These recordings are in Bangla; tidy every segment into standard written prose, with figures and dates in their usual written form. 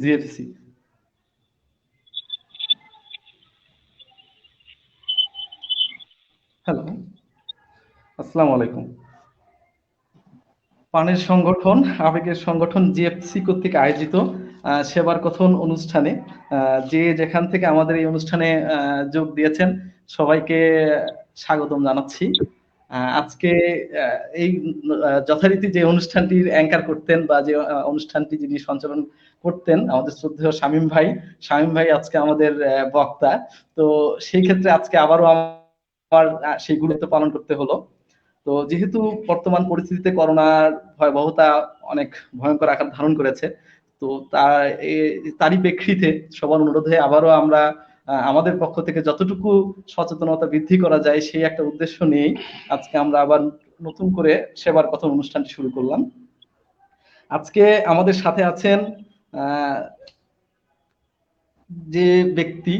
জিএফসি। হ্যালো, আসসালামু আলাইকুম। প্রাণের সংগঠন, আবেগের সংগঠন জিএফসি কর্তৃক আয়োজিত সেবার কথন অনুষ্ঠানে যে যেখান থেকে আমাদের এই অনুষ্ঠানে যোগ দিয়েছেন সবাইকে স্বাগতম জানাচ্ছি। আজকে এই যথারীতি যে অনুষ্ঠানটির অ্যাঙ্কার করতেন বা যে অনুষ্ঠানটি যিনি সঞ্চালন করতেন আমাদের শ্রদ্ধেয় শামীম ভাই আজকে আমাদের বক্তা। তো সেই ক্ষেত্রে আজকে আবারও আমার সেই গুরুত্ব পালন করতে হলো। তো যেহেতু বর্তমান পরিস্থিতিতে করোনার ভয়াবহতা অনেক ভয়ঙ্কর আকার ধারণ করেছে, তো তারই প্রেক্ষিতে সবার অনুরোধে আবারও আমরা আমাদের পক্ষ থেকে যতটুকু সচেতনতা বৃদ্ধি করা যায় সেই একটা উদ্দেশ্য নিয়েই আজকে আমরা আবার নতুন করে সেবার কথন অনুষ্ঠানটি শুরু করলাম। আজকে আমাদের সাথে আছেন যে ব্যক্তি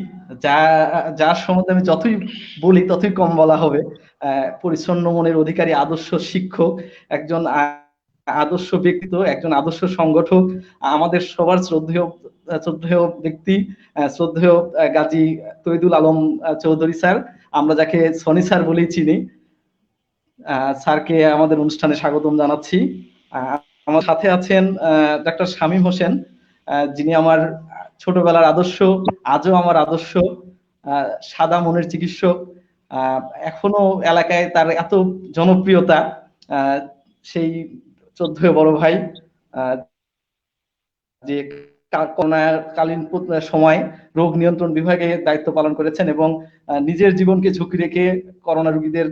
যার সম্বন্ধে আমি যতই বলি ততই কম বলা হবে। পরিচ্ছন্ন মনের অধিকারী, আদর্শ শিক্ষক, একজন আদর্শ ব্যক্তিত্ব, একজন আদর্শ সংগঠক, আমাদের সবার শ্রদ্ধেয় ব্যক্তি, শ্রদ্ধেয় গাজী তৈদুল আলম চৌধুরী স্যার, আমরা যাকে সনি স্যার বলেই চিনি। স্যারকে আমাদের অনুষ্ঠানে স্বাগতম জানাচ্ছি। আমার সাথে আছেন ডাক্তার শামীম হোসেন, যিনি আমার ছোটবেলার আদর্শ, আজও আমার আদর্শ, সাদা মনের চিকিৎসক। এখনো এলাকায় তার এত জনপ্রিয়তা, সেই চোদ্দই বড় ভাই, যে করোনাকালীন সময় রোগ নিয়ন্ত্রণ বিভাগে দায়িত্ব পালন করেছেন এবং নিজের জীবনকে ঝুঁকি রেখে করোনা রোগীদের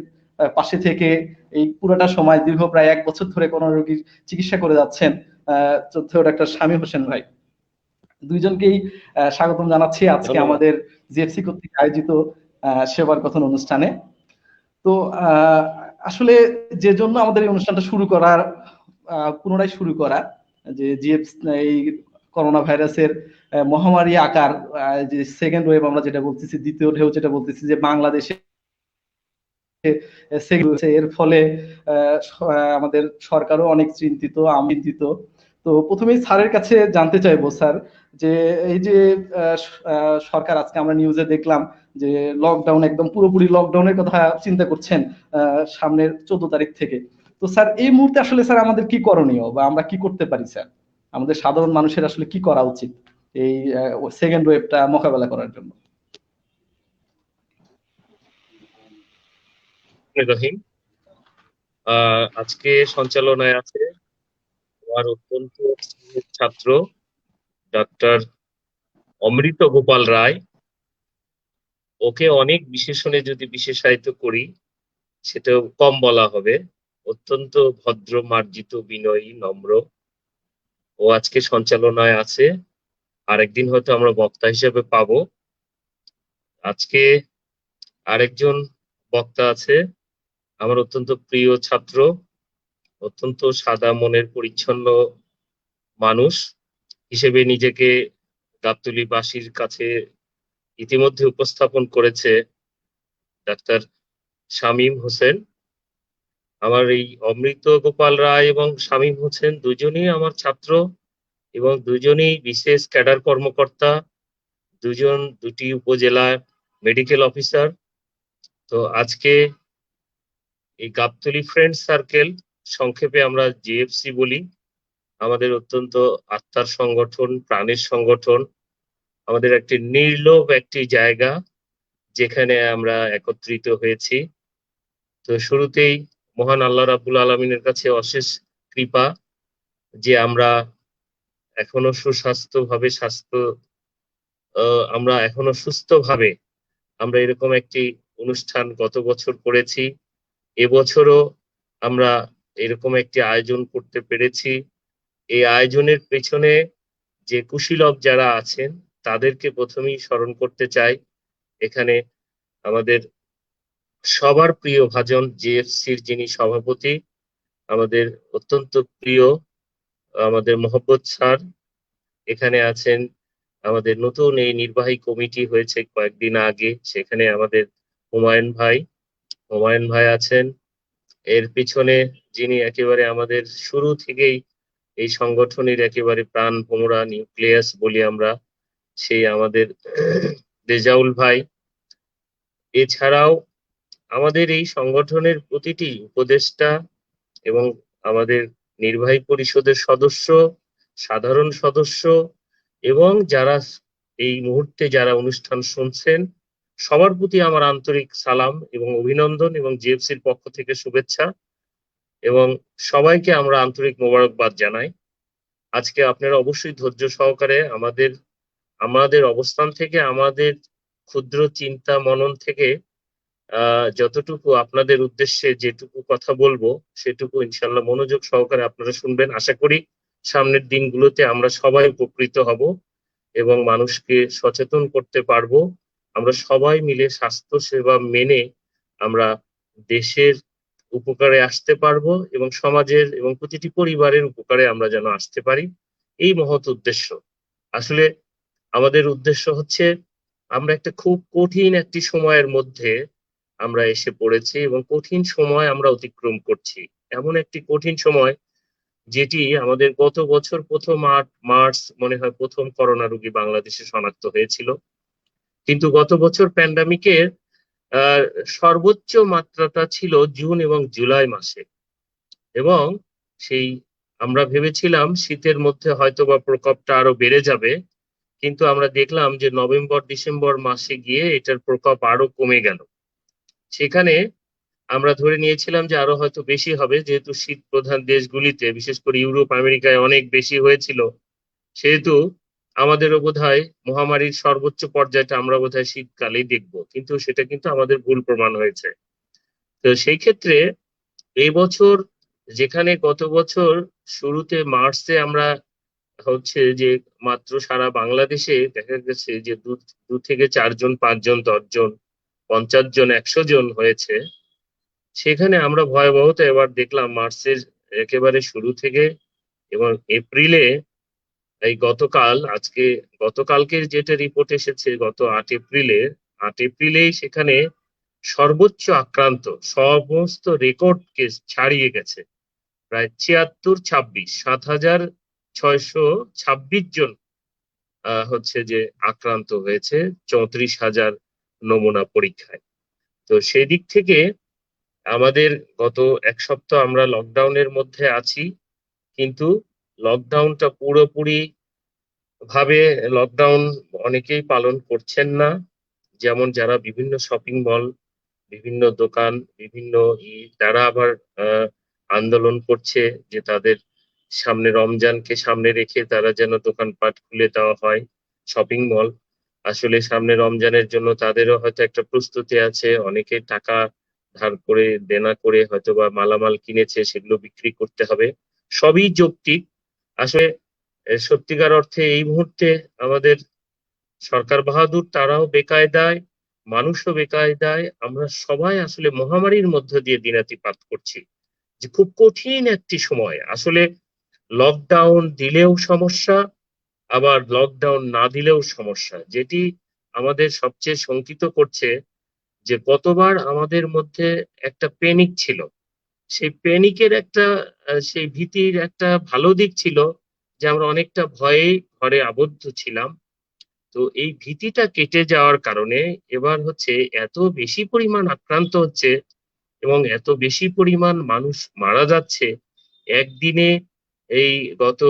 পাশে থেকে এই পুরোটা সময় দীর্ঘ প্রায় 1 বছর ধরে করোনা রোগীর চিকিৎসা করে যাচ্ছেন শ্রদ্ধেয় ডাক্তার শামীম হোসেন ভাই। দুইজনকেই স্বাগতম জানাচ্ছি আজকে আমাদের জিএফসি কর্তৃক আয়োজিত সেবার কথন অনুষ্ঠানে। তো আসলে যে জন্য আমাদের এই অনুষ্ঠানটা শুরু করার, পুনরায় শুরু করা, যে জিএফসি এই করোনা ভাইরাসের মহামারী আকার, যে সেকেন্ড ওয়েভ আমরা যেটা বলতেছি, দ্বিতীয় ঢেউ যেটা বলতেছি, যে বাংলাদেশে এর ফলে আমাদের সরকারও অনেক চিন্তিত, আমি চিন্তিত। তো প্রথমেই স্যারের কাছে জানতে চাইবো স্যার, যে এই যে সরকার আজকে আমরা নিউজে দেখলাম যে লকডাউন, একদম পুরোপুরি লকডাউনের কথা চিন্তা করছেন সামনের 14 তারিখ থেকে। তো স্যার এই মুহূর্তে আসলে স্যার আমাদের কি করণীয় বা আমরা কি করতে পারি স্যার? আমাদের সাধারণ মানুষের আসলে কি করা উচিত এই সেকেন্ড ওয়েভটা মোকাবেলা করার জন্য? রহিম, আজকে সঞ্চালনায় আছে আমার অত্যন্ত ছাত্র ডাক্তার অমৃত গোপাল রায়। ওকে অনেক বিশেষণে যদি বিশেষায়িত করি সেটাও কম বলা হবে। অত্যন্ত ভদ্র, মার্জিত, বিনয়ী, নম্র। ও আজকে সঞ্চালনায় আছে, আরেকদিন হয়তো আমরা বক্তা হিসেবে পাবো। আজকে আরেকজন বক্তা আছে আমার অত্যন্ত প্রিয় ছাত্র, অত্যন্ত সাদা মনের পরিচ্ছন্ন মানুষ হিসেবে নিজেকে গাবতলীবাসীর কাছে ইতিমধ্যে উপস্থাপন করেছে ডাক্তার শামীম হোসেন। আমার এই অমৃত গোপাল রায় এবং শামীম হোসেন দুজনেই আমার ছাত্র এবং দুজনেই বিশেষ ক্যাডার কর্মকর্তা, দুজন দুটি উপজেলা মেডিকেল অফিসার। তো আজকে এই গাবতলী ফ্রেন্ড সার্কেল, সংক্ষেপে আমরা জিএফসি বলি, আমাদের অত্যন্ত আত্মার সংগঠন, প্রাণের সংগঠন, আমাদের একটি নির্লোভ একটি জায়গা যেখানে আমরা একত্রিত হয়েছি। তো শুরুতেই মহান আল্লাহ রাব্বুল আলামিনের কাছে অশেষ কৃপা যে আমরা এখনো আমরা এখনো সুস্থভাবে আমরা এরকম একটি অনুষ্ঠান গত বছর করেছি। এবছরও আমরা এরকম একটি আয়োজন করতে পেরেছি। এই আয়োজনের পেছনে যে কুশীলব যারা আছেন তাদেরকে প্রথমেই স্মরণ করতে চাই। এখানে আমাদের সবার প্রিয় ভাজন জিএফসির যিনি সভাপতি, আমাদের অত্যন্ত প্রিয় আমাদের মোহাম্মদ স্যার। এখানে আছেন আমাদের নতুন এই নির্বাহী কমিটি হয়েছে কয়েকদিন আগে, সেখানে আমাদের হুমায়ুন ভাই আছেন। এর পিছনে যিনি একেবারে আমাদের শুরু থেকেই এই সংগঠনের একেবারে প্রাণ ভোমরা নিউক্লিয়াস বলি আমরা, সেই আমাদের রেজাউল ভাই। এছাড়াও আমাদের এই সংগঠনের প্রতিটি উপদেষ্টা এবং আমাদের নির্বাহী পরিষদের সদস্য, সাধারণ সদস্য এবং যারা এই মুহূর্তে যারা অনুষ্ঠান শুনছেন, সবার প্রতি আমার আন্তরিক সালাম এবং অভিনন্দন এবং জিএফসির পক্ষ থেকে শুভেচ্ছা, এবং সবাইকে আমরা আন্তরিক মোবারকবাদ জানাই। আজকে আপনারা অবশ্যই ধৈর্য সহকারে আমাদের অবস্থান থেকে, আমাদের ক্ষুদ্র চিন্তা মনন থেকে যতটুকু আপনাদের উদ্দেশ্যে যেটুকু কথা বলবো সেটুকু ইনশাল্লাহ মনোযোগ সহকারে আপনারা শুনবেন। আশা করি সামনের দিনগুলোতে আমরা সবাই উপকৃত হব এবং মানুষকে সচেতন করতে পারবো। আমরা সবাই মিলে স্বাস্থ্য সেবা মেনে আমরা দেশের উপকারে আসতে পারবো এবং সমাজের এবং প্রতিটি পরিবারের উপকারে আমরা যেন আসতে পারি, এই মহৎ উদ্দেশ্য। আসলে আমাদের উদ্দেশ্য হচ্ছে, আমরা একটা খুব কঠিন একটি সময়ের মধ্যে আমরা এসে পড়েছি এবং কঠিন সময় আমরা অতিক্রম করছি। এমন একটি কঠিন সময় যেটি আমাদের গত বছর প্রথম মার্চ মনে হয় প্রথম করোনা রোগী বাংলাদেশে শনাক্ত হয়েছিল, কিন্তু গত বছর প্যান্ডামিকের সর্বোচ্চ মাত্রাটা ছিল জুন এবং জুলাই মাসে, এবং সেই আমরা ভেবেছিলাম শীতের মধ্যে হয়তোবা প্রকোপটা আরো বেড়ে যাবে, কিন্তু আমরা দেখলাম যে নভেম্বর ডিসেম্বর মাসে গিয়ে এটার প্রকোপ আরো কমে গেল। সেখানে আমরা ধরে নিয়েছিলাম যে আরো হয়তো বেশি হবে, যেহেতু শীত প্রধান দেশগুলিতে বিশেষ করে ইউরোপ আমেরিকায় অনেক বেশি হয়েছিল, সেহেতু আমাদেরও বোধহয় মহামারীর সর্বোচ্চ পর্যায়টা আমরা বোধহয় শীতকালেই দেখবো, কিন্তু সেটা কিন্তু আমাদের ভুল প্রমাণ হয়েছে। তো সেই ক্ষেত্রে এই বছর, যেখানে গত বছর শুরুতে মার্চে আমরা হচ্ছে যে মাত্র সারা বাংলাদেশে দেখা গেছে যে দু থেকে 4 জন, 5 জন, 10 জন, 50 জন, 100 জন হয়েছে, সেখানে আমরা ভয়াবহতা এবার দেখলাম মার্চের একেবারে শুরু থেকে। এবং এপ্রিলে, এই গতকালকে যেটা রিপোর্ট এসেছে গত 8 এপ্রিলেই সেখানে সর্বোচ্চ আক্রান্ত, সমস্ত রেকর্ড কেস ছাড়িয়ে গেছে, প্রায় 76, 7,626 জন হচ্ছে যে আক্রান্ত হয়েছে 34,000 নমুনা পরীক্ষায়। তো সেই দিক থেকে আমাদের গত 1 সপ্তাহ আমরা লকডাউনের মধ্যে আছি, কিন্তু লকডাউনটা পুরোপুরি ভাবে লকডাউন অনেকেই পালন করছেন না। যেমন যারা বিভিন্ন শপিং মল, বিভিন্ন দোকান, বিভিন্ন তারা আবার আন্দোলন করছে যে তাদের সামনে রমজানকে সামনে রেখে তারা যেন দোকানপাট খুলে দেওয়া হয়, শপিং মল। আসলে সামনে রমজানের জন্য তাদেরও হয়তো একটা প্রস্তুতি আছে, অনেকে টাকা ধার করে দেনা করে হয়তোবা মালামাল কিনেছে, সেগুলো বিক্রি করতে হবে, সবই যৌক্তিক। আসলে সত্যিকার অর্থে এই মুহূর্তে আমাদের সরকার বাহাদুর, তারাও বেকায়দায়, মানুষও বেকায়দায়, আমরা সবাই আসলে মহামারীর মধ্য দিয়ে দিনাতিপাত করছি, যে খুব কঠিন একটি সময়। আসলে লকডাউন দিলেও সমস্যা, আবার লকডাউন না দিলেও সমস্যা। যেটি আমাদের সবচেয়ে শঙ্কিত করছে যে গতবার আমাদের মধ্যে একটা প্যানিক ছিল, সেই প্যানিকের একটা সেই ভীতির একটা ভালো দিক ছিল যে আমরা অনেকটা ভয়ে ঘরে আবদ্ধ ছিলাম। তো এই ভীতিটা কেটে যাওয়ার কারণে এবার হচ্ছে এত বেশি পরিমাণ আক্রান্ত হচ্ছে এবং এত বেশি পরিমাণ মানুষ মারা যাচ্ছে একদিনে। এই গত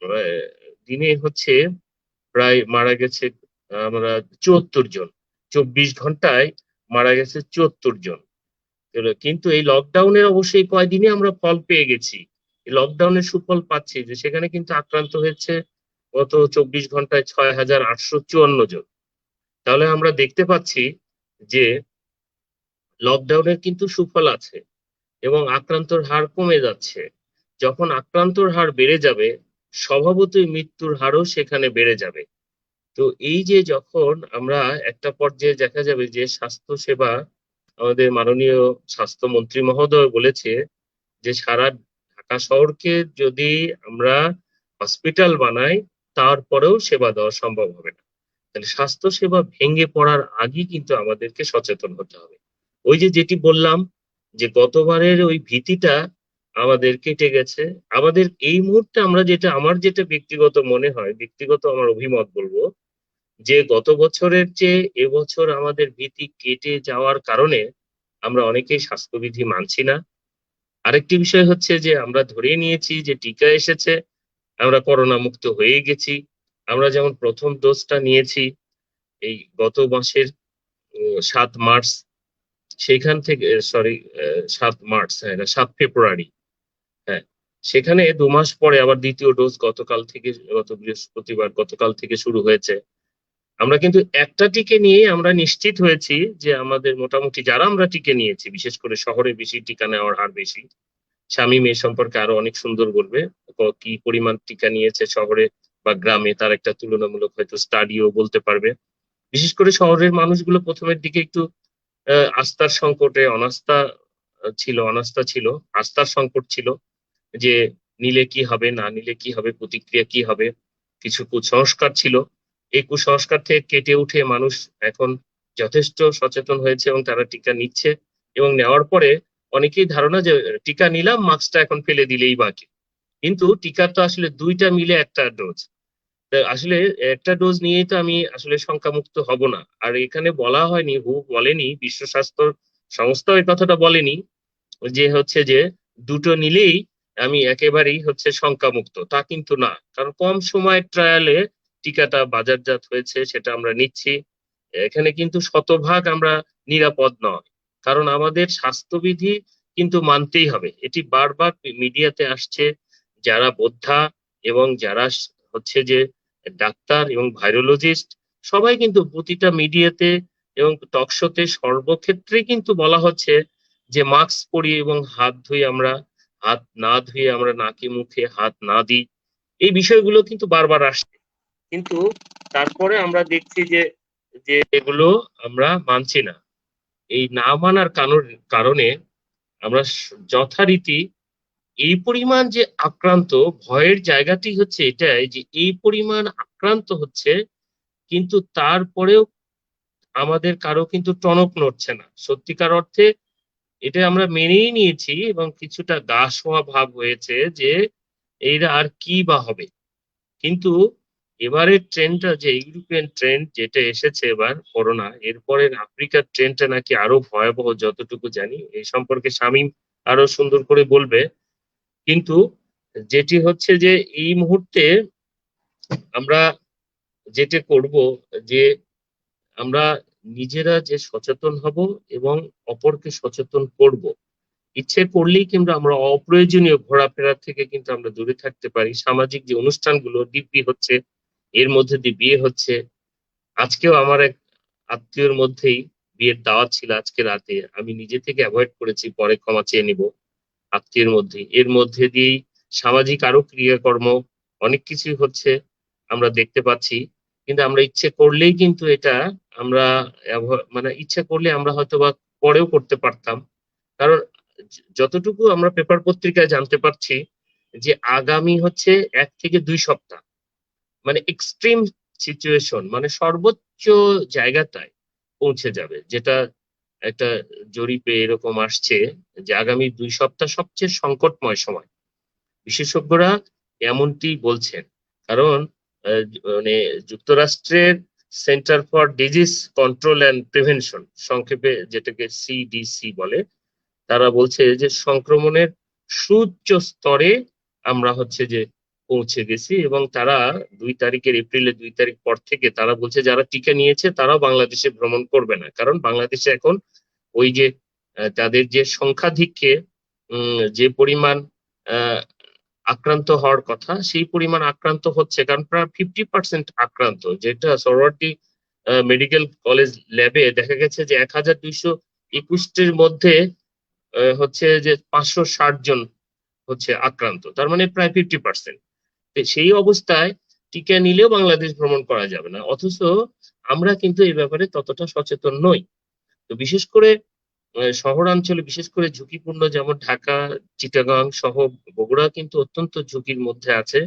আহ, দিনে হচ্ছে প্রায় মারা গেছে আমরা 74 জন, 24 ঘন্টায় মারা গেছে 74 জন। কিন্তু এই লকডাউনের অবশ্যই কয়দিনে আমরা ফল পেয়ে গেছি, এই লকডাউনের সুফল পাচ্ছি, যে সেখানে কিন্তু আক্রান্ত হয়েছে গত 24 ঘন্টায় 6,854 জন। তাহলে আমরা দেখতে পাচ্ছি যে লকডাউনের কিন্তু সুফল আছে এবং আক্রান্তর হার কমে যাচ্ছে। যখন আক্রান্তর হার বেড়ে যাবে, স্বভাবতই মৃত্যুর হারও সেখানে বেড়ে যাবে। তো এই যে যখন আমরা একটা পর্যায়ে দেখা যাবে যে স্বাস্থ্য সেবা, আমাদের মাননীয় স্বাস্থ্যমন্ত্রী মহোদয় বলেছে যে সারা ঢাকা শহরকে যদি আমরা হসপিটাল বানাই, তারপরেও সেবা দেওয়া সম্ভব হবে না। তাহলে স্বাস্থ্য সেবা ভেঙে পড়ার আগেই কিন্তু আমাদেরকে সচেতন হতে হবে। ওই যে যেটি বললাম যে গতবারের ওই ভীতিটা আমাদের কেটে গেছে। আমাদের এই মুহূর্তে আমরা যেটা, আমার যেটা ব্যক্তিগত মনে হয়, ব্যক্তিগত আমার অভিমত বলবো, যে গত বছরের চেয়ে এবছর আমাদের ভীতি কেটে যাওয়ার কারণে আমরা অনেকেই স্বাস্থ্যবিধি মানছি না। আরেকটি বিষয় হচ্ছে যে আমরা ধরেই নিয়েছি যে টিকা এসেছে, আমরা করোনা মুক্ত হয়ে গেছি। আমরা যেমন প্রথম ডোজটা নিয়েছি এই গত মাসের ৭ মার্চ, সেখান থেকে, সরি, ৭ মার্চ, হ্যাঁ, না, ৭ ফেব্রুয়ারি, হ্যাঁ, সেখানে ২ মাস পরে আবার দ্বিতীয় ডোজ গতকাল থেকে, গত বৃহস্পতিবার গতকাল থেকে শুরু হয়েছে। আমরা কিন্তু একটা টিকে নিয়েই আমরা নিশ্চিত হয়েছি যে আমাদের মোটামুটি যারা আমরা টিকে নিয়েছি, বিশেষ করে শহরে বেশি টিকা নেওয়ার হার বেশি। শামীম এ সম্পর্কে আরো অনেক সুন্দর বলবে, কি পরিমাণ টিকা নিয়েছে শহরে বা গ্রামে, তার একটা তুলনামূলক হয়তো স্টাডিও বলতে পারবে। বিশেষ করে শহরের মানুষগুলো প্রথমের দিকে একটু আস্থার সংকটে, অনাস্থা ছিল, আস্থার সংকট ছিল, যে নিলে কি হবে, না নিলে কি হবে, প্রতিক্রিয়া কি হবে, কিছু কুসংস্কার ছিল। এই কুসংস্কার থেকে কেটে উঠে মানুষ এখন যথেষ্ট সচেতন হয়েছে এবং তারা টিকা নিচ্ছে। এবং নেওয়ার পরে অনেকেই ধারণা যে টিকা নিলাম, মাস্কটা এখন ফেলে দিলেই বাকি। কিন্তু টিকার তো আসলে দুইটা মিলে একটা ডোজ। আসলে একটা ডোজ নিয়েই তো আমি আসলে শঙ্কামুক্ত হব না। আর এখানে বলা হয়নি, বলেনি, বিশ্ব স্বাস্থ্য সংস্থাও এই কথাটা বলেনি যে হচ্ছে যে দুটো নিলেই আমি একেবারেই হচ্ছে শঙ্কামুক্ত, তা কিন্তু না। কারণ কম সময়ের ট্রায়ালে টিকাটা বাজারজাত হয়েছে, সেটা আমরা নিচ্ছি। এখানে কিন্তু শতভাগ আমরা নিরাপদ নয়, কারণ আমাদের স্বাস্থ্যবিধি কিন্তু মানতেই হবে। এটি বারবার মিডিয়াতে আসছে। যারা বোদ্ধা এবং যারা হচ্ছে যে ডাক্তার এবং ভাইরোলজিস্ট, সবাই কিন্তু প্রতিটা মিডিয়াতে এবং টকশোতে সর্বক্ষেত্রে কিন্তু বলা হচ্ছে যে মাস্ক পরি এবং হাত ধুই আমরা, হাত না ধুয়ে আমরা নাকে মুখে হাত না দিই। এই বিষয়গুলো কিন্তু বারবার আসছে। কিন্তু তারপরে আমরা দেখছি যে যে এগুলো আমরা মানছি না। এই না মানার কারণে আমরা যথারীতি এই পরিমাণ যে আক্রান্ত, ভয়ের জায়গাটি হচ্ছে এটাই যে এই পরিমাণ আক্রান্ত হচ্ছে, কিন্তু তারপরেও আমাদের কারো কিন্তু টনক নড়ছে না সত্যিকার অর্থে। এটা আমরা মেনেই নিয়েছি এবং কিছুটা গা শোয়া ভাব হয়েছে যে এইটা আর কি বা হবে। কিন্তু এবারের ট্রেন্ডটা, যে ইউরোপিয়ান ট্রেন্ড যেটা এসেছে এবার করোনা, এরপরের আফ্রিকার ট্রেন্ডটা নাকি আরো ভয়াবহ যতটুকু জানি। এই সম্পর্কে শামীম আরো সুন্দর করে বলবে। কিন্তু যেটি হচ্ছে যে এই মুহূর্তে আমরা যেটা করব, যে আমরা নিজেরা যে সচেতন হব এবং অপরকে সচেতন করব। ইচ্ছে করলেই কিন্তু আমরা অপ্রয়োজনীয় ঘোরাফেরা থেকে কিন্তু আমরা দূরে থাকতে পারি। সামাজিক যে অনুষ্ঠানগুলো, দিব্যি হচ্ছে, এর মধ্যে দিয়ে বিয়ে হচ্ছে। আজকেও আমার এক আত্মীয়র মধ্যেই বিয়ের দাওয়াত ছিল আজকে রাতে, আমি নিজে থেকে অ্যাভয়েড করেছি, পরে ক্ষমা চেয়ে নিব। আত্মীয়ের মধ্যে, এর মধ্যে দিয়েই সামাজিক আরো ক্রিয়াকর্ম, অনেক কিছুই হচ্ছে, আমরা দেখতে পাচ্ছি। কিন্তু আমরা ইচ্ছে করলেই কিন্তু এটা আমরা মানে ইচ্ছে করলে আমরা হয়তো বা পরেও করতে পারতাম। কারণ যতটুকু আমরা পেপার পত্রিকায় জানতে পারছি যে আগামী হচ্ছে 1 থেকে 2 সপ্তাহ, মানে এক্সট্রিম সিচুয়েশন, মানে সর্বোচ্চ জায়গাটায় পৌঁছে যাবে, যেটা একটা জরিপে এরকম আসছে যে আগামী 2 সপ্তাহ সবচেয়ে সংকটময় সময়। বিশেষজ্ঞরা এমনটি বলছেন। কারণ মানে যুক্তরাষ্ট্রের centre for disease control and prevention, সংক্ষেপে যেটাকে সিডিসি বলে, তারা বলছে যে সংক্রমণের সুউচ্চ স্তরে আমরা হচ্ছে যে পৌঁছে গেছি। এবং তারা এপ্রিলের 2 তারিখ পর থেকে তারা বলছে যারা টিকা নিয়েছে তারাও বাংলাদেশে ভ্রমণ করবে না, কারণ বাংলাদেশে এখন ওই যে তাদের যে সংখ্যাধিক্যে যে পরিমাণ আহ, আক্রান্ত হওয়ার কথা, সেই পরিমাণ আক্রান্ত হচ্ছে। কারণ প্রায় 50% আক্রান্ত, যেটা সরওয়ার্দী মেডিকেল কলেজ ল্যাবে দেখা গেছে যে 1221টির মধ্যে হচ্ছে যে 560 জন হচ্ছে আক্রান্ত, তার মানে প্রায় 50%। সেই অবস্থায় টিকা নিলেও বাংলাদেশ ভ্রমণ করা যাবে না, অথচ আমরা কিন্তু এই ব্যাপারে ততটা সচেতন নই। তো বিশেষ করে শহরাঞ্চলে, বিশেষ করে ঝুঁকিপূর্ণ, যেমন ঢাকা, চিটাগাং সহ বগুড়া কিন্তু অত্যন্ত ঝুঁকির মধ্যে আছে।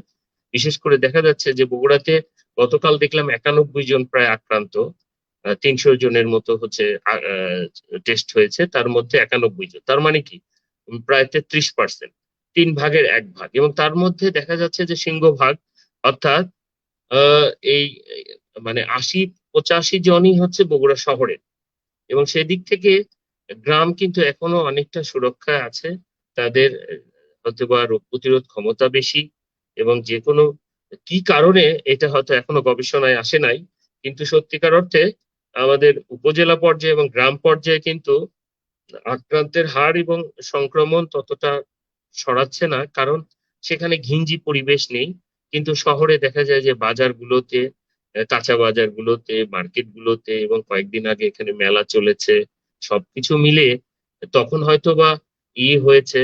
বিশেষ করে দেখা যাচ্ছে যে বগুড়াতে গতকাল দেখলাম 91 জন প্রায় আক্রান্ত, 300 জনের মতো হচ্ছে টেস্ট হয়েছে, তার মধ্যে 91 জন, তার মানে কি প্রায় 33%। 1/3 এবং তার মধ্যে দেখা যাচ্ছে যে সিংহভাগ অর্থাৎ আহ, এই মানে 80-85 জনই হচ্ছে বগুড়া শহরে, এবং সেদিক থেকে গ্রাম কিন্তু এখনো অনেকটা সুরক্ষায় আছে। তাদের হয়তোবা রোগ প্রতিরোধ ক্ষমতা বেশি, এবং যে কোনো কি কারণে এটা হয়তো এখনো গবেষণায় আসে নাই, কিন্তু সত্যিকার অর্থে আমাদের উপজেলা পর্যায়ে এবং গ্রাম পর্যায়ে কিন্তু আক্রান্তের হার এবং সংক্রমণ ততটা ছড়াচ্ছে না, কারণ সেখানে ঘিঞ্জি পরিবেশ নেই। কিন্তু শহরে দেখা যায় যে বাজারগুলোতে, কাঁচা বাজারগুলোতে, মার্কেটগুলোতে, এবং কয়েকদিন আগে এখানে মেলা চলেছে, সবকিছু মিলে তখন হয়তো বা হয়েছে,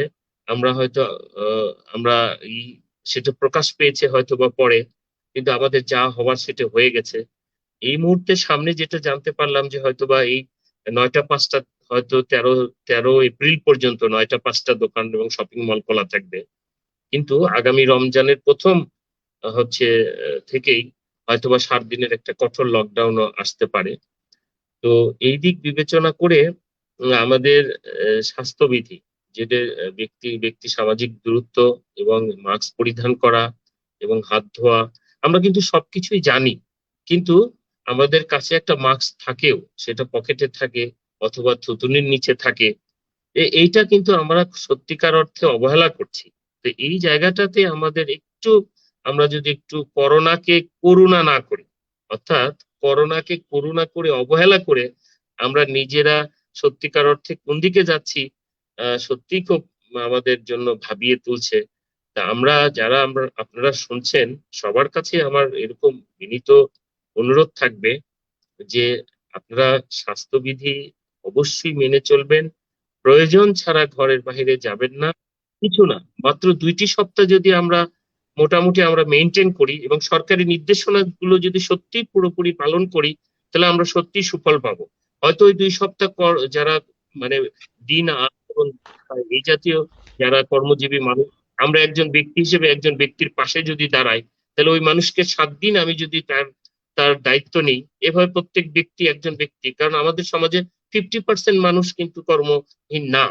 আমরা হয়তো আমরা ই সেটা প্রকাশ পেয়েছে হয়তো বা পরে, কিন্তু আমাদের যা হওয়ার সেটা হয়ে গেছে। এই মুহূর্তে সামনে যেটা জানতে পারলাম যে হয়তোবা এই 9টা 5টা, হয়তো 13 এপ্রিল পর্যন্ত 9টা 5টা দোকান এবং শপিং মল খোলা থাকবে, কিন্তু আগামী রমজানের প্রথম হচ্ছে থেকেই হয়তোবা 7 দিনের একটা কঠোর লকডাউনও আসতে পারে। তো এই দিক বিবেচনা করে আমাদের স্বাস্থ্যবিধি, যেটা ব্যক্তি ব্যক্তি সামাজিক দূরত্ব এবং মাস্ক পরিধান করা এবং হাত ধোয়া, আমরা কিন্তু সবকিছুই জানি, কিন্তু আমাদের কাছে একটা মাস্ক থাকেও, সেটা পকেটে থাকে অথবা থুতুনির নিচে থাকে। এইটা কিন্তু আমরা সত্যিকার অর্থে অবহেলা করছি। তো এই জায়গাটাতে আমাদের একটু, আমরা যদি একটু করোনাকে করুণা না করি, অর্থাৎ করোনাকে করুণা করে অবহেলা করে আমরা নিজেরা সত্যিকার অর্থে কোন দিকে যাচ্ছি, সত্যি খুব আমাদের জন্য ভাবিয়ে তুলছে। তা আমরা যারা, আমরা আপনারা শুনছেন, সবার কাছে আমার এরকম বিনীত অনুরোধ থাকবে যে আপনারা স্বাস্থ্যবিধি অবশ্যই মেনে চলবেন, প্রয়োজন ছাড়া ঘরের বাইরে যাবেন না। কিছু না, মাত্র 2টি সপ্তাহ যদি আমরা মোটামুটি আমরা মেনটেন করি এবং সরকারি নির্দেশনাগুলো যদি সত্যি পুরোপুরি পালন করি, তাহলে আমরা সত্যি সুফল পাবো। হয়তো ওই 2 সপ্তাহ যারা মানে দিন এবং এই জাতীয় যারা কর্মজীবী মানুষ, আমরা একজন ব্যক্তি হিসেবে একজন ব্যক্তির পাশে যদি দাঁড়াই, তাহলে ওই মানুষকে 7 দিন আমি যদি তার তার দায়িত্ব নিই, এভাবে প্রত্যেক ব্যক্তি একজন ব্যক্তি, কারণ আমাদের সমাজে 50% মানুষ কিন্তু কর্মহীন না,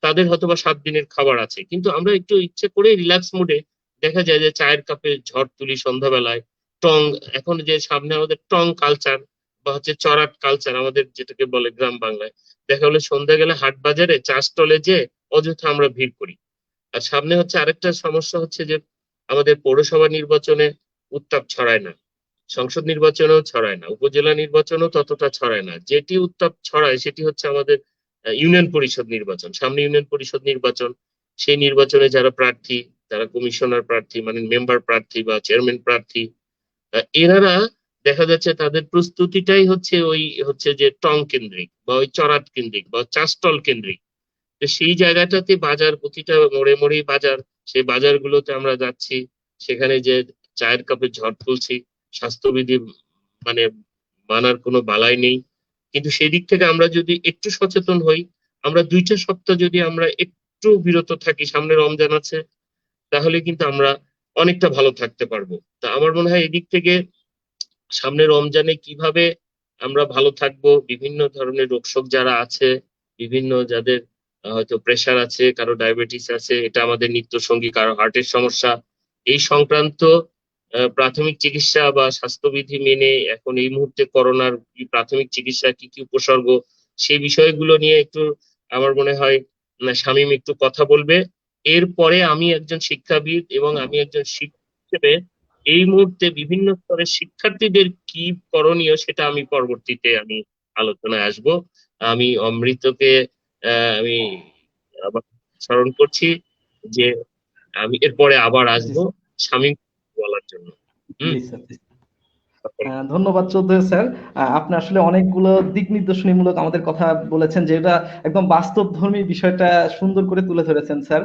তাদের হয়তোবা 7 দিনের খাবার আছে, কিন্তু আমরা একটু ইচ্ছে করে রিল্যাক্স মুডে দেখা যায় যে চায়ের কাপে ঝড় তুলি সন্ধ্যাবেলায়, টং, এখন যে সামনে আমাদের টং কালচার বা হচ্ছে চড়াট কালচার আমাদের যেটাকে বলে গ্রাম বাংলায়, দেখা হলে সন্ধ্যা গেলে হাট বাজারে চা স্টলে যে অযথা আমরা ভিড় করি। আর সামনে হচ্ছে আরেকটা সমস্যা হচ্ছে যে আমাদের পৌরসভা নির্বাচনে উত্তাপ ছড়ায় না, সংসদ নির্বাচনেও ছড়ায় না, উপজেলা নির্বাচনেও ততটা ছড়ায় না। যেটি উত্তাপ ছড়ায় সেটি হচ্ছে আমাদের ইউনিয়ন পরিষদ নির্বাচন, সামনে ইউনিয়ন পরিষদ নির্বাচন। সেই নির্বাচনে যারা প্রার্থী, যারা কমিশনার প্রার্থী মানে মেম্বার প্রার্থী বা চেয়ারম্যান প্রার্থী, এনারা দেখা যাচ্ছে তাদের প্রস্তুতিটাই হচ্ছে ওই হচ্ছে যে টং কেন্দ্রিক বা ওই চড়াট কেন্দ্রিক বা চা স্টল কেন্দ্রিক। তো সেই জায়গাটাতে বাজার, প্রতিটা মোড়ে মোড়েই বাজার, সেই বাজারগুলোতে আমরা যাচ্ছি, সেখানে যে চায়ের কাপে ঝড় তুলছি, স্বাস্থ্যবিধি মানে মানার কোনো বালাই নেই। কিন্তু সেই দিক থেকে আমরা যদি একটু সচেতন হই, আমরা 2টা সপ্তাহ যদি আমরা একটু বিরত থাকি, সামনে রমজান আছে, তাহলে কিন্তু আমরা অনেকটা ভালো থাকতে পারবো। তা আমার মনে হয় এদিক থেকে সামনে রমজানে কিভাবে আমরা ভালো থাকবো, বিভিন্ন ধরনের রোগশোক যারা আছে, বিভিন্ন যাদের হয়তো প্রেশার আছে, কারো ডায়াবেটিস আছে, এটা আমাদের নিত্য সঙ্গী, কারো হার্টের সমস্যা, এই সংক্রান্ত প্রাথমিক চিকিৎসা বা স্বাস্থ্যবিধি মেনে এখন এই মুহূর্তে করোনার কি প্রাথমিক চিকিৎসা, কি কি উপসর্গ, সেই বিষয়গুলো নিয়ে একটু আমার মনে হয় শামীম একটু কথা বলবে। এরপরে আমি একজন শিক্ষাবিদ এবং আমি একজন শিক্ষক হিসেবে এই মুহূর্তে বিভিন্ন স্তরের শিক্ষার্থীদের কি করণীয় সেটা আমি পরবর্তীতে আমি আলোচনায় আসব। আমি অমৃতকে আমি আবার স্মরণ করছি যে আমি এরপরে আবার জি আসবো শামীম বলার জন্য। হুম। জি স্যার। ধন্যবাদ চৌধুরী স্যার। আপনি আসলে অনেকগুলো দিক নির্দেশনীমূলক আমাদের কথা বলেছেন, যেটা একদম বাস্তবধর্মী বিষয়টা সুন্দর করে তুলে ধরেছেন স্যার।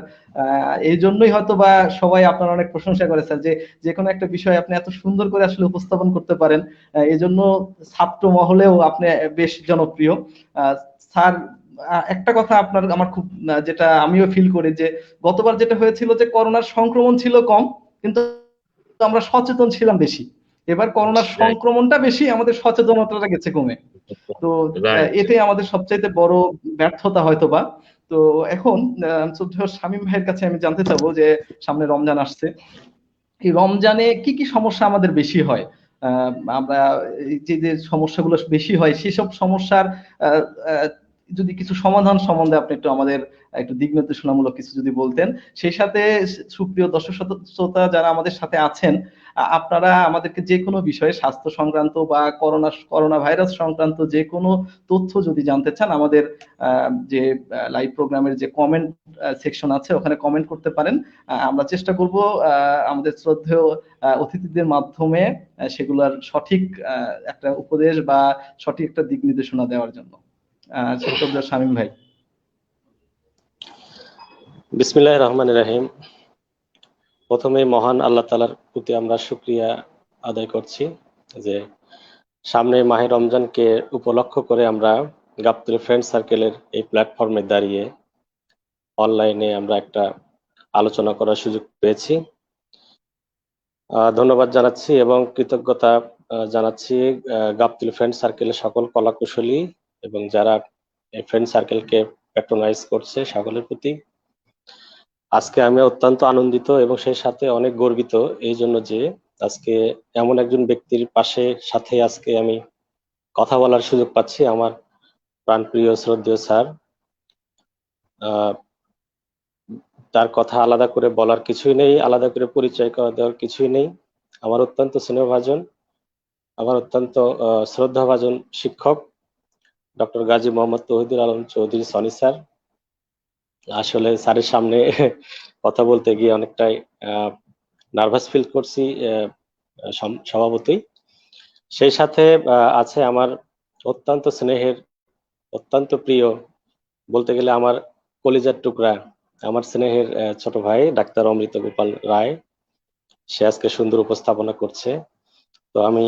এই জন্যই হয়তো বা সবাই আপনার অনেক প্রশংসা করে স্যার, যে যে কোনো একটা বিষয় আপনি এত সুন্দর করে আসলে উপস্থাপন করতে পারেন। এই জন্য ছাত্র মহলেও আপনি বেশ জনপ্রিয়। স্যার, একটা কথা আপনার আমার খুব যেটা আমিও ফিল করি, যে গতবার যেটা হয়েছিল যে করোনার সংক্রমণ ছিল কম, কিন্তু আমরা সচেতন ছিলাম বেশি। এবার করোনার রাইট, সংক্রমণটা বেশি, আমাদের সচেতনতাটা গেছে কমে। তো রাইট। এটাই আমাদের সবচাইতে বড় ব্যর্থতা হয়তোবা। তো এখন শ্রদ্ধেয় শামীম ভাইয়ের কাছে আমি জানতে চাবো যে সামনে রমজান আসছে, এই রমজানে কি কি সমস্যা আমাদের বেশি হয়? আমরা এই যে সমস্যাগুলো বেশি হয় সেসব সমস্যার আহ, আহ, যদি কিছু সমাধান সম্বন্ধে আপনি একটু আমাদের একটু দিক নির্দেশনামূলক কিছু যদি বলতেন। সেই সাথে সুপ্রিয় দর্শক শ্রোতা যারা আমাদের সাথে আছেন, আপনারা আমাদেরকে যে কোনো বিষয়ে স্বাস্থ্য সংক্রান্ত বা করোনা ভাইরাস সংক্রান্ত যে কোনো তথ্য যদি জানতে চান, আমাদের যে লাইভ প্রোগ্রামের যে কমেন্ট সেকশন আছে ওখানে কমেন্ট করতে পারেন। আমরা চেষ্টা করব আমাদের শ্রদ্ধেয় অতিথিদের মাধ্যমে সেগুলার সঠিক একটা উপদেশ বা সঠিক একটা দিক নির্দেশনা দেওয়ার জন্য। শ্রদ্ধেয় শামীম ভাই। বিসমিল্লাহির রহমানির রহিম। প্রথমে মহান আল্লাহ তাআলার প্রতি আমরা শুকরিয়া আদায় করছি যে সামনে মাহে রমজানকে উপলক্ষ করে আমরা গাবতলী ফ্রেন্ড সার্কেলের এই প্ল্যাটফর্মে দাঁড়িয়ে অনলাইনে আমরা একটা আলোচনা করার সুযোগ পেয়েছি। ধন্যবাদ জানাচ্ছি এবং কৃতজ্ঞতা জানাচ্ছি গাবতলী ফ্রেন্ড সার্কেলের সকল কলাকুশলী এবং যারা এই ফ্রেন্ড সার্কেলকে প্যাট্রোনাইজ করছে সকলের প্রতি। আজকে আমি অত্যন্ত আনন্দিত এবং সেই সাথে অনেক গর্বিত এই জন্য যে আজকে এমন একজন ব্যক্তির সাথে আজকে আমি কথা বলার সুযোগ পাচ্ছি, আমার প্রাণপ্রিয় শ্রদ্ধেয় স্যার। তার কথা আলাদা করে বলার কিছুই নেই, আলাদা করে পরিচয় করে দেওয়ার কিছুই নেই। আমার অত্যন্ত স্নেহভাজন, আমার অত্যন্ত শ্রদ্ধাভাজন শিক্ষক ডক্টর গাজী মোহাম্মদ তৌহিদুল আলম চৌধুরী সনি স্যার। আসলে স্যারের সামনে কথা বলতে গিয়ে অনেকটাই নার্ভাস ফিল করছি স্বভাবতই। সেই সাথে আছে আমার অত্যন্ত স্নেহের, অত্যন্ত প্রিয়, বলতে গেলে আমার কলিজার টুকরা, আমার স্নেহের ছোট ভাই ডাক্তার অমৃত গোপাল রায়। সে আজকে সুন্দর উপস্থাপনা করছে। তো আমি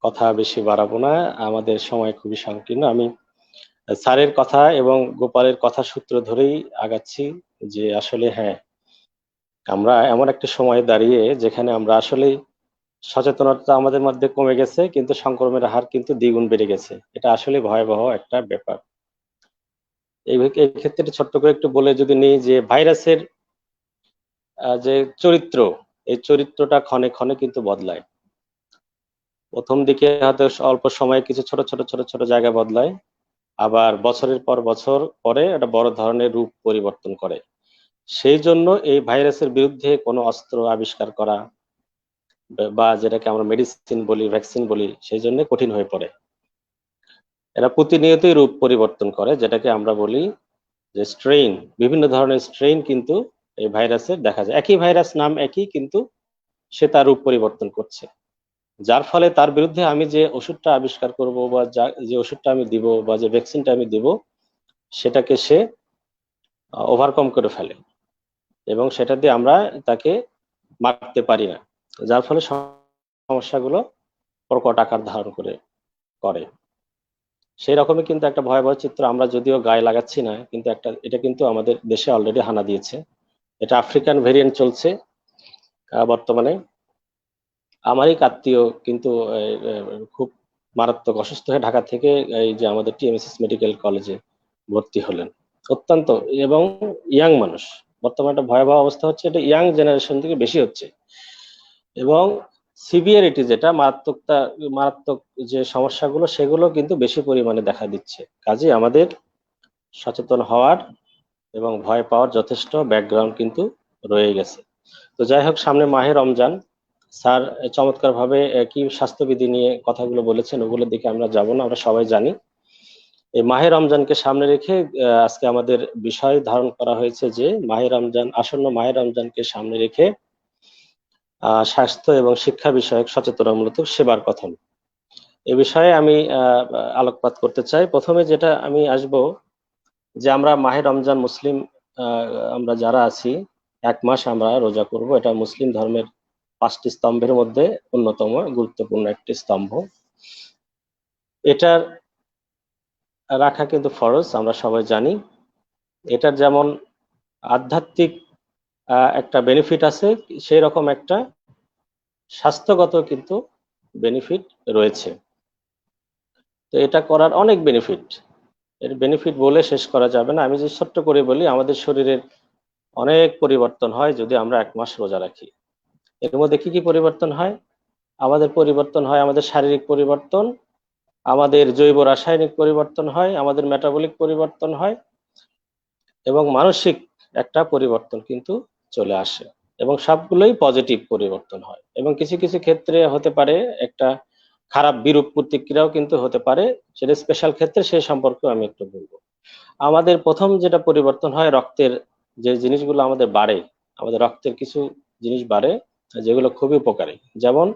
কথা বেশি বাড়াবো না, আমাদের সময় খুবই সংকীর্ণ। আমি স্যারের কথা এবং গোপালের কথা সূত্র ধরেই আগাচ্ছি যে আসলে হ্যাঁ, আমরা এমন একটা সময় দাঁড়িয়ে যেখানে আমরা আসলে সচেতনতা আমাদের মধ্যে কমে গেছে, কিন্তু সংক্রমণের হার কিন্তু দ্বিগুণ বেড়ে গেছে। এটা আসলে ভয়াবহ একটা ব্যাপার। এই ক্ষেত্রে ছোট্ট করে একটু বলে যদি নিই যে ভাইরাসের যে চরিত্র, এই চরিত্রটা ক্ষণে ক্ষণে কিন্তু বদলায়। প্রথম দিকে হয়তো অল্প সময়ে কিছু ছোট ছোট ছোট ছোট জায়গা বদলায়, আবার বছরের পর বছর পরে একটা বড় ধরনের রূপ পরিবর্তন করে। সেই জন্য এই ভাইরাসের বিরুদ্ধে কোনো অস্ত্র আবিষ্কার করা বা যেটাকে আমরা মেডিসিন বলি, ভ্যাকসিন বলি, সেই জন্য কঠিন হয়ে পড়ে। এরা প্রতিনিয়তই রূপ পরিবর্তন করে, যেটাকে আমরা বলি যে স্ট্রেইন। বিভিন্ন ধরনের স্ট্রেইন কিন্তু এই ভাইরাসের দেখা যায়। একই ভাইরাস, নাম একই, কিন্তু সে তার রূপ পরিবর্তন করছে। যার ফলে তার বিরুদ্ধে আমি যে ওষুধটা আবিষ্কার করব বা যে ওষুধটা আমি দিব বা যে ভ্যাকসিনটা আমি দিব, সেটাকে সে ওভারকাম করে ফেলে এবং সেটা দিয়ে আমরা তাকে মারতে পারি না, যার ফলে সমস্যাগুলো প্রকট আকার ধারণ করে। সেই রকমই কিন্তু একটা ভয়াবহ চিত্র আমরা যদিও গায়ে লাগাচ্ছি না, কিন্তু এটা কিন্তু আমাদের দেশে অলরেডি হানা দিয়েছে। এটা আফ্রিকান ভেরিয়েন্ট চলছে বর্তমানে। আমারই আত্মীয় কিন্তু খুব মারাত্মক অসুস্থ হয়ে ঢাকা থেকে এই যে আমাদের টিএমএসএস মেডিকেল কলেজে ভর্তি হলেন। অত্যন্ত এবং ইয়াং মানুষ। বর্তমানে একটা ভয়াবহ অবস্থা হচ্ছে, এটা ইয়াং জেনারেশন থেকে বেশি হচ্ছে এবং সিভিয়ারিটি যেটা মারাত্মক যে সমস্যাগুলো সেগুলো কিন্তু বেশি পরিমাণে দেখা দিচ্ছে। কাজে আমাদের সচেতন হওয়ার এবং ভয় পাওয়ার যথেষ্ট ব্যাকগ্রাউন্ড কিন্তু রয়ে গেছে। তো যাই হোক, সামনে মাহে রমজান। স্যার চমৎকার ভাবে কি স্বাস্থ্যবিধি নিয়ে কথাগুলো বলেছেন, ওগুলোর দিকে আমরা যাব না, আমরা সবাই জানি। এই মাহে রমজানকে সামনে রেখে আজকে আমাদের বিষয় ধারণ করা হয়েছে যে আসন্ন মাহে রমজানকে সামনে রেখে স্বাস্থ্য এবং শিক্ষা বিষয়ক সচেতনতামূলক সেবার কথন, এ বিষয়ে আমি আলোকপাত করতে চাই। প্রথমে যেটা আমি আসব যে আমরা মাহে রমজান মুসলিম আমরা যারা আছি 1 মাস আমরা রোজা করব। এটা মুসলিম ধর্মের 5টি স্তম্ভের মধ্যে অন্যতম গুরুত্বপূর্ণ একটি স্তম্ভ। এটার রাখা কিন্তু ফরজ, আমরা সবাই জানি। এটার যেমন আধ্যাত্মিক একটা বেনিফিট আছে, সেই রকম একটা স্বাস্থ্যগত কিন্তু বেনিফিট রয়েছে। তো এটা করার অনেক বেনিফিট। এর বেনিফিট বলে শেষ করা যাবে না। আমি যে ছোট্ট করে বলি, আমাদের শরীরের অনেক পরিবর্তন হয় যদি আমরা 1 মাস রোজা রাখি। এর মধ্যে কি কি পরিবর্তন হয়? আমাদের পরিবর্তন হয় আমাদের শারীরিক পরিবর্তন, আমাদের জৈব রাসায়নিক পরিবর্তন হয়, আমাদের মেটাবলিক পরিবর্তন হয় এবং মানসিক একটা পরিবর্তন কিন্তু চলে আসে, এবং সবগুলোই পজিটিভ পরিবর্তন হয়। এবং কিছু কিছু ক্ষেত্রে হতে পারে একটা খারাপ বিরূপ প্রতিক্রিয়াও কিন্তু হতে পারে, সেটা স্পেশাল ক্ষেত্রে সেই সম্পর্কে আমি একটু বলবো। আমাদের প্রথম যেটা পরিবর্তন হয়, রক্তের যে জিনিসগুলো আমাদের বাড়ে, আমাদের রক্তের কিছু জিনিস বাড়ে যেগুলো খুবই উপকারী। যেমন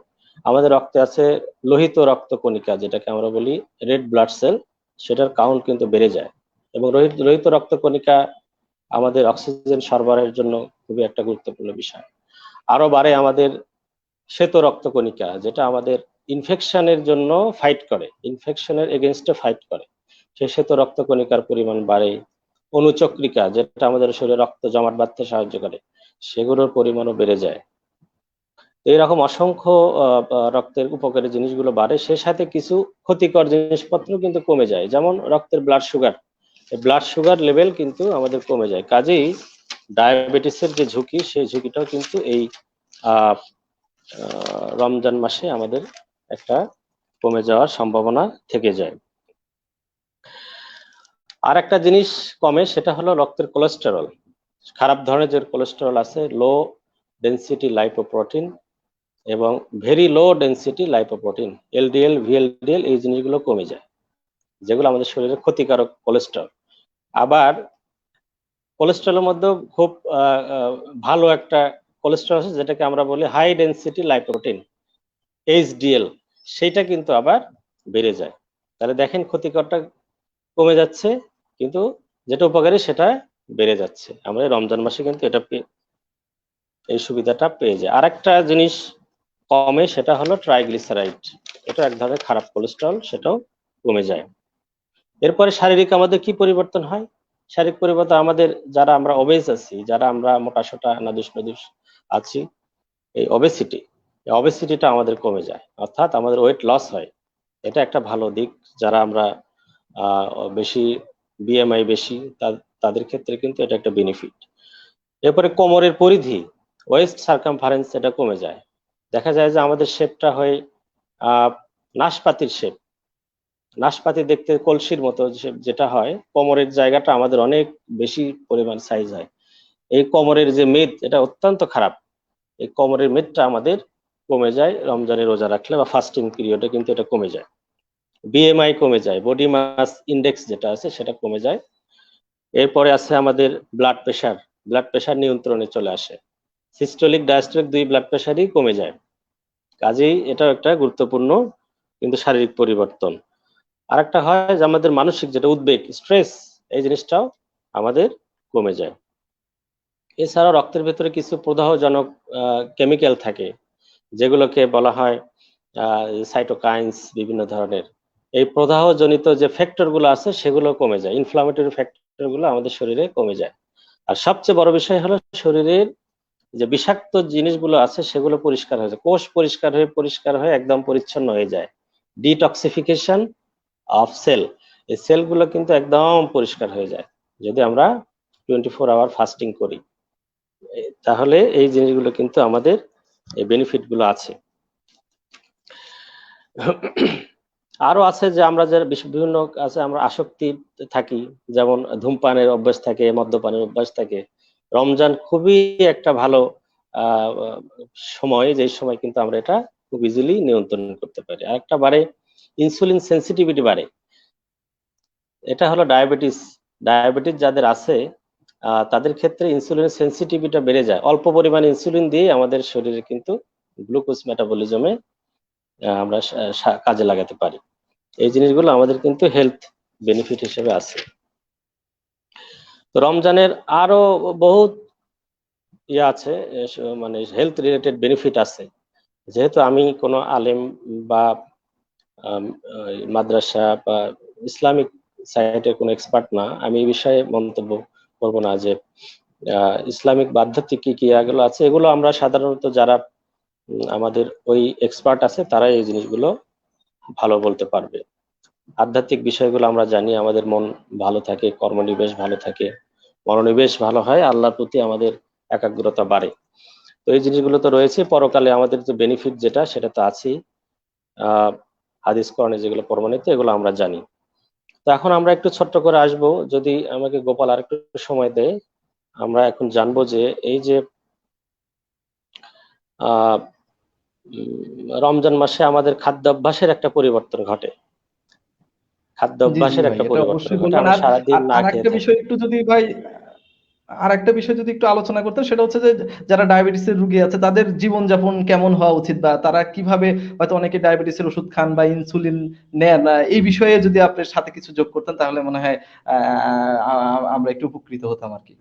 আমাদের রক্তে আছে লোহিত রক্তকণিকা, যেটাকে আমরা বলি রেড ব্লাড সেল, সেটার কাউন্ট কিন্তু বেড়ে যায়। এবং লোহিত রক্তকণিকা আমাদের অক্সিজেন সরবরাহের জন্য খুবই একটা গুরুত্বপূর্ণ বিষয়। আরো বাড়ে আমাদের শ্বেত রক্তকণিকা, যেটা আমাদের ইনফেকশনের জন্য ফাইট করে, ইনফেকশনের এগেনস্টে ফাইট করে, সেই শ্বেত রক্তকণিকার পরিমাণ বাড়ে। অনুচক্রিকা, যেটা আমাদের শরীরে রক্ত জমাট বাঁধতে সাহায্য করে, সেগুলোর পরিমাণও বেড়ে যায়। এইরকম অসংখ্য রক্তের উপকারী জিনিসগুলো বাড়ে, সে সাথে কিছু ক্ষতিকর জিনিসপত্র কিন্তু কমে যায়। যেমন রক্তের blood sugar, blood sugar level কিন্তু আমাদের কমে যায়। কাজেই ডায়াবেটিসের যে ঝুঁকি, সেই ঝুঁকিটাও কিন্তু এই আহ রমজান মাসে আমাদের একটা কমে যাওয়ার সম্ভাবনা থেকে যায়। আর একটা জিনিস কমে, সেটা হলো রক্তের কোলেস্টেরল। খারাপ ধরনের যে কোলেস্টেরল আছে, লো ডেনসিটি লাইপোপ্রোটিন এবং very low density lipoprotein, LDL VLDL, এই জিনিসগুলো কমে যায়, যেগুলো আমাদের শরীরে ক্ষতিকারক কোলেস্টেরল। আবার কোলেস্টেরলের মধ্যে খুব ভালো একটা কোলেস্টেরল আছে, যেটাকে আমরা বলি হাই ডেনসিটি লাইপোপ্রোটিন, এইচডিএল, সেইটা কিন্তু আবার বেড়ে যায়। তাহলে দেখেন ক্ষতিকরটা কমে যাচ্ছে, কিন্তু যেটা উপকারী সেটা বেড়ে যাচ্ছে। আমরা রমজান মাসে কিন্তু এটা এই সুবিধাটা পেয়ে যায়। আর একটা জিনিস কমে, সেটা হলো ট্রাইগ্লিসারাইড, এটা এক ধরনের খারাপ কোলেস্টেরল, সেটাও কমে যায়। এরপরে শারীরিক আমাদের কি পরিবর্তন হয়? শারীরিক পরিবর্তন আমাদের, যারা আমরা ওবেজ আছি, যারা আমরা মোটাসোটা নাদুস নদুস আছি, এই অবেসিটিটা আমাদের কমে যায়, অর্থাৎ আমাদের ওয়েট লস হয়। এটা একটা ভালো দিক। যারা আমরা বেশি বিএমআই বেশি, তাদের ক্ষেত্রে কিন্তু এটা একটা বেনিফিট। এরপরে কোমরের পরিধি, ওয়েস্ট সার্কামফারেন্স, এটা কমে যায়। দেখা যায় যে আমাদের শেপটা হয় নাশপাতির শেপ, নাশপাতি দেখতে কলসির মতো যেটা হয়, কোমরের জায়গাটা আমাদের অনেক বেশি পরিমাণ সাইজ হয়। এই কোমরের যে মেদ, এটা অত্যন্ত খারাপ। এই কোমরের মেদটা আমাদের কমে যায় রমজানে রোজা রাখলে বা ফাস্টিং পিরিয়ডে, কিন্তু এটা কমে যায়। বিএমআই কমে যায়, বডি মাস ইন্ডেক্স যেটা আছে সেটা কমে যায়। এরপরে আছে আমাদের ব্লাড প্রেশার, ব্লাড প্রেশার নিয়ন্ত্রণে চলে আসে। সিস্টোলিক ডায়াস্টোলিক দুই ব্লাড প্রেশারই কমে যায়। কাজেই এটাও একটা গুরুত্বপূর্ণ কিন্তু শারীরিক পরিবর্তন। আরেকটা হয় যে আমাদের মানসিক যেটা উদ্বেগ, স্ট্রেস, এই জিনিসটাও আমাদের কমে যায়। এছাড়াও রক্তের ভেতরে কিছু প্রদাহজনক কেমিক্যাল থাকে, যেগুলোকে বলা হয় সাইটোকাইন্স, বিভিন্ন ধরনের। এই প্রদাহজনিত যে ফ্যাক্টর গুলো আছে সেগুলো কমে যায়, ইনফ্লামেটরি ফ্যাক্টর গুলো আমাদের শরীরে কমে যায়। আর সবচেয়ে বড় বিষয় হলো শরীরের যে বিষাক্ত জিনিসগুলো আছে সেগুলো পরিষ্কার হয়ে যায়, কোষ পরিষ্কার হয়ে একদম পরিচ্ছন্ন হয়ে যায়। ডিটক্সিফিকেশন অফ সেল, এই সেলগুলো কিন্তু একদম পরিষ্কার হয়ে যায় যদি আমরা 24 আওয়ার ফাস্টিং করি। তাহলে এই জিনিসগুলো কিন্তু আমাদের এই বেনিফিট গুলো আছে। আরো আছে যে আমরা যে বিভিন্ন আছে, আমরা আসক্তি থাকি, যেমন ধূমপানের অভ্যাস থাকে, মদ্যপানের অভ্যাস থাকে। রমজান খুবই একটা ভালো সময়, যে সময় কিন্তু আমরা এটা খুব ইজিলি নিয়ন্ত্রণ করতে পারি। আরেকটা বাড়ে ইনসুলিন সেন্সিটিভিটি বাড়ে, এটা হলো ডায়াবেটিস। ডায়াবেটিস যাদের আছে তাদের ক্ষেত্রে ইনসুলিনের সেন্সিটিভিটা বেড়ে যায়। অল্প পরিমাণ ইনসুলিন দিয়ে আমাদের শরীরে কিন্তু গ্লুকোজ মেটাবলিজমে আমরা কাজে লাগাতে পারি। এই জিনিসগুলো আমাদের কিন্তু হেলথ বেনিফিট হিসেবে আছে। তো রমজানের আরো বহুত আছে, মানে হেলথ রিলেটেড বেনিফিট আছে। যেহেতু আমি কোনো আলেম বা মাদ্রাসা বা ইসলামিক সাইটের কোনো এক্সপার্ট না, আমি এই বিষয়ে মন্তব্য করব না যে ইসলামিক আধ্যাত্মিক কি কি এগুলো আছে, এগুলো আমরা সাধারণত যারা আমাদের ওই এক্সপার্ট আছে তারাই এই জিনিসগুলো ভালো বলতে পারবে। আধ্যাত্মিক বিষয়গুলো আমরা জানি, আমাদের মন ভালো থাকে, কর্মনিবেশ ভালো থাকে, মনোনিবেশ ভালো হয়, আল্লাহর প্রতি আমাদের একাগ্রতা বাড়ে। তো এই জিনিসগুলো তো রয়েছে। পরকালে আমাদের যে বেনিফিট যেটা, সেটা তো আছেই। হাদিস কোরআনে যেগুলো প্রমাণিত, এগুলো আমরা জানি। তো এখন আমরা একটু ছোট্ট করে আসবো, যদি আমাকে গোপাল আর একটু সময় দেয়। আমরা এখন জানবো যে এই যে আহ রমজান মাসে আমাদের খাদ্যাভ্যাসের একটা পরিবর্তন ঘটে, জি জি খাদ্যাভ্যাসের ভাই, একটা এটা পরিবর্তন অবশ্যই ঘটে। বলবেন। আমরা আর সারাদিন আর না আর খেয়ে একটা থাকি। বিষয় একটু যদি ভাই, আর একটা বিষয় যদি একটু আলোচনা করতেন, সেটা হচ্ছে যে যারা ডায়াবেটিসের রোগী আছে তাদের জীবনযাপন কেমন হওয়া উচিত, বা তারা কিভাবে, হয়তো অনেকে ডায়াবেটিসের ওষুধ খান বা ইনসুলিন নেন, এই বিষয়ে যদি আপনার সাথে কিছু যোগ করতেন তাহলে মনে হয় আমরা একটু উপকৃত হতাম আর কি।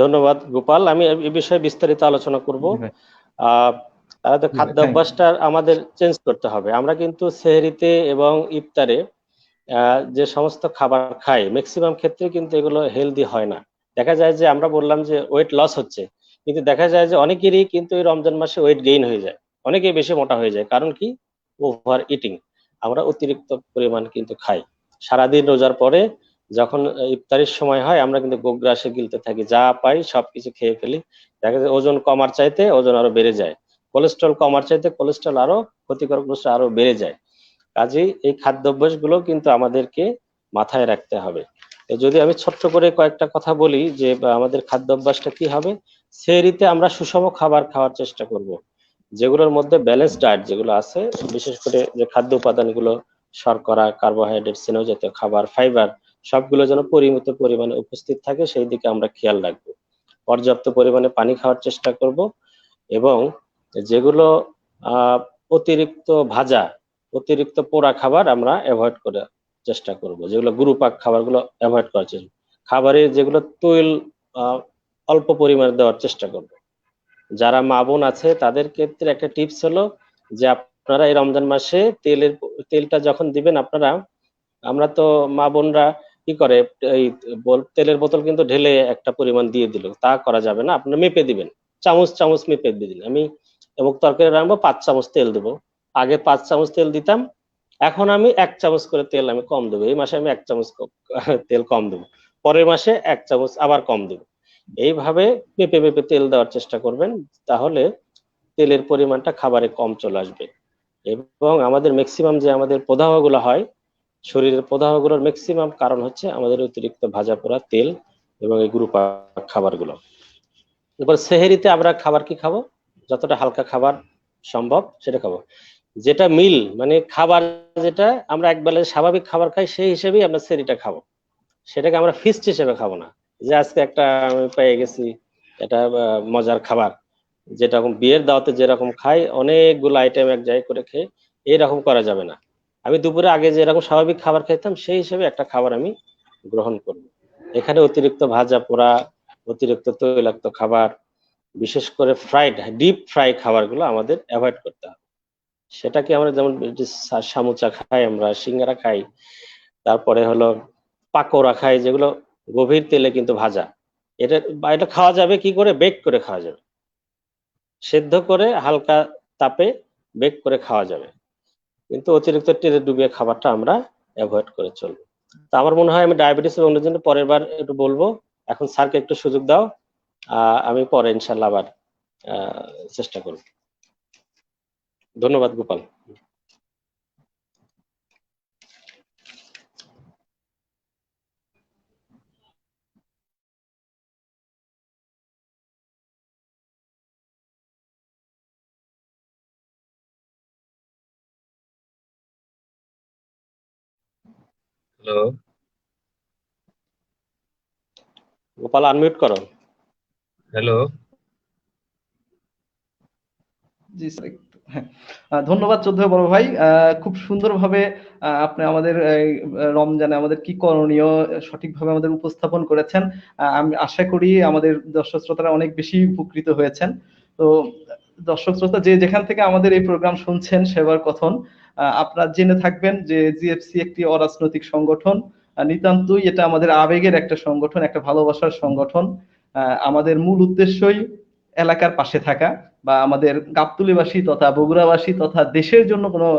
ধন্যবাদ গোপাল, আমি এই বিষয়ে বিস্তারিত আলোচনা করব। জি ভাই। আহ তাহলে জি ভাই, থ্যাংক ইউ। খাদ্যাভ্যাসটা আমাদের চেঞ্জ করতে হবে। আমরা কিন্তু সেহরিতে এবং ইফতারে যে সমস্ত খাবার খাই, ম্যাক্সিমাম ক্ষেত্রে কিন্তু এগুলো হেলদি হয় না। দেখা যায় যে আমরা বললাম যে ওয়েট লস হচ্ছে, কিন্তু দেখা যায় যে অনেকেরই কিন্তু এই রমজান মাসে ওয়েট গেইন হয়ে যায়, অনেকেই বেশি মোটা হয়ে যায়। কারণ কি? Over eating. আমরা অতিরিক্ত পরিমাণ কিন্তু খাই। সারাদিন রোজার পরে যখন ইফতারির সময় হয়, আমরা কিন্তু গোগ্রাসে গিলতে থাকি, যা পাই সবকিছু খেয়ে ফেলি। দেখা যায় ওজন কমার চাইতে ওজন আরো বেড়ে যায়, কোলেস্ট্রল কমার চাইতে কোলেস্ট্রল আরো, ক্ষতিকর কোলেস্ট্রল আরো বেড়ে যায়। কাজেই এই খাদ্যাভ্যাস গুলো কিন্তু আমাদেরকে মাথায় রাখতে হবে। তো যদি আমি ছোট্ট করে কয়েকটা কথা বলি যে আমাদের খাদ্যাভ্যাসটা কি হবে। সেহরিতে আমরা সুষম খাবার খাওয়ার চেষ্টা করব, যেগুলোর মধ্যে ব্যালেন্স ডায়েট যেগুলো আছে, বিশেষ করে যে খাদ্য উপাদানগুলো, শর্করা, কার্বোহাইড্রেট, স্নেহ জাতীয় খাবার, ফাইবার, সবগুলো যেন পরিমিত পরিমাণে উপস্থিত থাকে, সেই দিকে আমরা খেয়াল রাখবো। পর্যাপ্ত পরিমাণে পানি খাওয়ার চেষ্টা করব, এবং যেগুলো আহ অতিরিক্ত ভাজা, অতিরিক্ত পোড়া খাবার আমরা অ্যাভয়েড করার চেষ্টা করব, যেগুলো গুরুপাক খাবারগুলো অ্যাভয়েড করার চেষ্টা। খাবারে যেগুলো তৈল আহ, অল্প পরিমাণে দেওয়ার চেষ্টা করব। যারা মা বোন আছে তাদের ক্ষেত্রে একটা টিপস হলো যে আপনারা এই রমজান মাসে তেলটা যখন দিবেন আপনারা, আমরা তো মা বোনরা কি করে, এই তেলের বোতল কিন্তু ঢেলে একটা পরিমাণ দিয়ে দিল, তা করা যাবে না। আপনারা মেপে দিবেন, চামচ চামচ মেপে দিয়ে দিন। আমি অমুক তরকারি রাখবো 5 চামচ তেল দেবো, আগে 5 চামচ তেল দিতাম, এখন আমি 1 চামচ করে তেল আমি কম দেবো। এই মাসে আমি 1 চামচ তেল কম দেবো, পরের মাসে 1 চামচ আবার কম দেবো। এইভাবে মেপে মেপে তেল দেওয়ার চেষ্টা করবেন, তাহলে তেলের পরিমাণটা খাবারে কম চলে আসবে। এবং আমাদের ম্যাক্সিমাম যে আমাদের প্রদাহগুলো হয়, শরীরের প্রদাহগুলোর ম্যাক্সিমাম কারণ হচ্ছে আমাদের অতিরিক্ত ভাজা পোড়া তেল এবং এই গুরুপাক খাবারগুলো। এবার সেহেরিতে আমরা খাবার কি খাবো? যতটা হালকা খাবার সম্ভব সেটা খাবো। যেটা মিল মানে খাবার, যেটা আমরা একবেলা স্বাভাবিক খাবার খাই, সেই হিসেবেই আমরা সেহরিটা খাবো। সেটাকে আমরা ফিস্ট হিসেবে খাবো না, যে আজকে একটা আমি পেয়ে গেছি এটা মজার খাবার, যেরকম বিয়ের দাওয়াতে যেরকম খাই অনেকগুলো আইটেম এক জায়গায় করে খেয়ে, এইরকম করা যাবে না। আমি দুপুরে আগে যেরকম স্বাভাবিক খাবার খেতাম, সেই হিসেবে একটা খাবার আমি গ্রহণ করব। এখানে অতিরিক্ত ভাজা পোড়া, অতিরিক্ত তৈলাক্ত খাবার, বিশেষ করে ডিপ ফ্রাই খাবারগুলো আমাদের অ্যাভয়েড করতে হবে। সেটাকে আমরা যেমন সামুচা খাই, আমরা সিঙ্গারা খাই, তারপরে হলো পাকোড়া খাই, যেগুলো গভীর তেলে কিন্তু ভাজা। এটা খাওয়া যাবে কি করে? বেক করে খাওয়া যাবে, সেদ্ধ করে হালকা তাপে বেক করে খাওয়া যাবে, কিন্তু অতিরিক্ত তেলে ডুবিয়ে খাবারটা আমরা অ্যাভয়েড করে চলবো। তো আমার মনে হয় আমি ডায়াবেটিস রোগীর জন্য পরের বার একটু বলবো। এখন স্যারকে একটু সুযোগ দাও, আমি পরে ইনশাল্লাহ আবার চেষ্টা করব। ধন্যবাদ গোপাল। হ্যালো। গোপাল আনমিউট করো। হ্যালো। জি স্যার, হ্যাঁ। ধন্যবাদ চৌধুরী বড় ভাই। খুব সুন্দরভাবে আপনি আমাদের এই রমজানে আমাদের কি করণীয় সঠিকভাবে আমাদের উপস্থাপন করেছেন। আমি আশা করি আমাদের দর্শক শ্রোতারা অনেক বেশি উপকৃত হয়েছেন। তো দর্শক শ্রোতা যে যেখান থেকে আমাদের এই প্রোগ্রাম শুনছেন, সেবার কথন, আপনারা জেনে থাকবেন যে জিএফসি একটি অরাজনৈতিক সংগঠন। নিতান্তই এটা আমাদের আবেগের একটা সংগঠন, একটা ভালোবাসার সংগঠন। আমাদের মূল উদ্দেশ্যই এলাকার পাশে থাকা বা আমাদের গাবতলীবাসী তথা বগুড়াবাসী তথা দেশের জন্য কোনো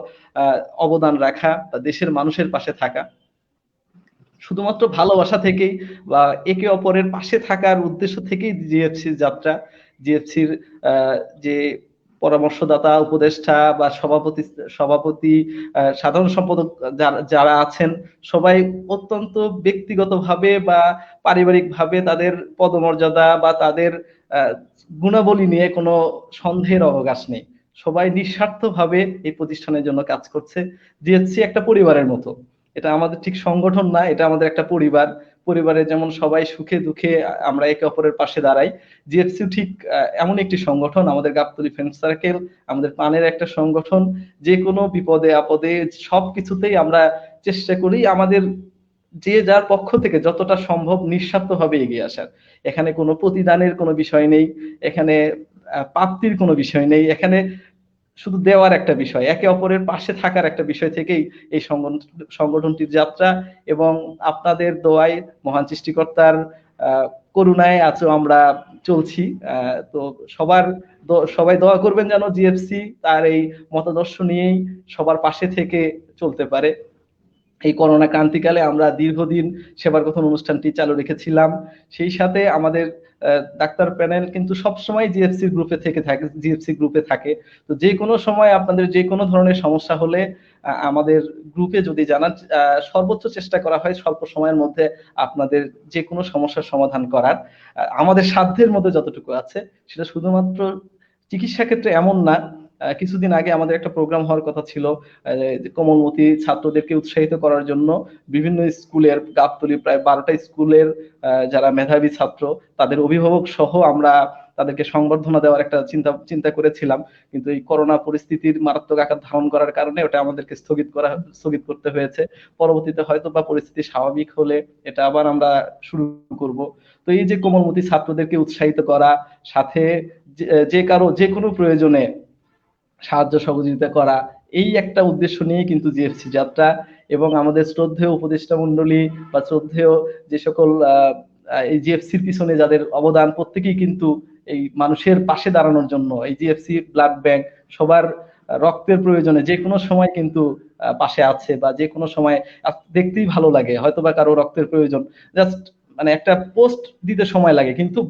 অবদান রাখা বা দেশের মানুষের পাশে থাকা, শুধুমাত্র ভালোবাসা থেকেই বা একে অপরের পাশে থাকার উদ্দেশ্য থেকেই জিএফসির যাত্রা। জিএফসির যে পরামর্শদাতা, উপদেষ্টা বা সভাপতি, সাধারণ সম্পাদক যারা আছেন, সবাই অত্যন্ত ব্যক্তিগতভাবে বা পারিবারিকভাবে তাদের পদমর্যাদা বা তাদের গুণাবলী নিয়ে কোনো সন্দেহের অবকাশ নেই। সবাই নিঃস্বার্থভাবে এই প্রতিষ্ঠানের জন্য কাজ করছে। জিএফসি একটা পরিবারের মতো। এটা আমাদের ঠিক সংগঠন না, এটা আমাদের একটা পরিবার। পরিবারে যেমন সবাই সুখে দুঃখে আমরা একে অপরের পাশে দাঁড়াই, জিএফসি ঠিক এমন একটি সংগঠন। আমাদের গাবতলী ফ্রেন্ড সার্কেল আমাদের প্রাণের একটা সংগঠন। যে কোনো বিপদে আপদে সবকিছুতেই আমরা চেষ্টা করি আমাদের যে যার পক্ষ থেকে যতটা সম্ভব নিঃস্বার্থভাবে এগিয়ে আসার। এখানে কোনো প্রতিদানের কোনো বিষয় নেই, এখানে প্রাপ্তির কোনো বিষয় নেই, এখানে শুধু দেওয়ার একটা বিষয়, একে অপরের পাশে থাকার একটা বিষয় থেকেই এই সংগঠনটির যাত্রা। এবং আপনাদের দোয়ায়, মহান সৃষ্টিকর্তার করুণায় আছো আমরা চলছি। তো সবাই দোয়া করবেন যেন জিএফসি তার এই মতাদর্শ নিয়েই সবার পাশে থেকে চলতে পারে। এই করোনা ক্রান্তিকালে আমরা দীর্ঘদিন সেবার কথন অনুষ্ঠানটি চালু রেখেছিলাম। সেই সাথে আমাদের ডাক্তার প্যানেল কিন্তু সবসময় জিএফসি গ্রুপে থাকে। তো যে কোনো সময় আপনাদের যে কোনো ধরনের সমস্যা হলে আমাদের গ্রুপে যদি জানান, সর্বোচ্চ চেষ্টা করা হয় স্বল্প সময়ের মধ্যে আপনাদের যে কোনো সমস্যার সমাধান করার। আমাদের সাধ্যের মধ্যে যতটুকু আছে, সেটা শুধুমাত্র চিকিৎসা ক্ষেত্রে এমন না। কিছুদিন আগে আমাদের একটা প্রোগ্রাম হওয়ার কথা ছিল কোমলমতি ছাত্রদেরকে উৎসাহিত করার জন্য। বিভিন্ন স্কুলের, গাবতলী প্রায় 12টা স্কুলের যারা মেধাবী ছাত্র, তাদের অভিভাবক সহ আমরা তাদেরকে সংবর্ধনা দেওয়ার একটা চিন্তা করেছিলাম। কিন্তু এই করোনা পরিস্থিতির মারাত্মক আকার ধারণ করার কারণে ওটা আমাদেরকে স্থগিত করতে হয়েছে। পরবর্তীতে হয়তো বা পরিস্থিতি স্বাভাবিক হলে এটা আবার আমরা শুরু করব। তো এই যে কোমলমতি ছাত্রদেরকে উৎসাহিত করা, সাথে যে কারো যে কোনো প্রয়োজনে সাহায্য সহযোগিতা করা, এই একটা উদ্দেশ্য নিয়ে কিন্তু জিএফসি যাত্রা। এবং আমাদের শ্রদ্ধেয় উপদেষ্টা মন্ডলী বা শ্রদ্ধেয় যে সকল এই জিএফসির পিছনে যাদের অবদান, প্রত্যেকেই কিন্তু এই মানুষের পাশে দাঁড়ানোর জন্য, এই জিএফসি ব্লাড ব্যাংক সবার রক্তের প্রয়োজনে যে কোনো সময় কিন্তু পাশে আছে। বা যে কোনো সময় দেখতেই ভালো লাগে, হয়তো বা কারো রক্তের প্রয়োজন, জাস্ট মানে একটা পোস্ট দিতে সময় লাগে, কিন্তু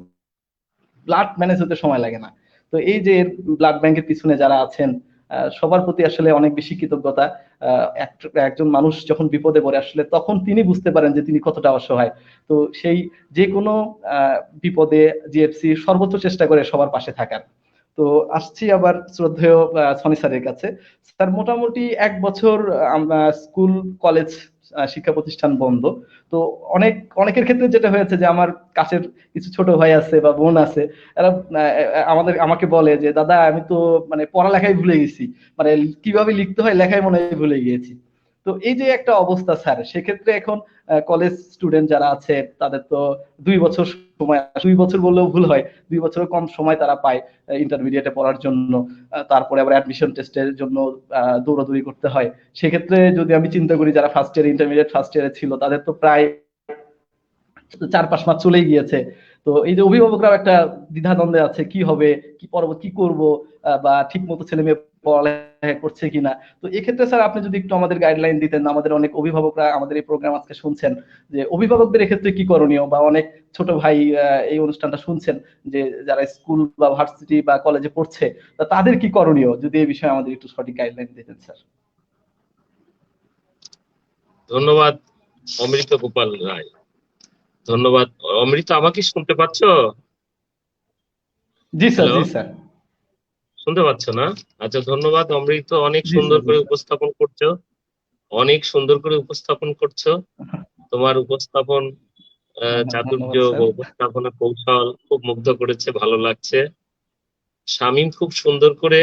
ব্লাড ম্যানেজ হতে সময় লাগে না। তো এই যে ব্লাড ব্যাংকের পিছনে যারা আছেন, সবার প্রতি আসলে অনেক বেশি কৃতজ্ঞতা। একজন মানুষ যখন বিপদে পড়ে আসলে তখন তিনি বুঝতে পারেন যে তিনি কতটা অসহায়। তো সেই যে কোনো বিপদে জিএফসি সর্বোচ্চ চেষ্টা করে সবার পাশে থাকার। তো আসছি আবার শ্রদ্ধেয় সনি স্যারের কাছে। স্যার, মোটামুটি 1 বছর আমরা স্কুল কলেজ শিক্ষা প্রতিষ্ঠান বন্ধ। তো অনেকের ক্ষেত্রে যেটা হয়েছে যে আমার কাছের কিছু ছোট ভাই আছে বা বোন আছে, এরা আমাকে বলে যে দাদা আমি তো মানে পড়ালেখাই ভুলে গেছি, মানে কিভাবে লিখতে হয় লেখাই মনে হয় ভুলে গিয়েছি। তো এই যে একটা অবস্থা স্যার, সেক্ষেত্রে এখন কলেজ স্টুডেন্ট যারা আছে তাদের তো 2 বছর সময়, 2 বছর বললেও ভুল হয়, 2 বছরের কম সময় তারা পায় ইন্টারমিডিয়েটে পড়ার জন্য। তারপরে আবার অ্যাডমিশন টেস্টের জন্য দৌড়াদৌড়ি করতে হয়। সেক্ষেত্রে যদি আমি চিন্তা করি যারা ইন্টারমিডিয়েট ফার্স্ট ইয়ারে ছিল, তাদের তো প্রায় 4-5 মাস চলেই গিয়েছে। তো এই যে অভিভাবকরাও একটা দ্বিধাদ্বন্দ্বে আছে, কি হবে, কি পরবর্তী কি করব, বা ঠিক মতো ছেলে মেয়ে পড়ালেখা করছে কিনা। তো এক্ষেত্রে স্যার আপনি যদি একটু আমাদের গাইডলাইন দিতেন, আমাদের অনেক অভিভাবকরা আমাদের এই প্রোগ্রাম আজকে শুনছেন, যে অভিভাবকদের এক্ষেত্রে কি করণীয়, বা অনেক ছোট ভাই এই অনুষ্ঠানটা শুনছেন যে যারা স্কুল বা ভার্সিটি বা কলেজে পড়ছে, তাদের কি করণীয়, যদি এই বিষয়ে আমাদের একটু সঠিক গাইডলাইন দিতেন স্যার। ধন্যবাদ অমৃত গোপাল রায়, ধন্যবাদ। অমৃত, আমাকে শুনতে পাচ্ছ? জি স্যার, হ্যালো, জি স্যার। শুনতে পাচ্ছ না? আচ্ছা, ধন্যবাদ অমৃত, অনেক জি সুন্দর স্যার, জি করে স্যার। উপস্থাপন করছো, অনেক সুন্দর করে উপস্থাপন করছো। তোমার উপস্থাপন চাতুর্য, ধন্যবাদ স্যার। উপস্থাপনা কৌশল খুব মুগ্ধ করেছে, ভালো লাগছে। শামীম খুব সুন্দর করে,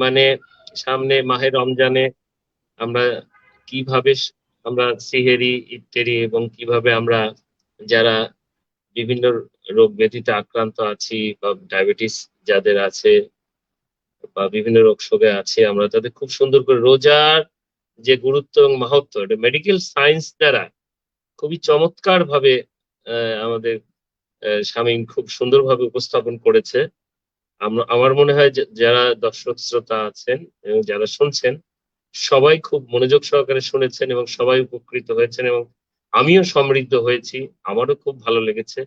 মানে সামনে মাহে রমজানে আমরা কিভাবে আমরা সিহেরি ইত্যাদি, এবং কিভাবে আমরা যারা বিভিন্ন রোগ ব্যাধিতে আক্রান্ত আছি বা ডায়াবেটিস যাদের আছে বা বিভিন্ন রোগ শোকে আছে, আমরা তাদের খুব সুন্দর করে রোজার যে গুরুত্ব এবং মাহাত্ম্য, এটা মেডিকেল সায়েন্স দ্বারা খুবই চমৎকার ভাবে আমাদের শামীম খুব সুন্দরভাবে উপস্থাপন করেছে। আমার মনে হয় যারা দর্শক শ্রোতা আছেন এবং যারা শুনছেন সবাই খুব মনোযোগ সহকারে শুনেছেন এবং সবাই উপকৃত হয়েছেন এবং আমিও সমৃদ্ধ হয়েছি। আমারও খুব ভালো লেগেছে।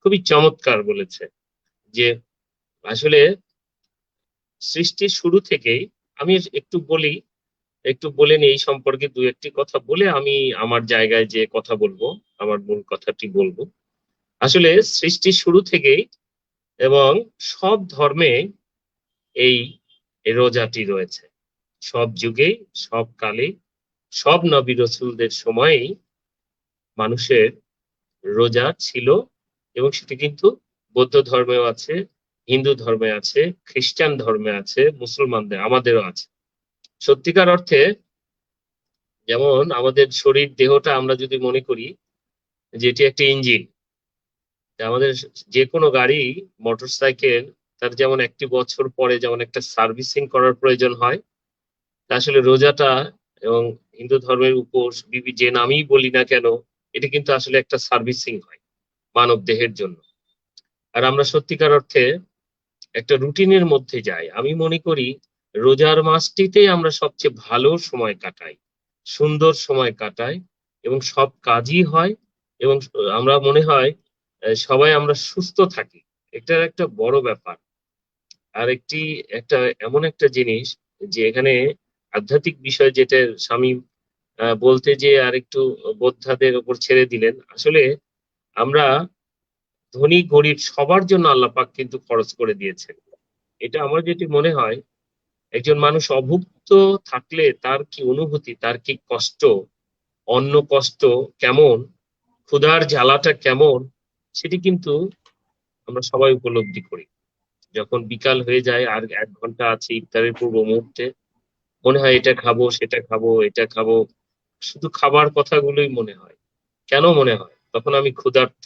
খুবই চমৎকার বলেছে যে আসলে সৃষ্টির শুরু থেকেই আমি একটু বলে নিই এই সম্পর্কে দু একটি কথা বলে আমি আমার জায়গায় যে কথা বলবো, আমার মূল কথাটি বলবো। আসলে সৃষ্টির শুরু থেকেই এবং সব ধর্মে এই রোজাটি রয়েছে। সব যুগেই, সব কালেই, সব নবী রাসূলদের সময়েই মানুষের রোজা ছিল এবং সেটি কিন্তু বৌদ্ধ ধর্মেও আছে, হিন্দু ধর্মে আছে, খ্রিস্টান ধর্মে আছে, মুসলমানদের আমাদেরও আছে। সত্যিকার অর্থে যেমন আমাদের শরীর দেহটা আমরা যদি মনে করি যে এটি একটা ইঞ্জিন, আমাদের যে কোনো গাড়ি মোটরসাইকেল তার যেমন একটি বছর পরে যেমন একটা সার্ভিসিং করার প্রয়োজন হয়, তা আসলে রোজাটা এবং হিন্দু ধর্মের উপোস যে নামই বলি না কেন এটা কিন্তু আসলে একটা সার্ভিসিং হয় মানব দেহের জন্য। আর আমরা সত্যিকার অর্থে একটা রুটিনের মধ্যে যাই। আমি মনে করি রোজার মাসটিতেই আমরা সবচেয়ে ভালো সময় কাটাই, সুন্দর সময় কাটাই এবং সব কাজই হয় এবং আমরা মনে হয় সবাই আমরা সুস্থ থাকি। এটা একটা বড় ব্যাপার। আর একটা এমন একটা জিনিস যে এখানে আধ্যাত্মিক বিষয় যেটা স্বামী বলতে যে আরেকটু বোদ্ধাদের উপর ছেড়ে দিলেন। আসলে আমরা ধনী গরিব সবার জন্য আল্লাহ পাক কিন্তু খরচ করে দিয়েছেন। এটা আমার যেটি মনে হয় একজন মানুষ অভুক্ত থাকলে তার কি অনুভূতি, তার কি কষ্ট, অন্ন কষ্ট কেমন, ক্ষুধার জ্বালাটা কেমন সেটি কিন্তু আমরা সবাই উপলব্ধি করি। যখন বিকাল হয়ে যায় আর ১ ঘন্টা আছে ইফতারের পূর্ব মুহূর্তে, মনে হয় এটা খাবো, সেটা খাবো, এটা খাবো। শুধু খাবার কথাগুলোই মনে হয়। কেন মনে হয়? তখন আমি ক্ষুধার্ত।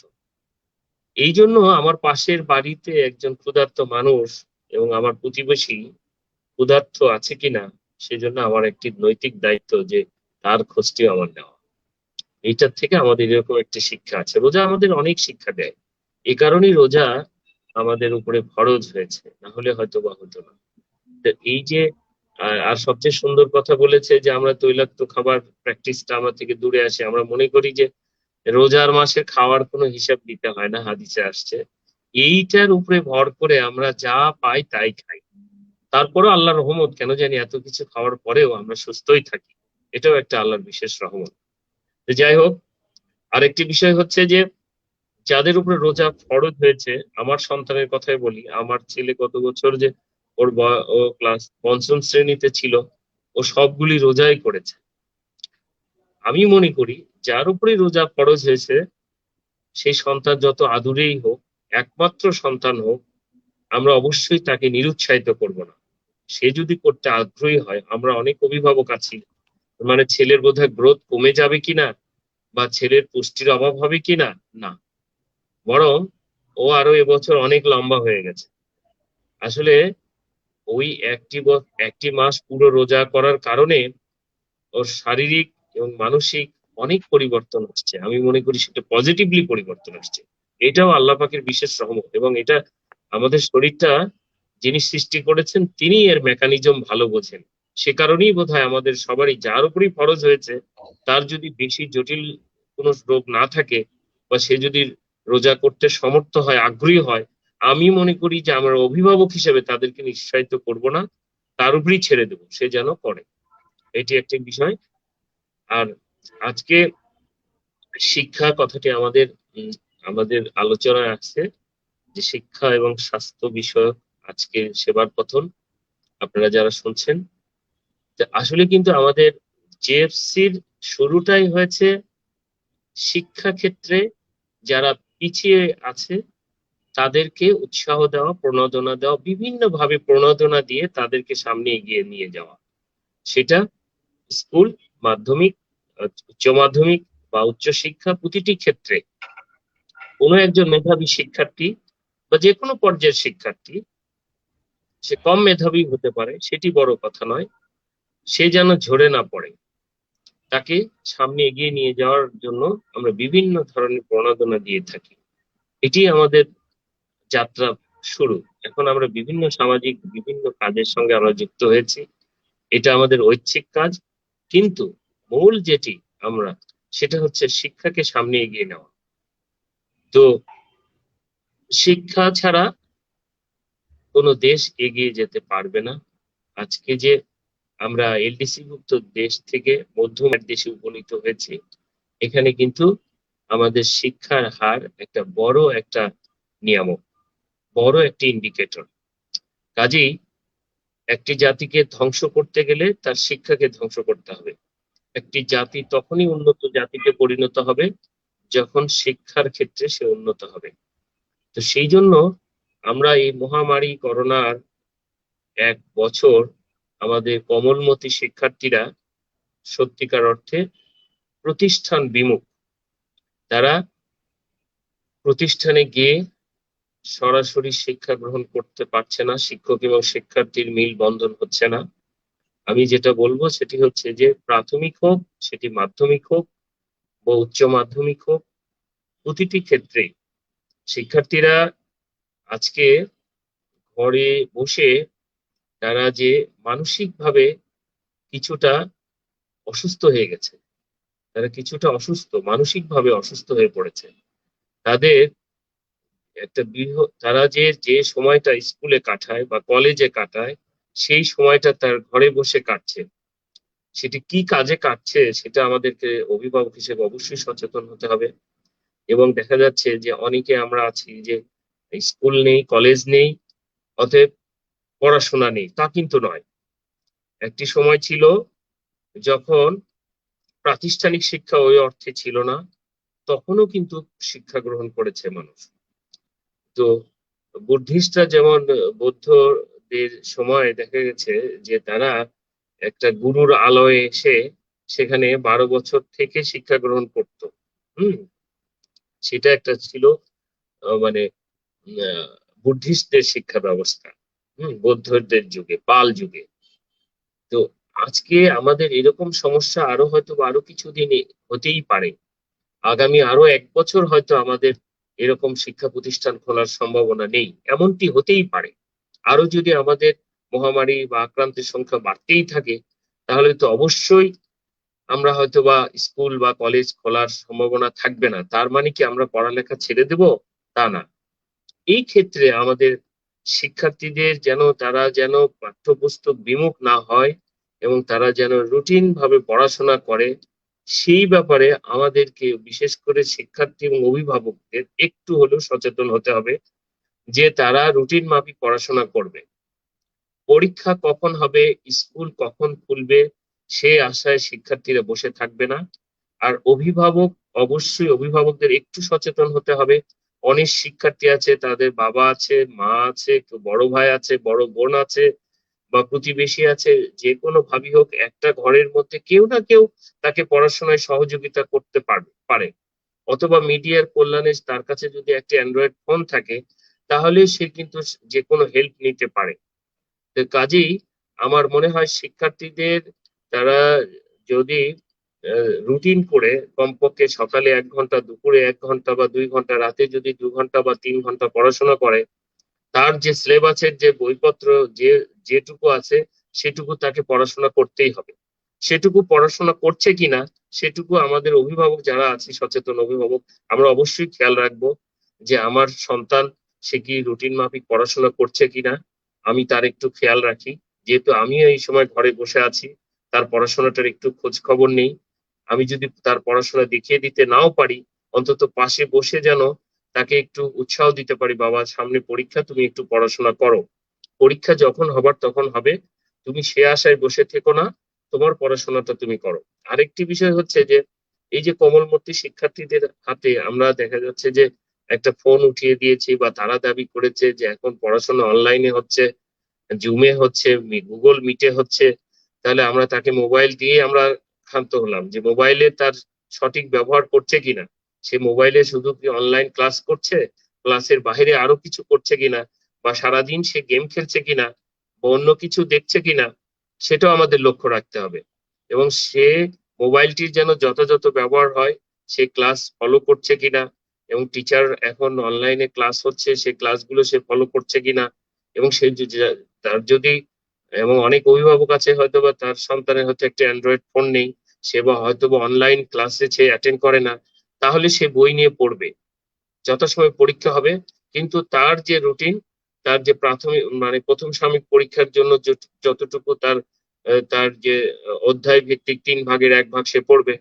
এইজন্য আমার পাশের বাড়িতে একজন ক্ষুধার্ত মানুষ এবং আমার প্রতিবেশী ক্ষুধার্ত আছে কিনা সেজন্য আমার একটি নৈতিক দায়িত্ব যে তার খোঁজটিও আমার নেওয়া। এইটার থেকে আমাদের এরকম একটা শিক্ষা আছে। রোজা আমাদের অনেক শিক্ষা দেয়। এ কারণেই রোজা আমাদের উপরে ফরজ হয়েছে। না হলে হয়তোবা হতো না। তো এই যে আর সবচেয়ে সুন্দর কথা বলেছে যে আমরা তৈলাক্ত খাবার প্র্যাকটিসটা আমরা থেকে দূরে আসি। আমরা মনে করি যে রোজার মাসে খাওয়ার কোনো হিসাব দিতে হয় না, হাদিসে আসছে। এইটার উপরে ভর করে আমরা যা পাই তাই খাই। তারপরেও আল্লাহর রহমত কেন জানি এত কিছু খাওয়ার পরেও আমরা সুস্থই থাকি। এটাও একটা আল্লাহর বিশেষ রহমত। তো যাই হোক, আরেকটি বিষয় হচ্ছে যে যাদের উপরে রোজা ফরজ হয়েছে, আমার সন্তানের কথাই বলি। আমার ছেলে গত বছর যে ও ক্লাস ৫ম শ্রেণীতে ছিল, ও সবগুলি রোজাই করেছে। আমি মনে করি যার উপরেই রোজা ফরজ হয়েছে সেই সন্তান যত আদুরেই হোক, একমাত্র সন্তান হোক, আমরা অবশ্যই তাকে নিরুৎসাহিত করব না। সে যদি করতে আগ্রহী হয়, আমরা অনেক অভিভাবক আছি মানে ছেলের বোধহয় গ্রোথ কমে যাবে কিনা বা ছেলের পুষ্টির অভাব হবে কিনা, না, বরং ও আরো এবছর অনেক লম্বা হয়ে গেছে। আসলে ওই একটি মাস পুরো রোজা করার কারণে ওর শারীরিক এবং মানসিক অনেক পরিবর্তন হচ্ছে। আমি মনে করি সেটা পজিটিভলি পরিবর্তন আসছে। এটাও আল্লাহ পাকের বিশেষ রহমত এবং এটা আমাদের শরীরটা যিনি সৃষ্টি করেছেন তিনি এর মেকানিজম ভালো বোঝেন। সে কারণেই বোধহয় আমাদের সবারই যার উপরেই ফরজ হয়েছে তার যদি বেশি জটিল কোনো রোগ না থাকে বা সে যদি রোজা করতে সমর্থ হয়, আগ্রহী হয়, আমি মনে করি যে আমরা অভিভাবক হিসেবে তাদেরকে নিরুৎসাহিত করব না, তার উপরেই ছেড়ে দেবো, সে যেন করে। এটি একটি বিষয়। আর আজকে শিক্ষা কথাটি আমাদের আলোচনায় আসছে যে শিক্ষা এবং স্বাস্থ্য বিষয়ক আজকে সেবার পথন আপনারা যারা শুনছেন, যে আসলে কিন্তু আমাদের জেএফসির শুরুটাই হয়েছে শিক্ষা ক্ষেত্রে যারা পিছিয়ে আছে তাদেরকে উৎসাহ দেওয়া, প্রণোদনা দেওয়া, বিভিন্ন ভাবে প্রণোদনা দিয়ে তাদেরকে সামনে এগিয়ে নিয়ে যাওয়া। সেটা স্কুল, মাধ্যমিক, উচ্চ মাধ্যমিক বা উচ্চশিক্ষা প্রতিটি ক্ষেত্রে কোনো একজন মেধাবী শিক্ষার্থী বা যে কোনো পর্যায়ের শিক্ষার্থী, সে কম মেধাবী হতে পারে সেটি বড় কথা নয়, সে যেন ঝরে না পড়ে, তাকে সামনে এগিয়ে নিয়ে যাওয়ার জন্য আমরা বিভিন্ন ধরনের প্রণোদনা দিয়ে থাকি। এটি আমাদের যাত্রা শুরু। এখন আমরা বিভিন্ন সামাজিক বিভিন্ন কাজের সঙ্গে আমরা যুক্ত হয়েছি। এটা আমাদের ঐচ্ছিক কাজ, কিন্তু মূল যেটি আমরা, সেটা হচ্ছে শিক্ষাকে সামনে এগিয়ে নেওয়া। তো শিক্ষা ছাড়া কোনো দেশ এগিয়ে যেতে পারবে না। আজকে যে আমরা এলডিসি মুক্ত দেশ থেকে মধ্যমের দেশে উপনীত হয়েছি, এখানে কিন্তু আমাদের শিক্ষার হার একটা বড় একটা নিয়ামক, বড় একটি ইন্ডিকেটর। কাজেই একটি জাতিকে ধ্বংস করতে গেলে তার শিক্ষাকে ধ্বংস করতে হবে। একটি জাতি তখনই উন্নত জাতিতে পরিণত হবে যখন শিক্ষার ক্ষেত্রে সে উন্নত হবে। তো সেই জন্য আমরা এই মহামারী করোনার 1 বছর আমাদের কোমলমতি শিক্ষার্থীরা সত্যিকার অর্থে প্রতিষ্ঠান বিমুখ। তারা প্রতিষ্ঠানে গিয়ে সরাসরি শিক্ষা গ্রহণ করতে পারছে না, শিক্ষক এবং শিক্ষার্থীর মিল বন্ধন হচ্ছে না। আমি যেটা বলবো সেটি হচ্ছে যে প্রাথমিক হোক, সেটি মাধ্যমিক হোক বা উচ্চ মাধ্যমিক হোক, প্রতিটি ক্ষেত্রে শিক্ষার্থীরা আজকে ঘরে বসে তারা যে মানসিকভাবে কিছুটা অসুস্থ হয়ে গেছে, তারা কিছুটা অসুস্থ, মানসিকভাবে অসুস্থ হয়ে পড়েছে। তাদের একটা তারা যে সময়টা স্কুলে কাটায় বা কলেজে কাটায়, সেই সময়টা তার ঘরে বসে কাটছে। সেটি কি কাজে কাটছে সেটা আমাদেরকে অভিভাবক হিসেবে অবশ্যই সচেতন হতে হবে। এবং দেখা যাচ্ছে যে অনেকে আমরা আছি যে স্কুল নেই, কলেজ নেই, অতএব পড়াশোনা নেই, তা কিন্তু নয়। একটি সময় ছিল যখন প্রাতিষ্ঠানিক শিক্ষা ওই অর্থে ছিল না, তখনও কিন্তু শিক্ষা গ্রহণ করেছে মানুষ। তো বুদ্ধিস্টরা যেমন বৌদ্ধদের সময় দেখা গেছে যে তারা একটা গুরুর আলয়ে এসে সেখানে 12 বছর থেকে শিক্ষা গ্রহণ করত। হুম, সেটা একটা ছিল মানে বুদ্ধিস্টদের শিক্ষা ব্যবস্থা, বৌদ্ধদের যুগে, পাল যুগে। তো আজকে আমাদের এরকম সমস্যা আরো হয়তো বা আরো কিছুদিন হতেই পারে। আগামী আরো 1 বছর হয়তো আমাদের এরকম শিক্ষা প্রতিষ্ঠান খোলার সম্ভাবনা নেই, এমনটি হতেই পারে। আরো যদি আমাদের মহামারী বা আক্রান্তের সংখ্যা বাড়তেই থাকে, তাহলে তো অবশ্যই আমরা হয়তো বা স্কুল বা কলেজ খোলার সম্ভাবনা থাকবে না। তার মানে কি আমরা পড়ালেখা ছেড়ে দেব? তা না। এই ক্ষেত্রে আমাদের শিক্ষার্থীদের তারা যেন পাঠ্যপুস্তক বিমুখ না হয় এবং তারা যেন রুটিন ভাবে পড়াশোনা করে, সেই ব্যাপারে আমাদেরকে বিশেষ করে শিক্ষার্থী এবং অভিভাবকদের একটু হলেও সচেতন হতে হবে যে তারা রুটিন মাফিক পড়াশোনা করবে। পরীক্ষা কখন হবে, স্কুল কখন খুলবে, সে আশায় শিক্ষার্থীরা বসে থাকবে না। আর অবশ্যই অভিভাবকদের একটু সচেতন হতে হবে। অনেক শিক্ষার্থী আছে, তাদের বাবা আছে, মা আছে, কেউ বড় ভাই আছে, বড় বোন আছে বা প্রতিবেশী আছে, যে কোনো ভাবেই হোক একটা ঘরের মধ্যে কেউ না কেউ তাকে পড়াশোনায় সহযোগিতা করতে পারে। অথবা মিডিয়ার কল্যাণে তার কাছে যদি একটা অ্যান্ড্রয়েড ফোন থাকে, তাহলে সে কিন্তু যে কোনো হেল্প নিতে পারে। তো কাজেই আমার মনে হয় শিক্ষার্থীদের তারা যদি রুটিন করে কমপক্ষে সকালে 1 ঘন্টা, দুপুরে 1 ঘন্টা বা 2 ঘন্টা, রাতে যদি 2 ঘন্টা বা 3 ঘন্টা পড়াশোনা করে, তার যে সিলেবাসের যে বইপত্র যেটুকু আছে সেটুকু তাকে পড়াশোনা করতেই হবে। সেটুকু পড়াশোনা করছে কিনা সেটুকু আমাদের অভিভাবক যারা আছে, সচেতন অভিভাবক, আমরা অবশ্যই খেয়াল রাখবো যে আমার সন্তান সে কি রুটিন মাফিক পড়াশোনা করছে কিনা। আমি তার একটু খেয়াল রাখি, যেহেতু আমিও এই সময় ঘরে বসে আছি, তার পড়াশোনাটার একটু খোঁজ খবর নেই। আমি যদি তার পড়াশোনা দেখিয়ে দিতে নাও পারি, অন্তত পাশে বসে যেন তাকে একটু উৎসাহ দিতে পারি, বাবা সামনে পরীক্ষা, তুমি একটু পড়াশোনা করো। পরীক্ষা যখন হবার তখন হবে, তুমি সে আশায় বসে থেকো না, তোমার পড়াশোনাটা তুমি করো। আরেকটি বিষয় হচ্ছে যে এই যে কোমলমতি শিক্ষার্থীদের হাতে আমরা দেখা যাচ্ছে যে একটা ফোন উঠিয়ে দিয়েছি, বা তারা দাবি করেছে যে এখন পড়াশোনা অনলাইনে হচ্ছে, জুমে হচ্ছে, গুগল মিটে হচ্ছে। তাহলে আমরা তাকে মোবাইল দিয়ে আমরা ক্ষান্ত হলাম যে মোবাইলে তার সঠিক ব্যবহার করছে কিনা, সে মোবাইলে শুধু কি অনলাইন ক্লাস করছে, ক্লাসের বাইরে আরো কিছু করছে কিনা, বা সারাদিন সে গেম খেলছে কিনা বা অন্য কিছু দেখছে কিনা, সেটাও আমাদের লক্ষ্য রাখতে হবে। এবং সে মোবাইলটির যেন যথাযথ ব্যবহার হয়, সে ক্লাস ফলো করছে কিনা, এবং টিচার এখন অনলাইনে ক্লাস হচ্ছে, সেই ক্লাসগুলো সে ফলো করছে কিনা, এবং সে তার যদি, এবং অনেক অভিভাবক আছে হয়তো বা তার সন্তানের হয়তো একটা অ্যান্ড্রয়েড ফোন নেই, সে বা হয়তো বা অনলাইন ক্লাসে সে অ্যাটেন্ড করে না, তাহলে সে বই নিয়ে পড়বে, যথাসময়ে পরীক্ষা হবে, কিন্তু তার যে রুটিন, তার যে প্রাথমিক মানে প্রথম সাময়িক পরীক্ষার জন্য যতটুকু তার যে অধ্যায় ভিত্তিক 3 ভাগের 1 ভাগ সে পড়বে,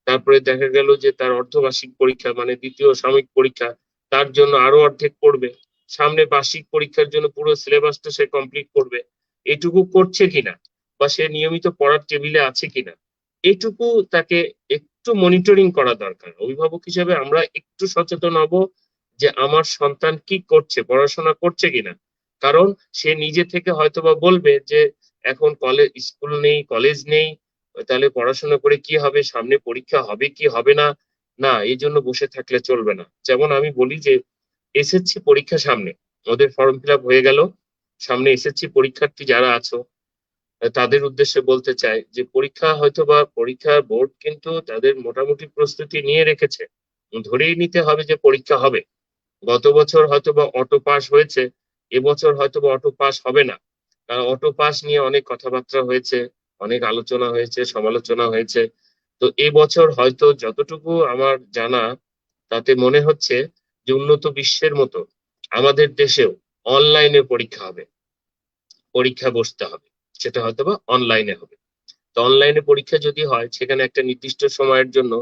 তারপরে দেখা গেল যে তার অর্ধবার্ষিক পরীক্ষা মানে দ্বিতীয় সাময়িক পরীক্ষা, তার জন্য আরো অর্ধেক পড়বে, সামনে বার্ষিক পরীক্ষার জন্য পুরো সিলেবাসটা সে কমপ্লিট করবে, এটুকু করছে কিনা বা সে নিয়মিত পড়ার টেবিলে আছে কিনা, এটুকু তাকে একটু মনিটরিং করা দরকার। অভিভাবক হিসেবে আমরা একটু সচেতন হব যে আমার সন্তান কি করছে, পড়াশোনা করছে কিনা। কারণ সে নিজে থেকে হয়তোবা বলবে যে এখন স্কুল নেই, কলেজ নেই, তাহলে পড়াশোনা করে কি হবে, সামনে পরীক্ষা হবে কি হবে না, না এই জন্য বসে থাকলে চলবে না। যেমন আমি বলি যে এসএসসি পরীক্ষা সামনে, ওদের ফর্ম ফিল আপ হয়ে গেল, সামনে এসএসসি পরীক্ষার্থী যারা আছো তাদের উদ্দেশ্যে বলতে চাই যে পরীক্ষা হয়তোবা পরীক্ষা বোর্ড কিন্তু তাদের মোটামুটি প্রস্তুতি নিয়ে রেখেছে, ধরেই নিতে হবে যে পরীক্ষা হবে। গত বছর হয়তোবা অটো পাস হয়েছে, এবছর হয়তোবা অটো পাস হবে না, কারণ অটো পাস নিয়ে অনেক কথাবার্তা হয়েছে, অনেক আলোচনা হয়েছে, সমালোচনা হয়েছে। তো এবছর হয়তো যতটুকু আমার জানা তাতে মনে হচ্ছে যে উন্নত বিশ্বের মতো আমাদের দেশেও অনলাইনে পরীক্ষা হবে, পরীক্ষা বসতে হবে, সেটা হয়তোবা অনলাইনে হবে। তো অনলাইনে পরীক্ষা যদি হয় সেখানে একটা নির্দিষ্ট সময়ের জন্য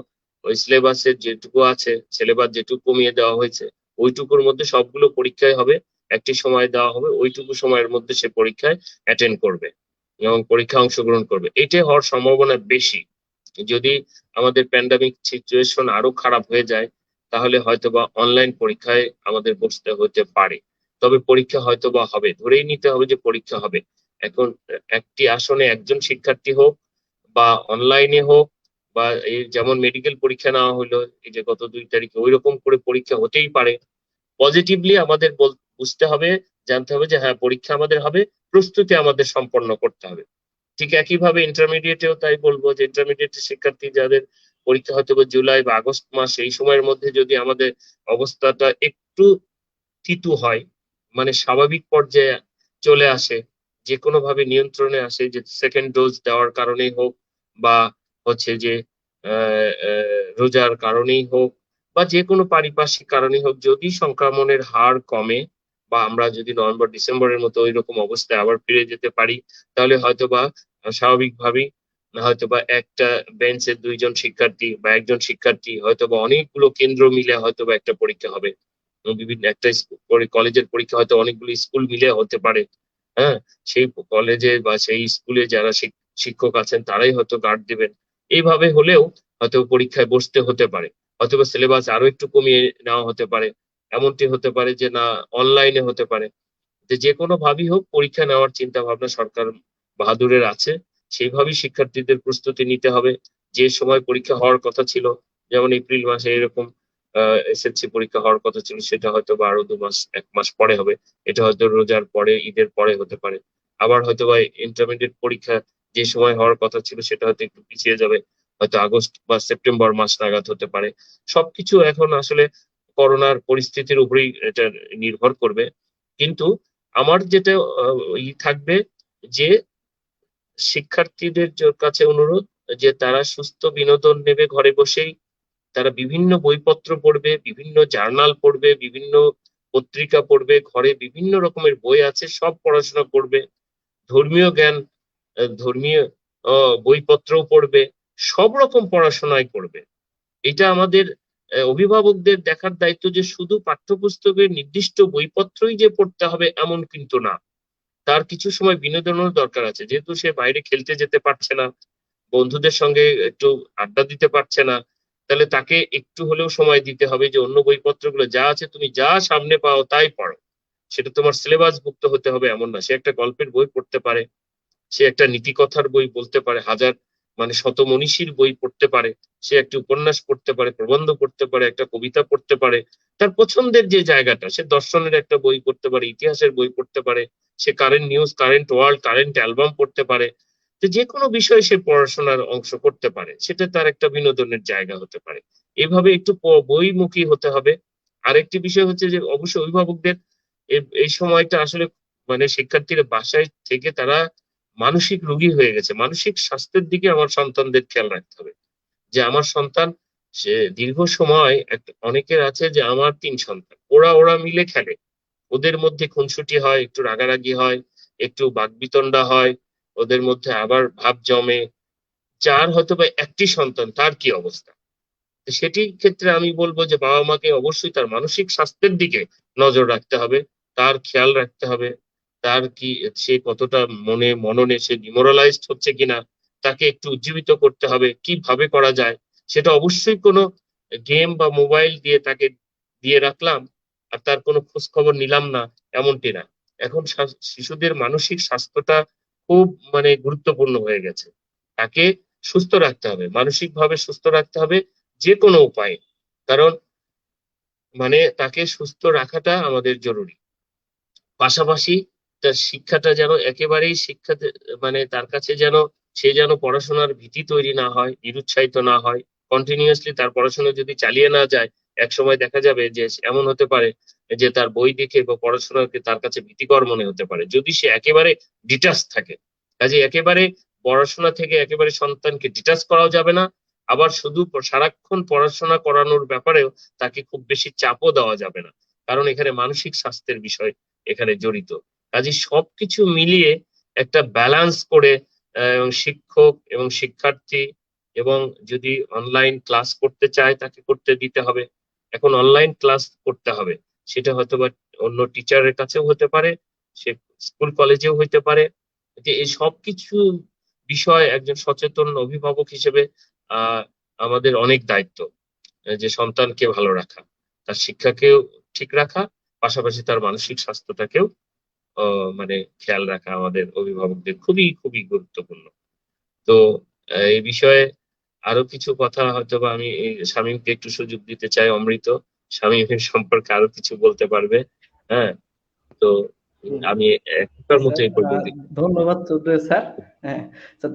ওই সিলেবাসের যেটুকু আছে, সিলেবাস যেটুকু কমিয়ে দেওয়া হয়েছে, ওইটুকুর মধ্যে সবগুলো পরীক্ষায় হবে, একটি সময় দেওয়া হবে, ওইটুকু সময়ের মধ্যে সে পরীক্ষায় অ্যাটেন্ড করবে এবং পরীক্ষা অংশগ্রহণ করবে। এটাই হওয়ার সম্ভাবনা বেশি। যদি আমাদের প্যান্ডামিক সিচুয়েশন আরো খারাপ হয়ে যায় তাহলে হয়তোবা অনলাইন পরীক্ষায় আমাদের বসতে হতে পারে, তবে পরীক্ষা হয়তোবা হবে, ধরেই নিতে হবে যে পরীক্ষা হবে। এখন একটি আসনে একজন শিক্ষার্থী হোক বা অনলাইনে হোক বা এই যেমন মেডিকেল পরীক্ষা নেওয়া হলো এই যে গত 2 তারিখে, ওই রকম করে পরীক্ষা হতেই পারে। পজিটিভলি আমাদের বুঝতে হবে, জানতে হবে যে হ্যাঁ পরীক্ষা আমাদের হবে, প্রস্তুতি আমাদের সম্পন্ন করতে হবে। ঠিক একইভাবে ইন্টারমিডিয়েটেও তাই বলবো যে ইন্টারমিডিয়েট শিক্ষার্থী যাদের পরীক্ষা হয়তো বা জুলাই বা আগস্ট মাস, এই সময়ের মধ্যে যদি আমাদের অবস্থাটা একটু থিতু হয়, মানে স্বাভাবিক পর্যায়ে চলে আসে, যে কোনো ভাবে নিয়ন্ত্রণে আসে, যে সেকেন্ড ডোজ দেওয়ার কারণেই হোক বা হচ্ছে যে রোজার কারণেই হোক বা যে কোনো পারিপার্শ্বিক কারণেই হোক, যদি সংক্রমণের হার কমে বা আমরা যদি নভেম্বর ডিসেম্বরের মতো ওই রকম অবস্থায় আবার ফিরে যেতে পারি, তাহলে হয়তোবা স্বাভাবিকভাবেই হয়তোবা একটা বেঞ্চে 2 জন শিক্ষার্থী বা একজন শিক্ষার্থী হয়তোবা অনেকগুলো কেন্দ্র মিলে হয়তোবা একটা পরীক্ষা হবে, বিভিন্ন একটা কলেজের পরীক্ষা হয়তো অনেকগুলো স্কুল মিলে হতে পারে। হ্যাঁ, সেই কলেজে বা সেই স্কুলে যারা শিক্ষক আছেন তারাই হয়তো গার্ড দিবেন। এইভাবে হলেও হয়তো পরীক্ষায় বসতে হতে পারে, অথবা সিলেবাস আরো একটু কমিয়ে নেওয়া হতে পারে, এমনটি হতে পারে যে না অনলাইনে হতে পারে। যে কোনো ভাবেই হোক পরীক্ষা নেওয়ার চিন্তা ভাবনা সরকার বাহাদুরের আছে, সেইভাবেই শিক্ষার্থীদের প্রস্তুতি নিতে হবে। যে সময় পরীক্ষা হওয়ার কথা ছিল, যেমন এপ্রিল মাসে এরকম এসএসসি পরীক্ষা হওয়ার কথা ছিল, সেটা হয়তো বা আরো 2 মাস 1 মাস পরে হবে, এটা হয়তো রোজার পরে ঈদের পরে হতে পারে। আবার হয়তো বা ইন্টারমিডিয়েট পরীক্ষা যে সময় হওয়ার কথা ছিল সেটা হয়তো একটু পিছিয়ে যাবে, হয়তো আগস্ট বা সেপ্টেম্বর মাস নাগাদ হতে পারে। সবকিছু এখন আসলে করোনার পরিস্থিতির উপরেই এটা নির্ভর করবে। কিন্তু আমার যেটা থাকবে যে শিক্ষার্থীদের কাছে অনুরোধ যে তারা সুস্থ বিনোদন নেবে ঘরে বসেই, তারা বিভিন্ন বইপত্র পড়বে, বিভিন্ন জার্নাল পড়বে, বিভিন্ন পত্রিকা পড়বে, ঘরে বিভিন্ন রকমের বই আছে, সব পড়াশোনা করবে, ধর্মীয় জ্ঞান, ধর্মীয় বইপত্রও পড়বে, সব রকম পড়াশোনাই করবে। এটা আমাদের অভিভাবকদের দেখার দায়িত্ব যে শুধু পাঠ্যপুস্তকের নির্দিষ্ট বইপত্রই যে পড়তে হবে এমন কিন্তু না, তার কিছু সময় বিনোদনের দরকার আছে। যেহেতু সে বাইরে খেলতে যেতে পারছে না, বন্ধুদের সঙ্গে একটু আড্ডা দিতে পারছে না, তাহলে তাকে একটু হলেও সময় দিতে হবে যে অন্য বইপত্রগুলো যা আছে তুমি যা সামনে পাও তাই পড়ো। সেটা তোমার সিলেবাস ভুক্ত হতে হবে এমন না, সে একটা গল্পের বই পড়তে পারে, সে একটা নীতিকথার বই বলতে পারে, হাজার মানে শত মনীষীর বই পড়তে পারে, সে একটি উপন্যাস পড়তে পারে, প্রবন্ধ পড়তে পারে, একটা কবিতা পড়তে পারে, তার পছন্দের যে জায়গাটা, সে দর্শনের একটা বই পড়তে পারে, ইতিহাসের বই পড়তে পারে, সে current news, current world, current album পড়তে পারে। তো যে কোনো বিষয়ে সে পড়াশোনার অংশ করতে পারে, সেটা তার একটা বিনোদনের জায়গা হতে পারে। এভাবে একটু বইমুখী হতে হবে। আরেকটি বিষয় হচ্ছে যে অবশ্যই অভিভাবকদের এই সময়টা আসলে মানে শিক্ষার্থীরা বাসায় থেকে তারা মানসিক রোগী হয়ে গেছে, মানসিক স্বাস্থ্যের দিকে আমার সন্তানদের খেয়াল রাখতে হবে। যে আমার সন্তান সে দীর্ঘ সময় অনেকের আছে যে আমার 3 সন্তান, ওরা মিলে খেলে, ওদের মধ্যে খুনসুটি হয়, একটু রাগারাগি হয়, একটু বাকবিতণ্ডা হয়, ওদের মধ্যে আবার ভাব জমে। যার হয়তো বা একটি সন্তান, তার কি অবস্থা? তো সেটির ক্ষেত্রে আমি বলবো যে বাবা মাকে অবশ্যই তার মানসিক স্বাস্থ্যের দিকে নজর রাখতে হবে, তার খেয়াল রাখতে হবে, তার কি সে কতটা মননে সে ডিমোরালাইজড হচ্ছে কিনা, তাকে একটু উজ্জীবিত করতে হবে। কিভাবে করা যায় সেটা অবশ্যই কোনো গেম বা মোবাইল দিয়ে তাকে দিয়ে রাখলাম আর তার কোনো খোঁজ খবর নিলাম না, এমনটি না। এখন শিশুদের মানসিক স্বাস্থ্যটা খুব মানে গুরুত্বপূর্ণ হয়ে গেছে। তাকে সুস্থ রাখতে হবে, মানসিকভাবে সুস্থ রাখতে হবে যে কোনো উপায়ে। কারণ মানে তাকে সুস্থ রাখাটা আমাদের জরুরি। পাশাপাশি তার শিক্ষাটা যেন একেবারেই মানে তার কাছে যেন সে যেন পড়াশোনার ভীতি তৈরি না হয়, নিরুৎসাহিত না হয়। কন্টিনিউয়াসলি তার পড়াশোনা যদি চালিয়ে না যায়, একসময় দেখা যাবে যে এমন হতে পারে যে তার বই দেখে বা পড়াশোনাকে তার কাছে ভীতিকর মনে হতে পারে যদি সে একেবারে ডিটাচ থাকে। কাজে একেবারে পড়াশোনা থেকে একেবারে সন্তানকে ডিটাচ করাও যাবে না, আবার শুধু সারাক্ষণ পড়াশোনা করানোর ব্যাপারেও তাকে খুব বেশি চাপও দেওয়া যাবে না, কারণ এখানে মানসিক স্বাস্থ্যের বিষয় এখানে জড়িত। কাজে সবকিছু মিলিয়ে একটা ব্যালেন্স করে এবং শিক্ষক এবং শিক্ষার্থী এবং যদি অনলাইন ক্লাস করতে চায় তাকে করতে দিতে হবে। এখন অনলাইন ক্লাস করতে হবে, সেটা হয়তো বা অন্য টিচারের কাছেও হতে পারে, সে স্কুল কলেজেও হইতে পারে। যে এই সবকিছু বিষয় একজন সচেতন অভিভাবক হিসেবে আহ আমাদের অনেক দায়িত্ব, যে সন্তানকে ভালো রাখা, তার শিক্ষাকেও ঠিক রাখা, পাশাপাশি তার মানসিক স্বাস্থ্যটাকেও মানে খেয়াল রাখা আমাদের অভিভাবকদের খুবই খুবই গুরুত্বপূর্ণ। তো এই বিষয়ে আরো কিছু কথা হয়তো বা আমি এই শামীমকে একটু সুযোগ দিতে চাই। অমৃত, শামীমের সম্পর্কে আরো কিছু বলতে পারবে? হ্যাঁ, তো আমি এখনকার মতো স্যার, এই পর্যন্ত। ধন্যবাদ শ্রদ্ধেয় স্যার। হ্যাঁ স্যার,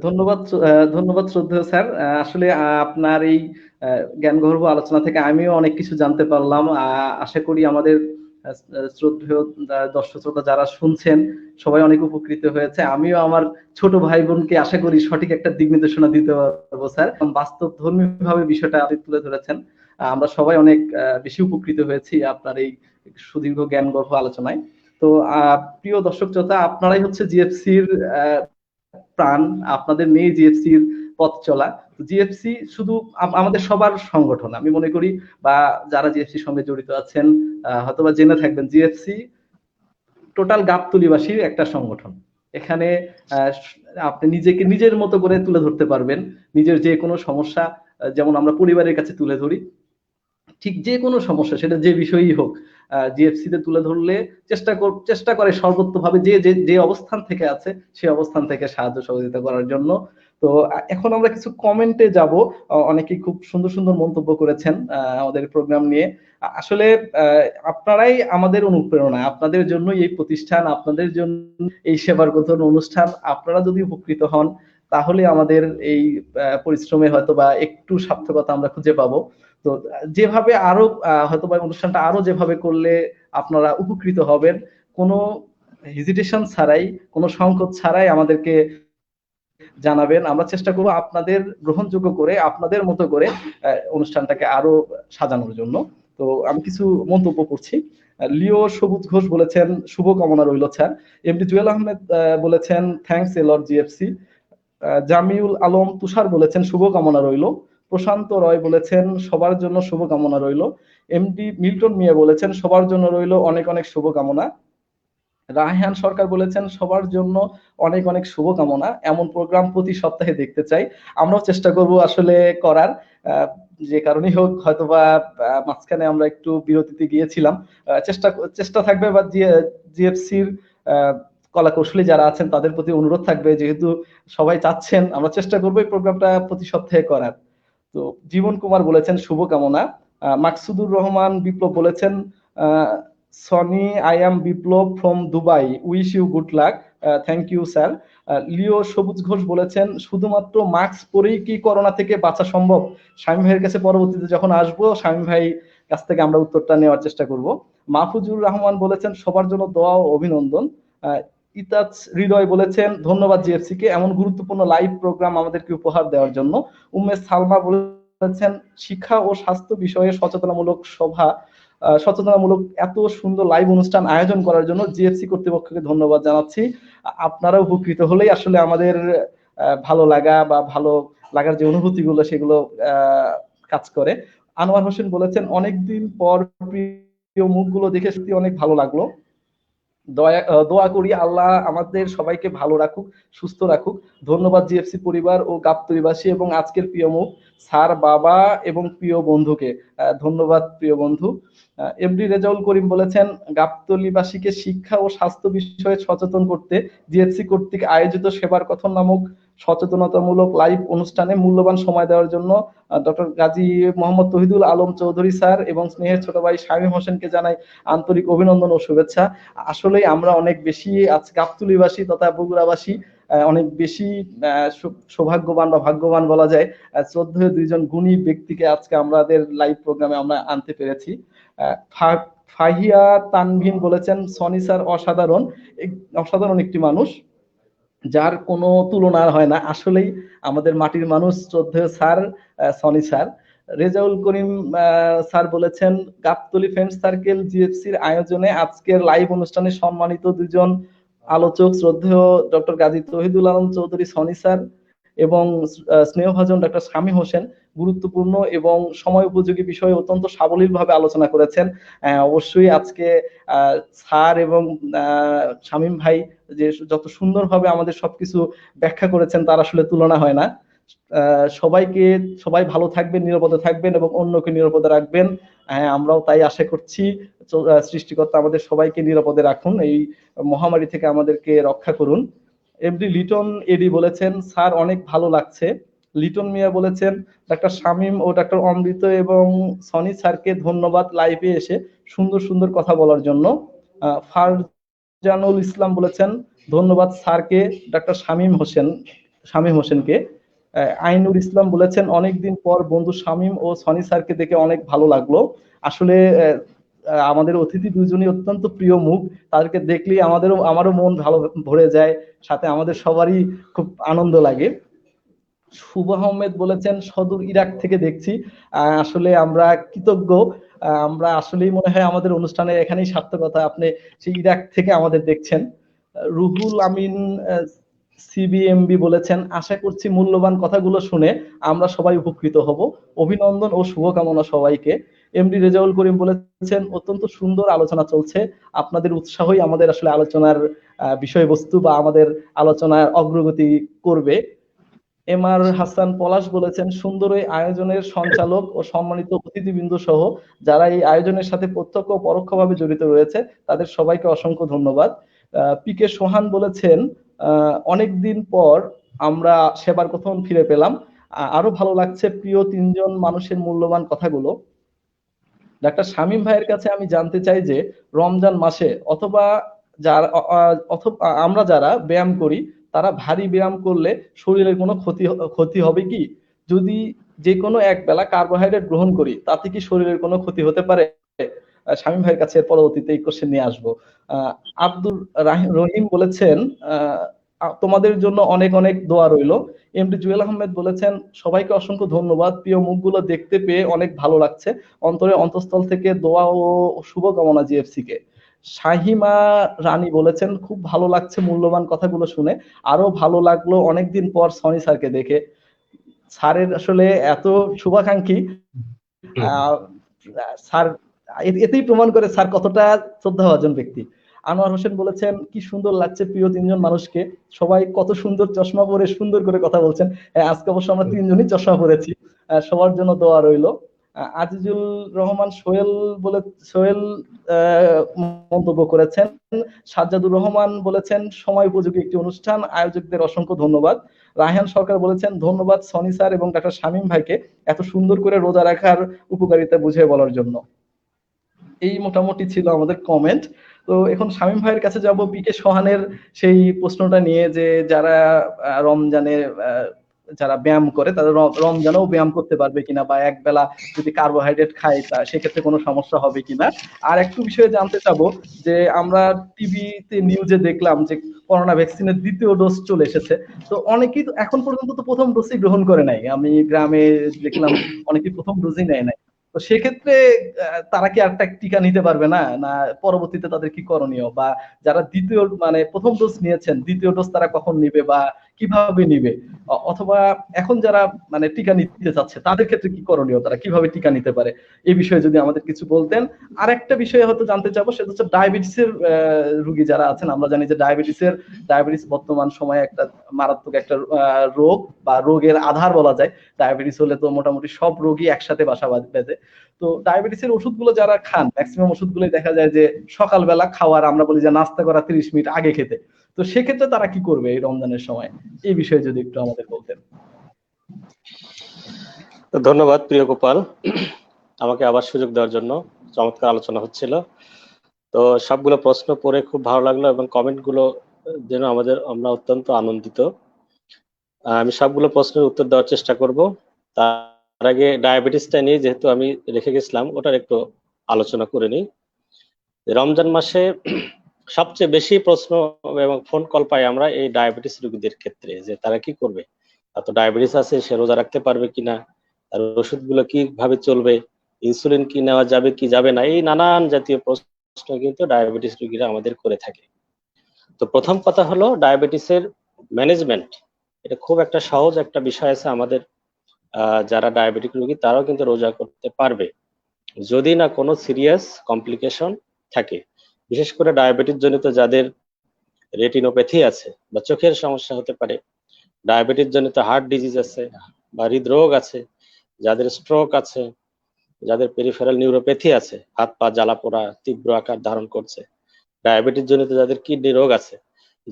ধন্যবাদ শ্রদ্ধেয় স্যার। আসলে আপনার এই জ্ঞানগর্ভ আলোচনা থেকে আমিও অনেক কিছু জানতে পারলাম। আশা করি আমাদের শ্রদ্ধেয় দর্শক শ্রোতা যারা শুনছেন সবাই অনেক উপকৃত হয়েছে। আমিও আমার ছোট ভাই বোনকে আশা করি সঠিক একটা দিক নির্দেশনা দিতে পারবো স্যার। বাস্তব ধর্মী ভাবে বিষয়টা আপনি তুলে ধরেছেন। আমরা সবাই অনেক বেশি উপকৃত হয়েছি আপনার এই সুদীর্ঘ জ্ঞানগর্ভ আলোচনায়। তো প্রিয় দর্শক শ্রোতা, আপনারাই হচ্ছে জিএফসির প্রাণ, আপনাদের নিয়ে জিএফসির পথ চলা। জিএফসি শুধু আমাদের সবার সংগঠন আমি মনে করি, বা যারা জিএফসির সঙ্গে জড়িত আছেন হয়তোবা জেনে থাকবেন, জিএফসি টোটাল গাবতলীবাসীর একটা সংগঠন। এখানে আপনি নিজেকে নিজের মতো করে তুলে ধরতে পারবেন, নিজের যে কোনো সমস্যা যেমন আমরা পরিবারের কাছে তুলে ধরি, ঠিক যে কোনো সমস্যা সেটা যে বিষয়ই হোক জিএফসি তে তুলে ধরলে চেষ্টা করে সর্বোত্তভাবে যে যে যে অবস্থান থেকে আছে সেই অবস্থান থেকে সাহায্য সহযোগিতা করার জন্য। তো এখন আমরা কিছু কমেন্টে যাব। অনেকেই খুব সুন্দর সুন্দর মন্তব্য করেছেন আমাদের প্রোগ্রাম নিয়ে। আসলে আপনারাই আমাদের অনুপ্রেরণা, আপনাদের জন্য এই প্রতিষ্ঠান, আপনাদের জন্য এই সেবার গ্রথন অনুষ্ঠান। আপনারা যদি উপকৃত হন তাহলে আমাদের এই পরিশ্রমে হয়তো বা একটু সার্থকতা আমরা খুঁজে পাবো। তো যেভাবে আরো হয়তো বা অনুষ্ঠানটা আরো যেভাবে করলে আপনারা উপকৃত হবেন, কোনো হেজিটেশন ছাড়াই, কোনো সংকোচ ছাড়াই আমাদেরকে জানাবেন। আমরা চেষ্টা করব আপনাদের গ্রহণযোগ্য করে আপনাদের মতো করে অনুষ্ঠানটাকে আরো সাজানোর জন্য। তো আমি কিছু মন্তব্য করছি। লিও সবুজ ঘোষ বলেছেন শুভকামনা রইল স্যার। এমডি জুয়েল আহমেদ বলেছেন thanks a lot GFC. Jamiul Alam Tushar বলেছেন শুভকামনা রইল। প্রশান্ত রয় বলেছেন সবার জন্য শুভকামনা রইল। এমডি মিল্টন মিয়া বলেছেন সবার জন্য রইল অনেক অনেক শুভকামনা। রায়হান সরকার বলেছেন সবার জন্য অনেক অনেক শুভকামনা, এমন প্রোগ্রাম প্রতি সপ্তাহে দেখতে চাই। আমরাও চেষ্টা করব আসলে করার, যে কারণেই হোক হয়তোবা মাঝখানে আমরা একটু বিরতিতে গিয়েছিলাম। চেষ্টা চেষ্টা থাকবে, বা জিএফসির কলা কৌশলী যারা আছেন তাদের প্রতি অনুরোধ থাকবে, যেহেতু সবাই চাচ্ছেন আমরা চেষ্টা করবো এই প্রোগ্রামটা প্রতি সপ্তাহে করার। তো জীবন কুমার বলেছেন শুভকামনা। মাকসুদুর রহমান বিপ্লব বলেছেন Sunny I am Biplob from Dubai, wish you good luck, thank you sir. Leo Sabuj Ghosh বলেছেন শুধুমাত্র মাস্ক পরেই কি করোনা থেকে বাঁচা সম্ভব? শামীম ভাইয়ের কাছে পরবর্তীতে যখন আসবো শামীম ভাই কাছ থেকে আমরা উত্তরটা নেওয়ার চেষ্টা করব। মাহফুজুর রহমান বলেছেন সবার জন্য দোয়া ও অভিনন্দন। ইতাজ হৃদয় বলেছেন ধন্যবাদ জিএফসি কে এমন গুরুত্বপূর্ণ লাইভ প্রোগ্রাম আমাদেরকে উপহার দেওয়ার জন্য। উম্মে সালমা বলেছেন শিক্ষা ও স্বাস্থ্য বিষয়ে সচেতনামূলক এত সুন্দর লাইভ অনুষ্ঠান আয়োজন করার জন্য জিএফসি কর্তৃপক্ষকে ধন্যবাদ জানাচ্ছি। আপনারা উপকৃত হলেই আসলে আমাদের ভালো লাগা বা ভালো লাগার যে অনুভূতিগুলো সেগুলো কাজ করে। আনোয়ার হোসেন বলেছেন অনেকদিন পর প্রিয় মুখগুলো দেখে সত্যি অনেক ভালো লাগলো। দোয়া করি আল্লাহ আমাদের সবাইকে ভালো রাখুক, সুস্থ রাখুক। ধন্যবাদ জিএফসি পরিবার ও গাবতলীবাসী এবং আজকের প্রিয় মুখ স্যার, বাবা এবং প্রিয় বন্ধুকে। ধন্যবাদ প্রিয় বন্ধু। এমডি রেজাউল করিম বলেছেন গাবতলীবাসীকে শিক্ষা ও স্বাস্থ্য বিষয়ে সচেতন করতে জিএফসি কর্তৃক আয়োজিত সেবার কথন নামক সচেতনতামূলক লাইভ অনুষ্ঠানে মূল্যবান সময় দেওয়ার জন্য ডক্টর গাজী মোহাম্মদ তহিদুল আলম চৌধুরী স্যার এবং স্নেহের ছোট ভাই শামীম হোসেনকে জানাই আন্তরিক অভিনন্দন ও শুভেচ্ছা। আসলে আমরা অনেক বেশি আজ গাবতলীবাসী তথা বগুড়াবাসী অনেক বেশি সৌভাগ্যবান বা ভাগ্যবান বলা যায়। শ্রদ্ধেয় দুইজন গুণী ব্যক্তিকে আজকে আমাদের লাইভ প্রোগ্রামে আমরা আনতে পেরেছি। ফাহিয়া তানভীন বলেছেন সনি স্যার অসাধারণ একটি মানুষ যার কোনো তুলনা হয় না। আসলেই আমাদের মাটির মানুষ শ্রদ্ধেয় sir Sony sir. Rezaul Karim sir বলেছেন গাবতলী ফ্রেন্ড সার্কেল জিএফসির আয়োজনে আজকের লাইভ অনুষ্ঠানে সম্মানিত দুজন আলোচক শ্রদ্ধেয় ডক্টর গাজী তহিদুল আলম চৌধুরী সনি স্যার এবং স্নেহভাজন ডক্টর শামীম হোসেন গুরুত্বপূর্ণ এবং সময় উপযোগী বিষয়ে অত্যন্ত সাবলীলভাবে আলোচনা করেছেন। অবশ্যই আজকে স্যার এবং শামীম ভাই যে যত সুন্দরভাবে আমাদের সবকিছু ব্যাখ্যা করেছেন তার আসলে তুলনা হয় না। সবাই ভালো থাকবেন, নিরাপদে থাকবেন এবং অন্যকে নিরাপদে রাখবেন। আমরাও তাই আশা করছি। সৃষ্টিকর্তা আমাদের সবাইকে নিরাপদে রাখুন, এই মহামারী থেকে আমাদেরকে রক্ষা করুন। এমডি লিটন এডি বলেছেন স্যার অনেক ভালো লাগছে। লিটন মিয়া বলেছেন ডাক্তার শামীম ও ডাক্তার অমৃত এবং সনি স্যারকে ধন্যবাদ লাইভে এসে সুন্দর সুন্দর কথা বলার জন্য। ফারজানুল ইসলাম বলেছেন ধন্যবাদ স্যারকে ডাক্তার শামীম হোসেনকে। আইনুর ইসলাম বলেছেন অনেকদিন পর বন্ধু শামীম ও সনি স্যারকে দেখে অনেক ভালো লাগলো। আসলে আমাদের অতিথি দুজনই অত্যন্ত প্রিয় মুখ, তাদেরকে দেখলেই আমারও মন ভালো ভরে যায়, সাথে আমাদের সবারই খুব আনন্দ লাগে। শুভ আহমেদ বলেছেন সদর ইরাক থেকে দেখছি। আসলে আমরা কৃতজ্ঞ। আমরা আসলেই মনে হয় আমাদের অনুষ্ঠানে এখানেই সার্থকতা, আপনি সেই ইরাক থেকে আমাদের দেখছেন। রুহুল আমিন সিবিএমবি বলেছেন আশা করছি মূল্যবান কথাগুলো শুনে আমরা সবাই উপকৃত হব। অভিনন্দন ও শুভকামনা সবাইকে। এমডি রেজাউল করিম বলেছেন অত্যন্ত সুন্দর আলোচনা চলছে, আপনাদের উৎসাহই আমাদের আসলে আলোচনার বিষয়বস্তু বা আমাদের আলোচনার অগ্রগতি করবে। এম আর হাসান পলাশ বলেছেন সুন্দর এই আয়োজনের সঞ্চালক ও সম্মানিত অতিথিবৃন্দ সহ যারা এই আয়োজনের সাথে প্রত্যক্ষ ও পরোক্ষভাবে জড়িত রয়েছে তাদের সবাইকে অসংখ্য ধন্যবাদ। পি কে সোহান বলেছেন অনেকদিন পর আমরা সেবার কথন ফিরে পেলাম, আরো ভালো লাগছে প্রিয় তিনজন মানুষের মূল্যবান কথাগুলো। ডাক্তার শামীম ভাইয়ের কাছে আমি জানতে চাই যে রমজান মাসে অথবা আমরা যারা ব্যায়াম করি তারা ভারী ব্যায়াম করলে শরীরের কোনো ক্ষতি হবে কি? যদি যে কোনো এক বেলা কার্বোহাইড্রেট গ্রহণ করি তাতে কি শরীরের কোনো ক্ষতি হতে পারে? শামীম ভাইয়ের কাছে পরবর্তীতে এই কোশ্চেন নিয়ে আসবো। আব্দুর রহিম বলেছেন তোমাদের জন্য অনেক অনেক দোয়া রইল। এমডি জুয়েল আহমেদ বলেছেন সবাইকে অসংখ্য ধন্যবাদ, প্রিয় মুখগুলো দেখতে পেয়ে অনেক ভালো লাগছে, অন্তঃস্থল থেকে দোয়া ও শুভকামনা জিএফসি কে। শাহিমা রানী বলেছেন খুব ভালো লাগছে মূল্যবান কথাগুলো শুনে, আরো ভালো লাগলো অনেকদিন পর সনি স্যারকে দেখে। স্যারের আসলে এত শুভাকাঙ্ক্ষী স্যার, এতেই প্রমাণ করে স্যার কতটা শ্রদ্ধাভাজন ব্যক্তি। আনোয়ার হোসেন বলেছেন কি সুন্দর লাগছে প্রিয় তিনজন মানুষকে, সবাই কত সুন্দর চশমা পরে সুন্দর করে কথা বলছেন। আজকে অবশ্য আমরা তিনজনই চশমা পরেছি, সবার জন্য দোয়া রইল। আজিজুল রহমান সোহেল মন্তব্য করেছেন সাজ্জাদুর রহমান বলেছেন সময় উপযোগী একটি অনুষ্ঠান, আয়োজকদের অসংখ্য ধন্যবাদ। রায়হান সরকার বলেছেন ধন্যবাদ সনি স্যার এবং ডাক্তার শামীম ভাইকে এত সুন্দর করে রোজা রাখার উপকারিতা বুঝিয়ে বলার জন্য। এই মোটামুটি ছিল আমাদের কমেন্ট। তো এখন শামীম ভাইয়ের কাছে যাব পিকে সোহানের সেই প্রশ্নটা নিয়ে, যে যারা রমজানে যারা ব্যায়াম করে তারা রমজানেও ব্যায়াম করতে পারবে কিনা, বা এক বেলা যদি কার্বোহাইড্রেট খায় তা সেক্ষেত্রে কোনো সমস্যা হবে কিনা। আর একটু বিষয়ে জানতে চাবো যে আমরা টিভিতে নিউজে দেখলাম যে করোনা ভ্যাকসিনের দ্বিতীয় ডোজ চলে এসেছে। তো অনেকেই তো এখন পর্যন্ত তো প্রথম ডোজই গ্রহণ করে নাই, আমি গ্রামে দেখলাম অনেকেই প্রথম ডোজই নেয় নাই। তো সেক্ষেত্রে তারা কি আরেকটা টিকা নিতে পারবে না, না পরবর্তীতে তাদের কি করণীয়, বা যারা দ্বিতীয় মানে প্রথম ডোজ নিয়েছেন দ্বিতীয় ডোজ তারা কখন নিবে বা কিভাবে নিবে, অথবা এখন যারা মানে টিকা নিতে চাচ্ছে তাদের ক্ষেত্রে কি করণীয়, তারা কিভাবে টিকা নিতে পারে, এই বিষয়ে যদি আমাদের কিছু বলতেন। আর একটা বিষয়ে হয়তো জানতে চাবো, সেটা হচ্ছে ডায়াবেটিসের রোগী যারা আছেন। আমরা জানি যে ডায়াবেটিস বর্তমান সময়ে একটা মারাত্মক একটা রোগ বা রোগের আধার বলা যায়। ডায়াবেটিস হলে তো মোটামুটি সব রোগী একসাথে বাসা বেঁধে। তো ডায়াবেটিসের ওষুধগুলো যারা খান, ম্যাক্সিমাম ওষুধগুলোই দেখা যায় যে সকালবেলা খাওয়ার, আমরা বলি যে নাস্তা করা 30 মিনিট আগে খেতে। তো সেক্ষেত্রে তারা কি করবে এই রমজানের সময়, এই বিষয়ে যদি একটু আমাদের বলতেন। ধন্যবাদ প্রিয় গোপাল, আমাকে আবার সুযোগ দেওয়ার জন্য। চমৎকার আলোচনা হচ্ছিল। তো সবগুলো প্রশ্ন পড়ে খুব ভালো লাগলো, এবং কমেন্ট গুলো যেন আমরা অত্যন্ত আনন্দিত। আমি সবগুলো প্রশ্নের উত্তর দেওয়ার চেষ্টা করব। তার আগে ডায়াবেটিসটা নিয়ে যেহেতু আমি রেখে গেছিলাম, ওটার একটু আলোচনা করে নিই। রমজান মাসে সবচেয়ে বেশি প্রশ্ন এবং ফোন কল পাই আমরা এই ডায়াবেটিস রোগীদের ক্ষেত্রে, যে তারা কি করবে, তো ডায়াবেটিস আছে, সে রোজা রাখতে পারবে কিনা, তার ওষুধগুলো কিভাবে চলবে, ইনসুলিন কি নেওয়া যাবে কি যাবে না, এই নানান জাতীয় প্রশ্ন কিন্তু ডায়াবেটিস রোগীরা আমাদের করে থাকে। তো প্রথম কথা হলো ডায়াবেটিসের ম্যানেজমেন্ট, এটা খুব একটা সহজ একটা বিষয় আছে। আমাদের যারা ডায়াবেটিক রোগী তারাও কিন্তু রোজা করতে পারবে, যদি না কোনো সিরিয়াস কমপ্লিকেশন থাকে। বিশেষ করে ডায়াবেটিস জনিত যাদের রেটিনোপ্যাথি আছে বা চোখের সমস্যা হতে পারে, ডায়াবেটিস জনিত হার্ট ডিজিজ আছে বা হৃদরোগ আছে, যাদের স্ট্রোক আছে, যাদের পেরিফেরাল নিউরোপ্যাথি আছে, হাত পা জ্বালা পোড়া তীব্র আকার ধারণ করছে, ডায়াবেটিস জনিত যাদের কিডনি রোগ আছে,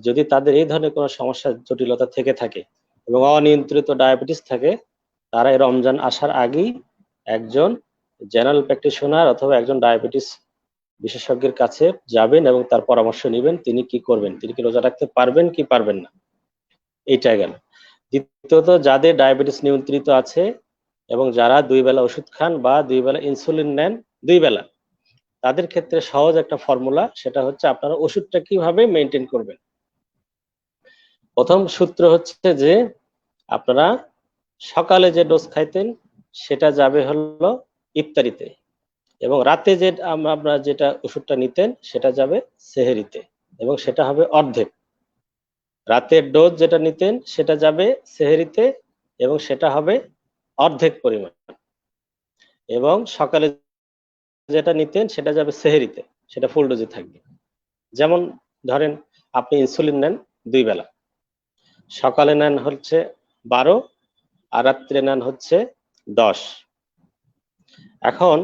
যদি তাদের এই ধরনের কোনো সমস্যা জটিলতা থেকে থাকে এবং অনিয়ন্ত্রিত ডায়াবেটিস থাকে, তারা এই রমজান আসার আগেই একজন জেনারেল প্র্যাকটিশনার অথবা একজন ডায়াবেটিস বিশেষজ্ঞের কাছে যাবেন এবং তার পরামর্শ নেবেন, তিনি কি করবেন, তিনি কি রোজা রাখতে পারবেন কি পারবেন না। এইটা গেল। দ্বিতীয়ত, যাদের ডায়াবেটিস নিয়ন্ত্রিত আছে এবং যারা 2 বেলা ওষুধ খান বা 2 বেলা ইনসুলিন নেন 2 বেলা, তাদের ক্ষেত্রে সহজ একটা ফর্মুলা, সেটা হচ্ছে আপনারা ওষুধটা কিভাবে মেনটেন করবেন। প্রথম সূত্র হচ্ছে যে আপনারা সকালে যে ডোজ খাইতেন সেটা যাবে হলো ইফতারিতে, এবং রাতে যে আপনারা যেটা ওষুধটা নিতেন সেটা যাবে সেহেরিতে, এবং সেটা হবে অর্ধেক। রাতের ডোজ যেটা নিতেন সেটা যাবে সেহেরিতে এবং সেটা হবে অর্ধেক পরিমাণ, এবং সকালে যেটা নিতেন সেটা যাবে সেহেরিতে, সেটা ফুল ডোজে থাকবে। যেমন ধরেন আপনি ইনসুলিন নেন 2 বেলা, সকালে নেন হচ্ছে 12 আর রাত্রে নেন হচ্ছে 10। এখন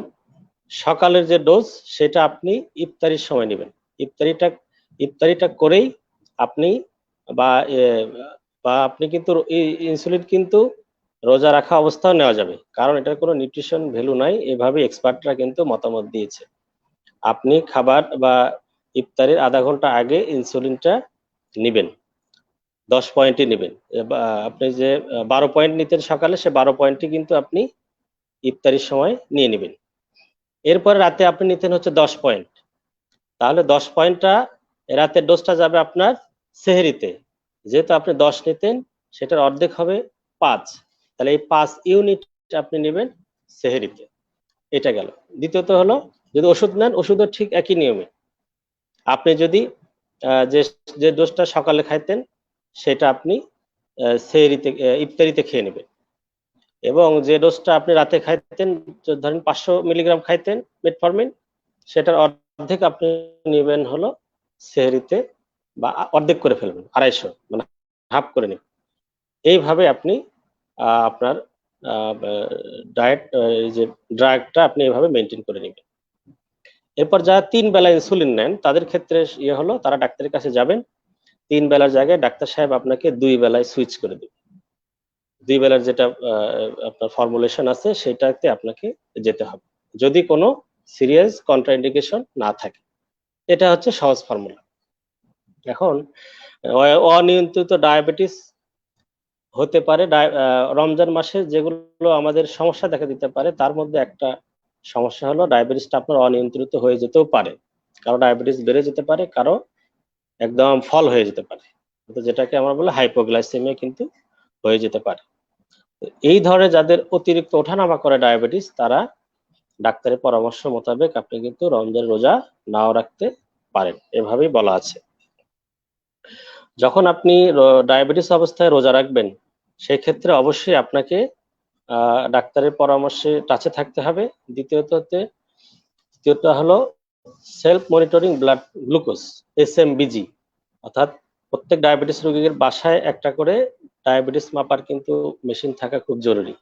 সকালের যে ডোজ সেটা আপনি ইফতারির সময় নেবেন, ইফতারিটা করেই আপনি বা আপনি কিন্তু ইনসুলিন কিন্তু রোজা রাখা অবস্থাও নেওয়া যাবে, কারণ এটার কোনো নিউট্রিশন ভ্যালু নাই, এভাবে এক্সপার্টরা কিন্তু মতামত দিয়েছে। আপনি খাবার বা ইফতারের আধা ঘন্টা আগে ইনসুলিনটা নেবেন, 10 পয়েন্টই নেবেন। আপনি যে 12 পয়েন্ট নিতেন সকালে, সে 12 পয়েন্টই কিন্তু আপনি ইফতারির সময় নিয়ে নেবেন। এরপরে রাতে আপনি নিতেন হচ্ছে 10 পয়েন্ট, তাহলে 10 পয়েন্টটা রাতের ডোজটা যাবে আপনার সেহরিতে, যেহেতু আপনি 10 নিতেন সেটার অর্ধেক হবে 5, তাহলে এই 5 ইউনিট আপনি নেবেন সেহরিতে। এটা গেল। দ্বিতীয়ত হলো, যদি ওষুধ নেন ওষুধও ঠিক একই নিয়মে, আপনি যদি যে ডোজটা সকালে খাইতেন সেটা আপনি সেহরিতে ইফতারিতে খেয়ে নেবেন, এবং যে ডোজটা আপনি রাতে খাইতেন, ধরেন 500 মিলিগ্রাম খাইতেন মেটফরমিন, সেটার অর্ধেক আপনি নেবেন হলো সেহরিতে, বা অর্ধেক করে ফেলবেন, 250, মানে হাফ করে নেবেন। এইভাবে আপনি আপনার ডায়েট যে ড্রাগটা আপনি এইভাবে মেনটেন করে নেবেন। এরপর যারা 3 বেলা ইনসুলিন নেন তাদের ক্ষেত্রে হলো, তারা ডাক্তারের কাছে যাবেন, 3 বেলার জায়গায় ডাক্তার সাহেব আপনাকে 2 বেলায় সুইচ করে দেবে। 2 বেলার যেটা আপনার ফর্মুলেশন আছে সেটাতে আপনাকে যেতে হবে। যদি কোনো সিরিয়াস কন্ট্রাইন্ডিকেশন না থাকে। এটা হচ্ছে সহজ ফর্মুলা। এখন অনিয়ন্ত্রিত ডায়াবেটিস হতে পারে রমজান মাসে যেগুলো আমাদের সমস্যা দেখা দিতে পারে, তার মধ্যে একটা সমস্যা হলো ডায়াবেটিসটা আপনার অনিয়ন্ত্রিত হয়ে যেতেও পারে। কারো ডায়াবেটিস বেড়ে যেতে পারে, কারো একদম ফল হয়ে যেতে পারে, যেটাকে আমরা বলি হাইপোগ্লাইসেমিয়া কিন্তু হয়ে যেতে পারে। এই ধরনের যাদের অতিরিক্ত ওঠানামা করে ডায়াবেটিস, তারা ডাক্তারের পরামর্শ মোতাবেক আপনি কিন্তু রমজান রোজা নাও রাখতে পারেন, এভাবেই বলা আছে। যখন আপনি ডায়াবেটিস অবস্থায় রোজা রাখবেন, সেই ক্ষেত্রে অবশ্যই আপনাকে ডাক্তারের পরামর্শে টাচে থাকতে হবে। দ্বিতীয়ত হলো self monitoring blood glucose, SMBG, অর্থাৎ প্রত্যেক ডায়াবেটিস রোগীর বাসায় একটা করে ডায়াবেটিস মাপার কিন্তু মেশিন থাকা খুব জরুরি।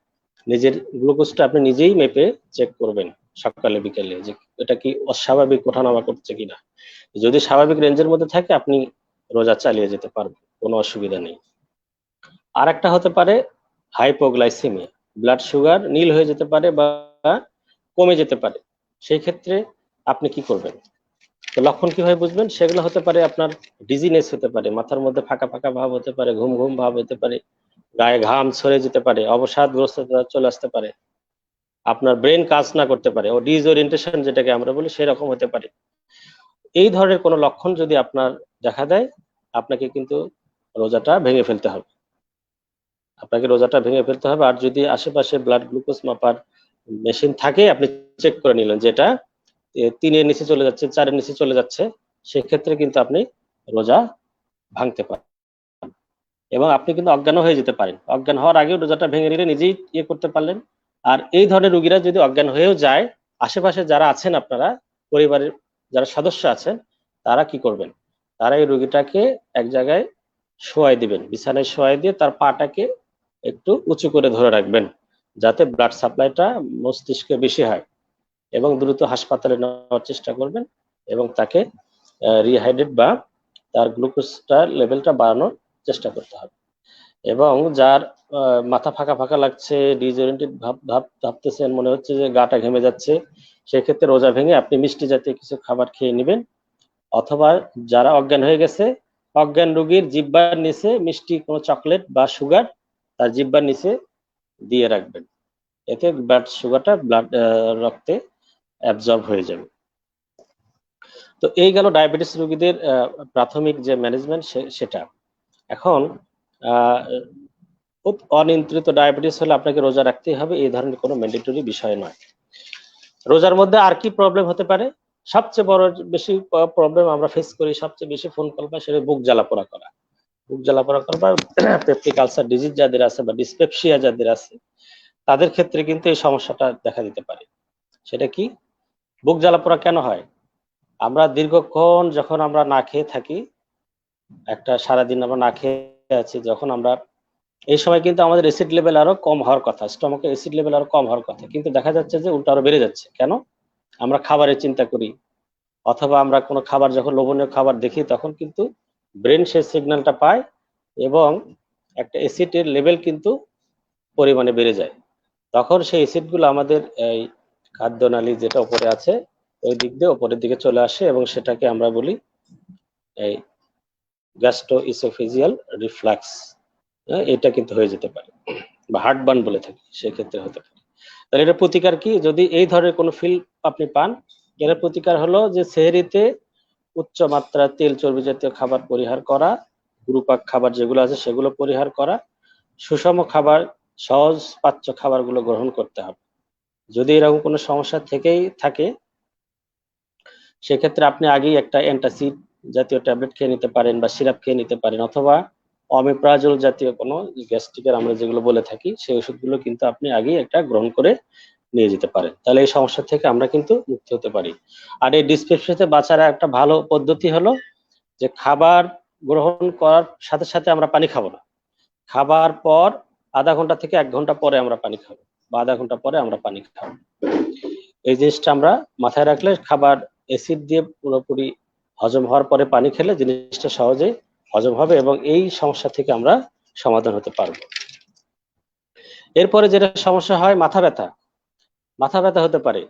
নিজের গ্লুকোজটা আপনি নিজেই মেপে চেক করবেন সকালে বিকেলে, যে এটা কি অস্বাভাবিক ওঠানামা করছে কিনা। যদি স্বাভাবিক রেঞ্জের মধ্যে থাকে, আপনি রোজা চালিয়ে যেতে পারবেন, কোনো অসুবিধা নেই। আর একটা হতে পারে হাইপোগ্লাইসেমিয়া, ব্লাড সুগার নীল হয়ে যেতে পারে বা কমে যেতে পারে। সেই ক্ষেত্রে আপনি কি করবেন? তো লক্ষণ কিভাবে বুঝবেন? সেগুলো হতে পারে আপনার ডিজিনেস হতে পারে, মাথার মধ্যে ফাঁকা ফাঁকা ভাব হতে পারে, ঘুম ঘুম ভাব হতে পারে, গায়ে ঘাম ছড়ে যেতে পারে, অবসাদগ্রস্ততা চলে আসতে পারে, আপনার ব্রেন কাজ না করতে পারে, ও ডিসওরিয়েন্টেশন যেটাকে আমরা বলি সেরকম হতে পারে। এই ধরনের কোনো লক্ষণ যদি আপনার দেখা দেয়, আপনাকে কিন্তু রোজাটা ভেঙে ফেলতে হবে। আর যদি আশেপাশে ব্লাড গ্লুকোজ মাপার মেশিন থাকে, আপনি চেক করে নিলেন যেটা 3-এর নিচে চলে যাচ্ছে, 4-এর নিচে চলে যাচ্ছে, সেক্ষেত্রে কিন্তু আপনি রোজা ভাঙতে পারেন এবং আপনি কিন্তু অজ্ঞান হয়ে যেতে পারেন। অজ্ঞান হওয়ার আগেও রোজাটা ভেঙে নিলে নিজেই করতে পারলেন। আর এই ধরনের রোগীরা যদি অজ্ঞান হয়েও যায়, আশেপাশে যারা আছেন, আপনারা পরিবারের যারা সদস্য আছেন, তারা কি করবেন? তারা এই রোগীটাকে এক জায়গায় শোয়াই দিবেন, বিছানায় শোয়াই দিয়ে তার পাটাকে একটু উঁচু করে ধরে রাখবেন, যাতে ব্লাড সাপ্লাইটা মস্তিষ্কে বেশি হয়, এবং দ্রুত হাসপাতালে নেওয়ার চেষ্টা করবেন এবং তাকে রিহাইড্রেট বা তার গ্লুকোজটা লেভেলটা বাড়ানোর চেষ্টা করতে হবে। এবং যার মাথা ফাঁকা ফাঁকা লাগছে, ডিসওরিয়েন্টেড ভাবতেছেন, মনে হচ্ছে যে গাটা ঘেমে যাচ্ছে, সেক্ষেত্রে রোজা ভেঙে আপনি মিষ্টি জাতীয় কিছু খাবার খেয়ে নেবেন। অথবা যারা অজ্ঞান হয়ে গেছে, অজ্ঞান রোগীর জিহ্বার নিচে মিষ্টি কোনো চকলেট বা সুগার তার জিহ্বার নিচে দিয়ে রাখবেন, এতে ব্লাড সুগারটা রক্তে অ্যাবজর্ব হয়ে যাবে। তো এই গেল ডায়াবেটিস রোগীদের প্রাথমিক যে ম্যানেজমেন্ট সেটা। এখন অনিয়ন্ত্রিত ডায়াবেটিস হলে আপনাকে রোজা রাখতেই হবে, এই ধরনের কোনো ম্যান্ডেটরি বিষয় নয়। রোজার মধ্যে আর কি প্রবলেম হতে পারে? সবচেয়ে বড় বেশি প্রবলেম আমরা ফেস করি, সবচেয়ে বেশি ফোন কল পাই, সেটা বুক জ্বালাপোড়া করা। বুক জ্বালাপোড়া করা বা পেপটিক আলসার ডিজিজ যাদের আছে বা ডিসপেপসিয়া যাদের আছে, তাদের ক্ষেত্রে কিন্তু এই সমস্যাটা দেখা দিতে পারে। সেটা কি? বুক জ্বালাপোড়া কেন হয়? আমরা দীর্ঘক্ষণ যখন আমরা না খেয়ে থাকি, একটা সারাদিন আমরা না খেয়ে আছি, যখন আমরা এই সময় কিন্তু আমাদের অ্যাসিড লেভেল আরো কম হওয়ার কথা, স্টমাকে অ্যাসিড লেভেল আরো কম হওয়ার কথা, কিন্তু দেখা যাচ্ছে যে উল্টো আরো বেড়ে যাচ্ছে। কেন? আমরা খাবারের চিন্তা করি, অথবা আমরা কোনো খাবার যখন লোভনীয় খাবার দেখি, তখন কিন্তু ব্রেন সেই সিগন্যালটা পায় এবং একটা অ্যাসিডের লেভেল কিন্তু পরিমাণে বেড়ে যায়। তখন সেই অ্যাসিডগুলো আমাদের এই খাদ্যনালী যেটা উপরে আছে, ওই দিক দিয়ে উপরের দিকে চলে আসে এবং সেটাকে আমরা বলি এই গ্যাস্ট্রোইসোফেজিয়াল রিফ্লাক্স। এটা কিন্তু হয়ে যেতে পারে, বা হার্টবার্ন বলে থাকি, সেক্ষেত্রে হতে পারে। তাহলে এটা প্রতিকার কি? যদি এই ধরনের কোনো ফিল আপনি পান, এর প্রতিকার হলো যে সেহরিতে উচ্চ মাত্রার তেল চর্বি জাতীয় খাবার পরিহার করা, গুরুপাক খাবার যেগুলো আছে সেগুলো পরিহার করা, সুষম খাবার, সহজ পাচ্য খাবারগুলো গ্রহণ করতে হবে। যদি এরকম কোনো সমস্যা থেকেই থাকে, সেক্ষেত্রে আপনি আগেই একটা অ্যান্টাসিড জাতীয় ট্যাবলেট খেয়ে নিতে পারেন বা সিরাপ খেয়ে নিতে পারেন, অথবা অমিপ্রাজল জাতীয় কোনো গ্যাস্ট্রিকের আমরা যেগুলো বলে থাকি, সেই ওষুধগুলো কিন্তু আপনি আগেই একটা গ্রহণ করে নিয়ে যেতে পারেন। তাহলে এই সমস্যা থেকে আমরা কিন্তু মুক্ত হতে পারি। আর এই ডিসপেপসিয়াতে বাঁচার একটা ভালো পদ্ধতি হলো যে খাবার গ্রহণ করার সাথে সাথে আমরা পানি খাবো না। খাবার পর আধা ঘন্টা থেকে 1 ঘন্টা পরে আমরা পানি খাবো, বা আধা ঘন্টা পরে আমরা পানি খাবো। এই জিনিসটা আমরা মাথায় রাখলে, খাবার অ্যাসিড দিয়ে পুরোপুরি হজম হওয়ার পরে পানি খেলে জিনিসটা সহজেই হজম হবে এবং এই সমস্যা থেকে আমরা সমাধান হতে পারবো। এরপরে যেটা সমস্যা হয়, মাথা ব্যথা। মাথা ব্যথা হতে পারে,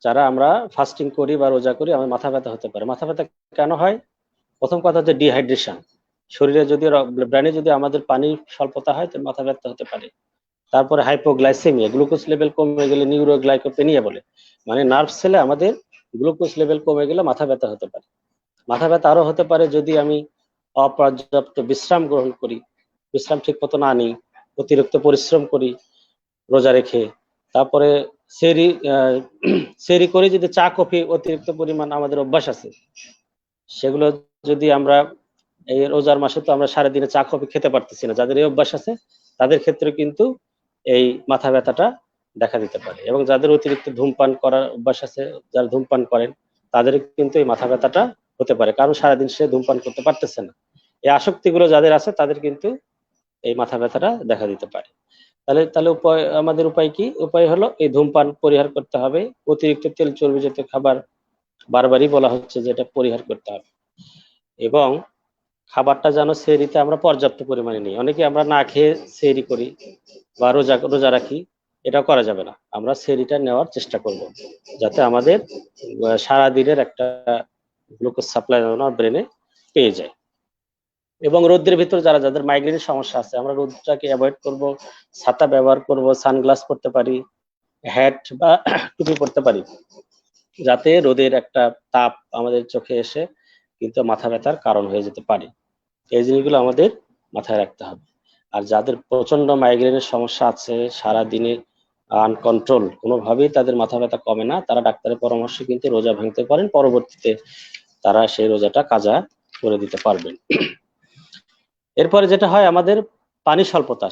যারা আমরা ফাস্টিং করি বা রোজা করি, আমার মাথা ব্যথা হতে পারে। মাথা ব্যথা কেন হয়? প্রথম কথা হচ্ছে ডিহাইড্রেশন। শরীরে যদি ব্রেনে যদি আমাদের পানির স্বল্পতা হয়, তো মাথা ব্যথা হতে পারে। তারপরে হাইপোগ্লাইসেমিয়া, গ্লুকোজ লেভেল কমে গেলে নিউরোগ্লাইকোপেনিয়া বলে, মানে নার্ভ সেলে আমাদের গ্লুকোজ লেভেল কমে গেলে মাথা ব্যথা হতে পারে। মাথা ব্যথা আরো হতে পারে যদি আমি অপর্যাপ্ত বিশ্রাম গ্রহণ করি, বিশ্রাম ঠিক মতো না নিই, অতিরিক্ত পরিশ্রম করি রোজা রেখে। তারপরে সেরি সেরি করে যদি চা কফি অতিরিক্ত পরিমাণ আমাদের অভ্যাস আছে, সেগুলো যদি আমরা এই রোজার মাসে তো আমরা সারাদিনে চা কফি খেতে পারতেছি না, যাদের এই অভ্যাস আছে তাদের ক্ষেত্রে কিন্তু এই মাথা ব্যথাটা দেখা দিতে পারে। এবং যাদের অতিরিক্ত ধূমপান করার অভ্যাস আছে, যারা ধূমপান করেন, তাদের কিন্তু এই মাথা ব্যথাটা হতে পারে, কারণ সারাদিন সে ধূমপান করতে পারতেছে না। এই আসক্তিগুলো যাদের আছে তাদের কিন্তু এই মাথা ব্যথাটা দেখা দিতে পারে। তাহলে তাহলে উপায়, আমাদের উপায় কি? উপায় হলো এই ধূমপান পরিহার করতে হবে। অতিরিক্ত তেল চর্বি জাতীয় খাবার বারবারই বলা হচ্ছে যে এটা পরিহার করতে হবে। এবং খাবারটা যেন সেহরিতে আমরা পর্যাপ্ত পরিমাণে নিই। অনেকে আমরা না খেয়ে সেহরি করি বা রোজা রোজা রাখি, এটা করা যাবে না। আমরা সেহরিটা নেওয়ার চেষ্টা করব, যাতে আমাদের সারা দিনের একটা গ্লুকোজ সাপ্লাই আমার ব্রেনে পেয়ে যায়। এবং রোদ্রের ভিতর যাদের মাইগ্রেনের সমস্যা আছে, আমরা রোদটাকে অ্যাভয়েড করব, ছাতা ব্যবহার করব, সানগ্লাস পরতে পারি, হ্যাট বা টুপি পরতে পারি, যাতে রোদের একটা তাপ আমাদের চোখে এসে কিন্তু মাথা ব্যথার কারণ হয়ে যেতে পারে। এই জিনিসগুলো আমাদের মাথায় রাখতে হবে। আর যাদের প্রচন্ড মাইগ্রেনের সমস্যা আছে, সারা দিনে আনকন্ট্রোল, কোনোভাবেই তাদের মাথা ব্যথা কমে না, তারা ডাক্তারের পরামর্শে কিন্তু রোজা ভাঙতে পারেন, পরবর্তীতে তারা সেই রোজাটা কাজা করে দিতে পারবেন। এরপরে যেটা হয়, আমাদের পানি স্বল্পতা,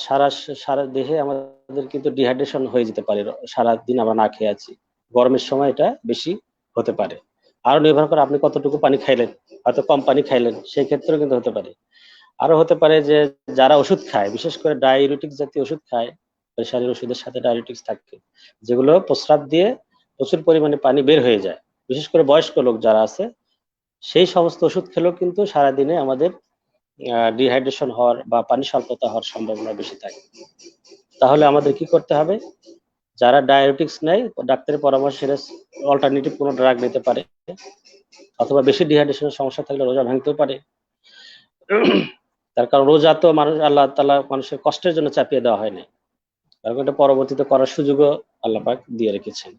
সারা দেহে আমাদের কিন্তু ডিহাইড্রেশন হয়ে যেতে পারে, সারা দিন আমরা না খেয়ে আছি। গরমের সময় এটা বেশি হতে পারে। আরো নির্ভর করে আপনি কতটুকু পানি খাইলেন, হয়তো কম পানি খাইলেন, সেই ক্ষেত্রেও কিন্তু হতে পারে। আরো হতে পারে যে যারা ওষুধ খায়, বিশেষ করে ডায়াবেটিক জাতীয় ওষুধ খায়, প্রেশারের ওষুধের সাথে ডায়াবেটিক্স থাকে, যেগুলো প্রস্রাব দিয়ে প্রচুর পরিমাণে পানি বের হয়ে যায়, বিশেষ করে বয়স্ক লোক যারা আছে, সেই সমস্ত ওষুধ খেলেও কিন্তু সারাদিনে আমাদের ডিহাইড্রেশন হওয়ার বা পানি স্বল্পতা হওয়ার সম্ভাবনা বেশি থাকে। তাহলে আমাদের কি করতে হবে? যারা ডায়াবেটিক্স নেয়, ডাক্তারের পরামর্শে অল্টারনেটিভ কোনো ড্রাগ নিতে পারে, অথবা বেশি ডিহাইড্রেশনের সমস্যা থাকলে রোজা ভাঙতেও পারে। তার কারণ রোজা তো মানুষ, আল্লাহ তাআলা মানুষের কষ্টের জন্য চাপিয়ে দেওয়া হয়নি, কারণ এটা পরবর্তীতে করার সুযোগও আল্লাহ পাক দিয়ে রেখেছেন,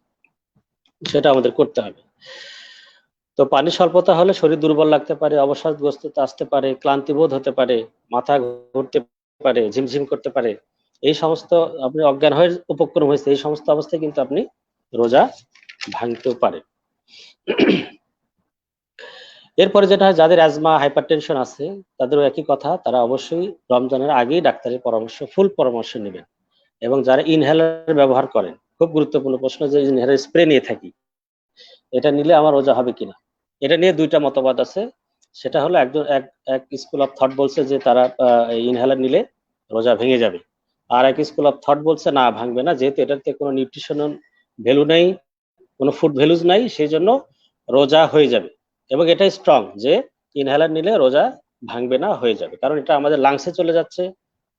সেটা আমাদের করতে হবে। তো পানি স্বল্পতা হলে শরীর দুর্বল লাগতে পারে, অবসাদগ্রস্ততা আসতে পারে, ক্লান্তিবোধ হতে পারে, মাথা ঘুরতে পারে, ঝিমঝিম করতে পারে। এই সমস্ত, আপনি অজ্ঞান হয়ে উপক্রম হয়েছে, এই সমস্ত অবস্থায় কিন্তু আপনি রোজা ভাঙতেও পারে। এরপরে যেটা হয়, যাদের অ্যাজমা, হাইপারটেনশন আছে, তাদেরও একই কথা, তারা অবশ্যই রমজানের আগেই ডাক্তারের পরামর্শ, ফুল পরামর্শ নেবেন। এবং যারা ইনহেলার ব্যবহার করেন, খুব গুরুত্বপূর্ণ প্রশ্ন, যে ইনহেলার স্প্রে নিয়ে থাকি, এটা নিলে আমার রোজা হবে কিনা? এটা নিয়ে দুইটা মতবাদ আছে। সেটা হলো একজন এক স্কুল অফ থট বলছে যে তারা ইনহেলার নিলে রোজা ভেঙে যাবে, আর এক স্কুল অফ থট বলছে না, ভাঙবে না, যেহেতু এটাতে কোনো নিউট্রিশনাল ভ্যালু নেই, কোনো ফুড ভ্যালুজ নাই, সেই জন্য রোজা হয়ে যাবে। এবং এটাই স্ট্রং যে ইনহেলার নিলে রোজা ভাঙবে না, হয়ে যাবে, কারণ এটা আমাদের লাংসে চলে যাচ্ছে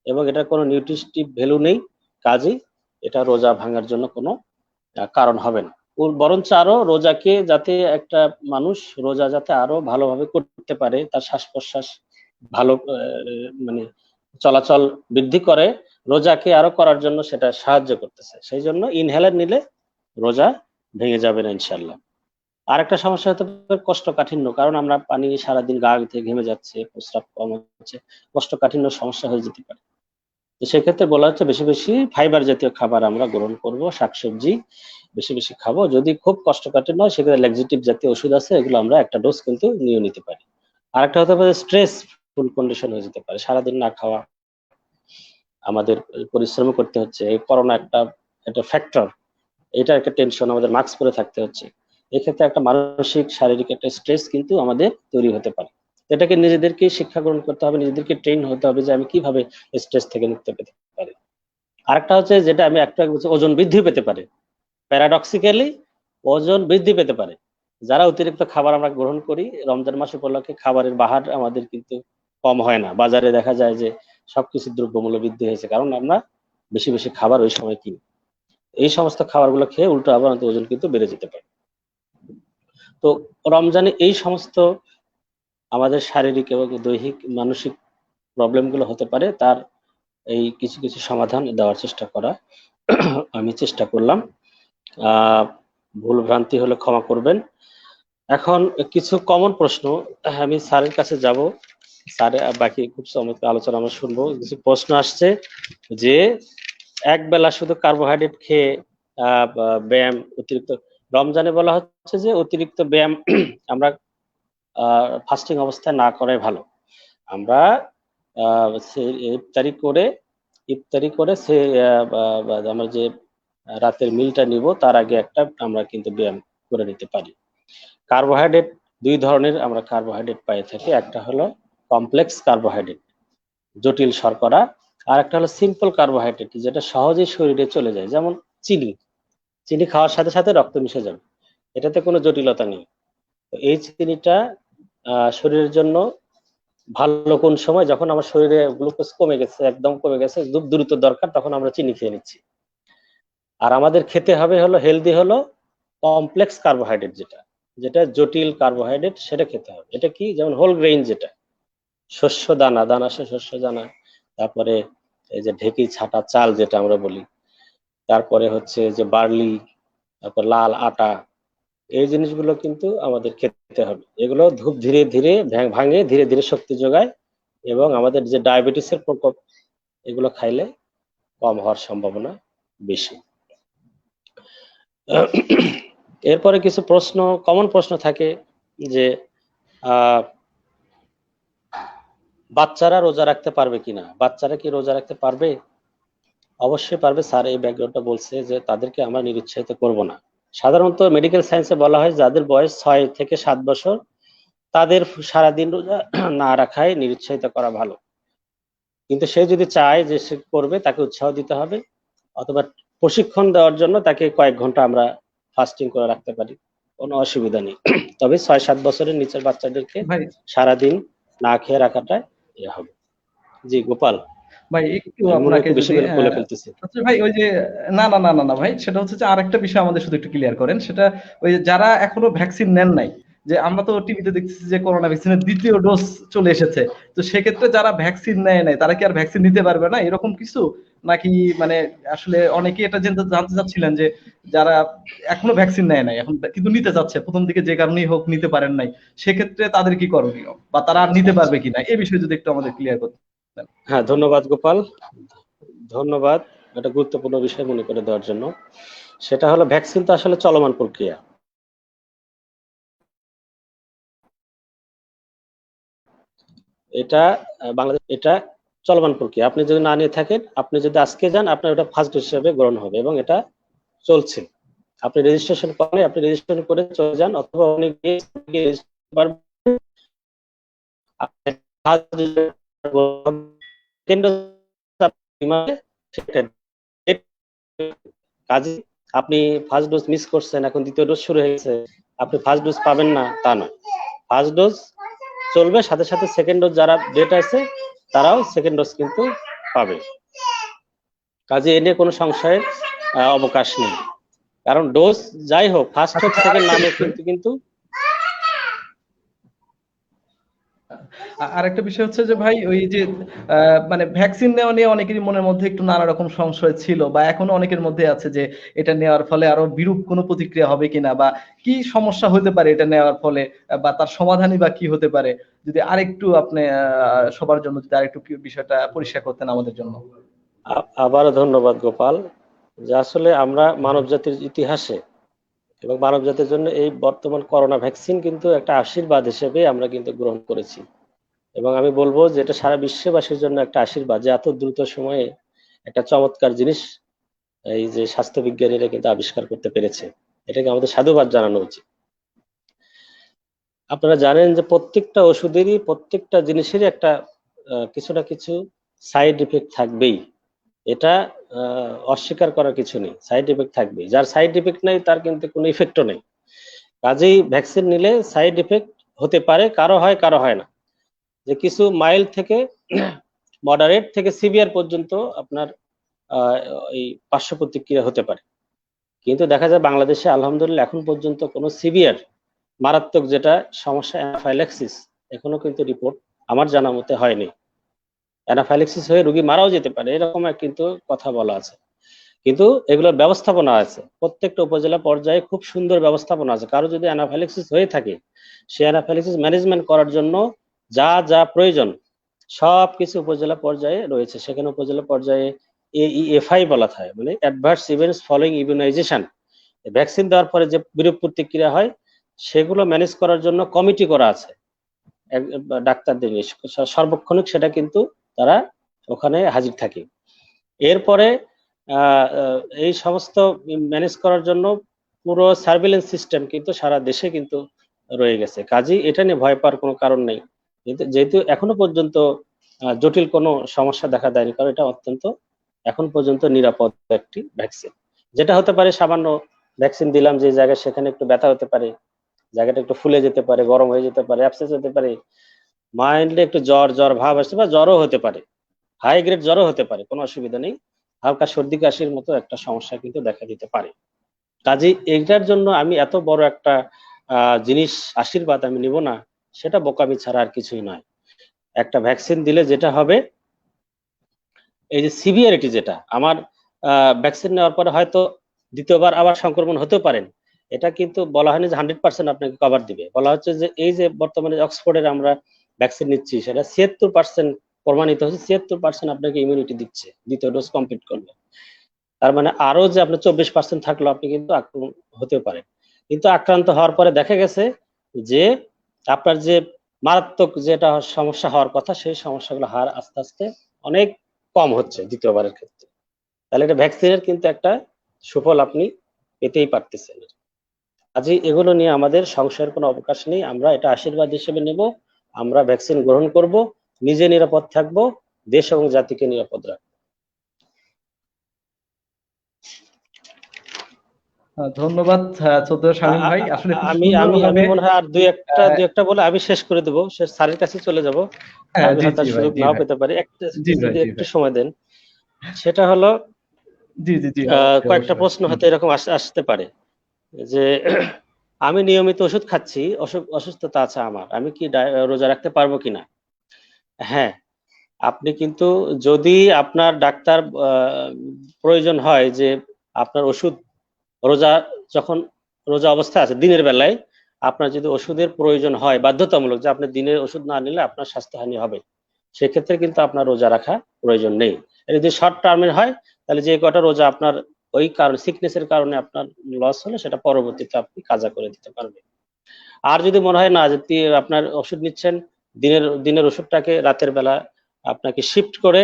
এবং এটার কোনো নিউট্রিটিভ ভ্যালু নেই, কাজেই এটা রোজা ভাঙার জন্য কোনো কারণ হবে না। বরঞ্চ আরো রোজাকে, যাতে একটা মানুষ রোজা যাতে আরো ভালোভাবে করতে পারে, তার শ্বাস প্রশ্বাস ভালো মানে চলাচল বৃদ্ধি করে, রোজাকে আরো করার জন্য সেটা সাহায্য করতেছে। সেই জন্য ইনহেলার নিলে রোজা ভেঙে যাবে না ইনশাল্লাহ। আর একটা সমস্যা হতে পারে কোষ্ঠকাঠিন্য, কারণ আমরা পানি সারাদিন গা থেকে ঘেমে যাচ্ছে, প্রস্রাব কম হচ্ছে, কোষ্ঠকাঠিন্য সমস্যা হয়ে যেতে পারে। তো সেক্ষেত্রে বলা হচ্ছে বেশি বেশি ফাইবার জাতীয় খাবার আমরা গ্রহণ করব, শাকসবজি বেশি বেশি খাবো। যদি খুব কষ্টকাঠিন্য হয়, সেক্ষেত্রে ল্যাক্সেটিভ জাতীয় ওষুধ আছে, এগুলো আমরা একটা ডোজ কিন্তু নিয়ে নিতে পারি। আর একটা হতে পারে স্ট্রেসফুল কন্ডিশন হয়ে যেতে পারে, সারাদিন না খাওয়া, আমাদের পরিশ্রম করতে হচ্ছে, এই করোনা একটা ফ্যাক্টর, এটা একটা টেনশন, আমাদের মাস্ক পরে থাকতে হচ্ছে, এক্ষেত্রে একটা মানসিক শারীরিক একটা স্ট্রেস কিন্তু আমাদের তৈরি হতে পারে। এটাকে নিজেদেরকে শিক্ষা গ্রহণ করতে হবে, নিজেদেরকে ট্রেন হতে হবে যে আমি কিভাবে স্ট্রেস থেকে মুক্তি পেতে পারি। আরেকটা হচ্ছে, যেটা আমি একটা বলছি, ওজন বৃদ্ধি পেতে পারে, প্যারাডক্সিক্যালি ওজন বৃদ্ধি পেতে পারে। যারা অতিরিক্ত খাবার আমরা গ্রহণ করি রমজান মাস উপলক্ষে, খাবারের বাহার আমাদের কিন্তু কম হয় না, বাজারে দেখা যায় যে সবকিছু দ্রব্যমূল্য বৃদ্ধি হয়েছে, কারণ আমরা বেশি বেশি খাবার ওই সময় কিনি। এই সমস্ত খাবারগুলো খেয়ে উল্টো আবার ওজন কিন্তু বেড়ে যেতে পারে। তো রমজানে এই সমস্ত আমাদের শারীরিক এবং দৈহিক মানসিক প্রবলেমগুলো হতে পারে, তার এই কিছু কিছু সমাধান দেওয়ার চেষ্টা করা আমি চেষ্টা করলাম। ভুল ভ্রান্তি হলে ক্ষমা করবেন। এখন কিছু কমন প্রশ্ন আমি স্যারের কাছে যাব, স্যার বাকি খুব চমৎকার আলোচনা আমরা শুনবো। কিছু প্রশ্ন আসছে যে এক বেলা শুধু কার্বোহাইড্রেট খেয়ে ব্যায়াম অতিরিক্ত, রমজানে বলা হচ্ছে যে অতিরিক্ত ব্যায়াম আমরা ফাস্টিং অবস্থায় না করাই ভালো। আমরা ইফতারি করে সে আমরা যে রাতের মিলটা নিব তার আগে একটা আমরা কিন্তু ব্যায়াম করে নিতে পারি। কার্বোহাইড্রেট দুই ধরনের আমরা কার্বোহাইড্রেট পাই থাকি, একটা হলো কমপ্লেক্স কার্বোহাইড্রেট জটিল শর্করা, আর একটা হলো সিম্পল কার্বোহাইড্রেট যেটা সহজেই শরীরে চলে যায়, যেমন চিনি। চিনি খাওয়ার সাথে সাথে রক্ত মিশে যাবে, এটাতে কোনো জটিলতা নেই। তো এই চিনিটা শরীরের জন্য ভালো কোন সময়, যখন আমার শরীরে গ্লুকোজ কমে গেছে, একদম কমে গেছে, খুব দ্রুত দরকার, তখন আমরা চিনি খেয়ে নিচ্ছি। আর আমাদের খেতে হবে হলো হেলদি হলো কমপ্লেক্স কার্বোহাইড্রেট, যেটা জটিল কার্বোহাইড্রেট, সেটা খেতে হবে। এটা কি? যেমন হোল গ্রেইন, যেটা শস্য দানা, শস্য দানা, তারপরে এই যে ঢেকি ছাটা চাল যেটা আমরা বলি, তারপরে হচ্ছে যে বার্লি, তারপর লাল আটা, এই জিনিসগুলো কিন্তু আমাদের খেতে হবে। এগুলো ধূপ ধীরে ধীরে ভাঙে, ধীরে ধীরে শক্তি যোগায়, এবং আমাদের যে ডায়াবেটিসের প্রকোপ, এগুলো খাইলে কম হওয়ার সম্ভাবনা বেশি। এরপরে কিছু প্রশ্ন, কমন প্রশ্ন থাকে যে বাচ্চারা রোজা রাখতে পারবে কিনা, বাচ্চারা কি রোজা রাখতে পারবে? অবশ্যই পারবে। স্যার এই ব্যাকগ্রাউন্ডটা বলছে যে তাদেরকে আমরা নিরুৎসাহিত করব না। সাধারণত মেডিকেল সায়েন্সে বলা হয় যাদের বয়স 6 থেকে 7 বছর তাদের সারাদিন রোজা না রাখায় নিরুৎসাহিত করা ভালো। কিন্তু সে যদি চায় যে সে করবে, তাকে উৎসাহ দিতে হবে, অথবা প্রশিক্ষণ দেওয়ার জন্য তাকে কয়েক ঘন্টা আমরা ফাস্টিং করে রাখতে পারি, কোনো অসুবিধা নেই। তবে 6-7 বছরের নিচের বাচ্চাদেরকে ভাই সারাদিন না খেয়ে রাখাটা ইয়ে হবে। জি গোপাল, ভাই একটু আমি মনে হয় আপনাকে একটু বেশি যদি করে বলে ফেলতেছি। আচ্ছা ভাই, ওই যে না ভাই, সেটা হচ্ছে যে আরেকটা বিষয় আমাদের শুধু একটু ক্লিয়ার করেন। সেটা ওই যে যারা এখনো ভ্যাকসিন নেন নাই, যে আমরা তো টিভিতে দেখতেছি যে করোনা ভ্যাকসিনের দ্বিতীয় ডোজ চলে এসেছে, তো সেক্ষেত্রে যারা ভ্যাকসিন নেয় নাই তারা কি আর ভ্যাকসিন নিতে পারবে না, এরকম কিছু নাকি? মানে আসলে অনেকেই এটা জানতে চাচ্ছিলেন যে যারা এখনো ভ্যাকসিন নেয় নাই এখন কিন্তু নিতে যাচ্ছে, প্রথম দিকে যে কারণেই হোক নিতে পারেন নাই, সেক্ষেত্রে তাদের কি করণীয়, বা তারা আর আচ্ছা নিতে আচ্ছা, পারবে কিনা, এই বিষয়ে যদি একটু আমাদের ক্লিয়ার করতেন। হ্যাঁ ধন্যবাদ গোপাল, ধন্যবাদ একটা গুরুত্বপূর্ণ বিষয় মনে করে দেওয়ার জন্য। সেটা হলো ভ্যাকসিন তো আসলে চলমান প্রক্রিয়া। এটা বাংলাদেশ এটা চলমান প্রক্রিয়া। আপনি যদি না নিয়ে থাকেন, আপনি যদি আজকে যান, আপনার ওটা ফার্স্ট ডোজ হিসেবে গ্রহণ হবে, এবং এটা চলছে। আপনি রেজিস্ট্রেশন করেন, আপনি রেজিস্ট্রেশন করে চলে যান, অথবা অনেক কাজে আপনি ফার্স্ট ডোজ মিস করছেন, এখন দ্বিতীয় ডোজ শুরু হয়ে গেছে, আপনি ফার্স্ট ডোজ পাবেন না তা নয়। ফার্স্ট ডোজ চলবে, সাথে সাথে সেকেন্ড ডোজ যারা ডেট আছে তারাও সেকেন্ড ডোজ কিন্তু পাবে। কাজে এ নিয়ে কোনো সংশয়ের অবকাশ নেই, কারণ ডোজ যাই হোক, ফার্স্ট হোক সেকেন্ড নাম হোক, কিন্তু আরেকটা বিষয় হচ্ছে যে ভাই, ওই যে মানে ভ্যাকসিন নেওয়া নিয়ে অনেকেরই মনের মধ্যে একটু নানা রকম সংশয় ছিল, বা এখনো অনেকের মধ্যে আছে যে এটা নেওয়ার ফলে আরো বিরূপ কোনো প্রতিক্রিয়া হবে কিনা, বা কি সমস্যা হতে পারে এটা নেওয়ার ফলে, বা তার সমাধানই বা কি হতে পারে, যদি আরেকটু আপনি সবার জন্য যদি আরেকটু বিষয়টা পরিষ্কার করতেন আমাদের জন্য। আবারও ধন্যবাদ গোপাল। যে আসলে আমরা মানব জাতির ইতিহাসে এবং মানব জাতির জন্য এই বর্তমান করোনা ভ্যাকসিন কিন্তু একটা আশীর্বাদ হিসেবে আমরা কিন্তু গ্রহণ করেছি, এবং আমি বলবো যে এটা সারা বিশ্ববাসীর জন্য একটা আশীর্বাদ যে এত দ্রুত সময়ে একটা চমৎকার জিনিস এই যে স্বাস্থ্য বিজ্ঞানীরা কিন্তু আবিষ্কার করতে পেরেছে। এটাকে আমাদের সাধুবাদ জানানো উচিত। আপনারা জানেন যে প্রত্যেকটা ওষুধেরই, প্রত্যেকটা জিনিসেরই একটা কিছু না কিছু সাইড ইফেক্ট থাকবেই। এটা অস্বীকার করার কিছু নেই, সাইড ইফেক্ট থাকবেই। যার সাইড ইফেক্ট নেই তার কিন্তু কোনো ইফেক্টও নেই। কাজেই ভ্যাকসিন নিলে সাইড ইফেক্ট হতে পারে, কারো হয় কারো হয় না। যে কিছু মাইল্ড থেকে মডারেট থেকে সিভিয়ার পর্যন্ত আপনার এই পার্শ্ব প্রতিক্রিয়া হতে পারে, কিন্তু দেখা যায় বাংলাদেশে আলহামদুলিল্লাহ এখন পর্যন্ত কোনো সিভিয়ার মারাত্মক যেটা সমস্যা অ্যানাফাইল্যাক্সিস, এখনো কিন্তু রিপোর্ট আমার জানা মতে হয়নি। অ্যানাফাইল্যাক্সিস হয়ে রোগী মারাও যেতে পারে, এরকম কিন্তু কথা বলা আছে। কিন্তু এগুলোর ব্যবস্থাপনা আছে, প্রত্যেকটা উপজেলা পর্যায়ে খুব সুন্দর ব্যবস্থাপনা আছে। কারো যদি অ্যানাফাইল্যাক্সিস হয়ে থাকে, সেই অ্যানাফাইল্যাক্সিস ম্যানেজমেন্ট করার জন্য যা যা প্রয়োজন সবকিছু উপজেলা পর্যায়ে রয়েছে। সেখানে উপজেলা পর্যায়ে AEFI বলা হয়, মানে adverse events following immunization, vaccine দেওয়ার পরে যে বিরূপ প্রতিক্রিয়া হয় সেগুলো ম্যানেজ করার জন্য কমিটি করা আছে ডাক্তারদের নিয়ে, সার্বক্ষণিক সেটা কিন্তু তারা ওখানে হাজির থাকে। এরপরে এই সমস্ত ম্যানেজ করার জন্য পুরো সার্ভিলেন্স সিস্টেম কিন্তু সারা দেশে কিন্তু রয়ে গেছে। কাজেই এটা নিয়ে ভয় পাওয়ার কোনো কারণ নেই, কিন্তু যেহেতু এখনো পর্যন্ত জটিল কোনো সমস্যা দেখা দেয়নি, কারণ এটা অত্যন্ত এখন পর্যন্ত নিরাপদ একটি ভ্যাকসিন। যেটা হতে পারে সামান্য ভ্যাকসিন দিলাম যে জায়গায়, সেখানে একটু ব্যথা হতে পারে, জায়গাটা একটু ফুলে যেতে পারে, গরম হয়ে যেতে পারে, অ্যাবসেস হতে পারে, মাইন্ডলি একটু জ্বর জ্বর ভাব আসতে পারে, জ্বরও হতে পারে, হাই গ্রেড জ্বরও হতে পারে, কোনো অসুবিধা নেই। হালকা সর্দি কাশির মতো একটা সমস্যা কিন্তু দেখা দিতে পারে। কাজে এইটার জন্য আমি এত বড় একটা জিনিস আশীর্বাদ আমি নিব না, সেটা বোকামি ছাড়া আর কিছুই নয়। একটা ভ্যাকসিন দিলে যেটা হবে, এই যে সিভিয়ারিটি, যেটা আমার ভ্যাকসিন নেওয়ার পরে হয়তো দ্বিতীয়বার আবার সংক্রমণ হতেও পারেন, এটা কিন্তু বলা হয়নি যে 100% আপনাকে কভার দিবে। বলা হচ্ছে যে এই যে বর্তমানে অক্সফোর্ডের আমরা ভ্যাকসিন নিচ্ছি, সেটা 76% প্রমাণিত হচ্ছে, 76% আপনাকে ইমিউনিটি দিচ্ছে দ্বিতীয় ডোজ কমপ্লিট করলে। তার মানে আরো যে আপনার 24% থাকলো, আপনি কিন্তু আক্রমণ হতেও পারেন। কিন্তু আক্রান্ত হওয়ার পরে দেখা গেছে যে আপনার যে মারাত্মক যেটা সমস্যা হওয়ার কথা, সেই সমস্যাগুলো হার আস্তে আস্তে অনেক কম হচ্ছে দ্বিতীয়বারের ক্ষেত্রে। তাহলে এটা ভ্যাকসিনের কিন্তু একটা সুফল আপনি পেতেই পারতেছেন। কাজে এগুলো নিয়ে আমাদের সংশয়ের কোনো অবকাশ নেই। আমরা এটা আশীর্বাদ হিসেবে নেব, আমরা ভ্যাকসিন গ্রহণ করব, নিজে নিরাপদ থাকব, দেশ এবং জাতিকে নিরাপদ রাখবো। ধন্যবাদ চৌধুরী শামীম ভাই, আসলে খুব আমি আমি সুন্দরভাবে। আমি মনে হয় আর দুই একটা বলে আমি শেষ করে দেবো, সে স্যারের কাছে চলে যাব। আমি জি হয়তো জি ভাই, সুযোগ জি নাও ভাই, পেতে পারি, একটা জি ভাই, যদি জি একটু ভাই, সময় দেন। সেটা হলো জি জি জি, অবশ্যই কয়েকটা অবশ্যই। প্রশ্ন হয়তো এরকম আসতে পারে যে আমি নিয়মিত ওষুধ খাচ্ছি, অসুস্থতা আছে আমার, আমি কি রোজা রাখতে পারবো কিনা? হ্যাঁ, আপনি কিন্তু যদি আপনার ডাক্তার প্রয়োজন হয় যে আপনার ওষুধ রোজা, যখন রোজা অবস্থায় আছে দিনের বেলায় আপনার যদি ওষুধের প্রয়োজন হয় বাধ্যতামূলক, যে আপনি দিনের ওষুধ না নিলে আপনার স্বাস্থ্যহানি হবে, সেক্ষেত্রে কিন্তু আপনার রোজা রাখা প্রয়োজন নেই। যদি শর্ট টার্মের হয়, তাহলে যে কটা রোজা আপনার ওই কারণ সিকনেসের কারণে আপনার লস হলে, সেটা পরবর্তীতে আপনি কাজা করে দিতে পারবেন। আর যদি মনে হয় না যে আপনার ওষুধ নিচ্ছেন, দিনের ওষুধটাকে রাতের বেলা আপনাকে শিফট করে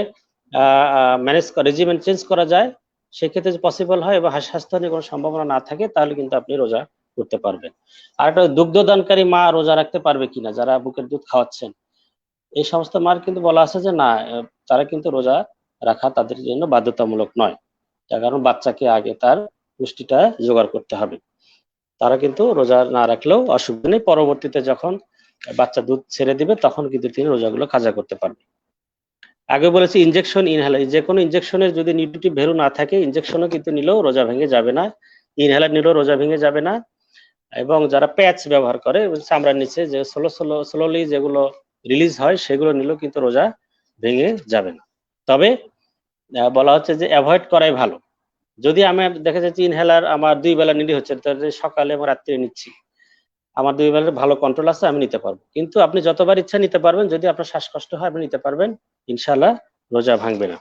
ম্যানেজ রেজিমেন্ট চেঞ্জ করা যায়, সেক্ষেত্রে যদি পসিবল হয় এবং স্বাস্থ্যহানির কোনো সম্ভাবনা না থাকে, তাহলে কিন্তু আপনি রোজা করতে পারবেন। আর একটা দুগ্ধদানকারী মা রোজা রাখতে পারবে কিনা, যারা বুকের দুধ খাওয়াচ্ছেন, এই সমস্ত মার কিন্তু বলা আছে যে না, তারা কিন্তু রোজা রাখা তাদের জন্য বাধ্যতামূলক নয়, তার কারণ বাচ্চাকে আগে তার পুষ্টিটা জোগাড় করতে হবে। তারা কিন্তু রোজা না রাখলেও অসুবিধা নেই, পরবর্তীতে যখন বাচ্চা দুধ ছেড়ে দিবে তখন কিন্তু তিনি রোজাগুলো কাজা করতে পারবে। আগে বলেছি ইনজেকশন, ইনহেলার, যে কোনো ইনজেকশনের যদি নিউট্রিটিভ ভ্যালু না থাকে, ইনজেকশনও কিন্তু নিলেও রোজা ভেঙে যাবে না, ইনহেলার নিলেও রোজা ভেঙে যাবে না। এবং যারা প্যাচ ব্যবহার করে চামড়ার নিচে, যে স্লোলি যেগুলো রিলিজ হয়, সেগুলো নিলেও কিন্তু রোজা ভেঙে যাবে না। তবে বলা হচ্ছে যে অ্যাভয়েড করাই ভালো। যদি আমার দেখা যাচ্ছে ইনহেলার আমার 2 বেলা নিলে হচ্ছে, তাহলে সকালে এবং রাত্রে নিচ্ছি, আমার 2 বেলার ভালো কন্ট্রোল আছে, আমি নিতে পারবো। কিন্তু আপনি যতবার ইচ্ছা নিতে পারবেন, যদি আপনার শ্বাসকষ্ট হয় আপনি নিতে পারবেন, ইনশাল্লাহ রোজা ভাঙবে না।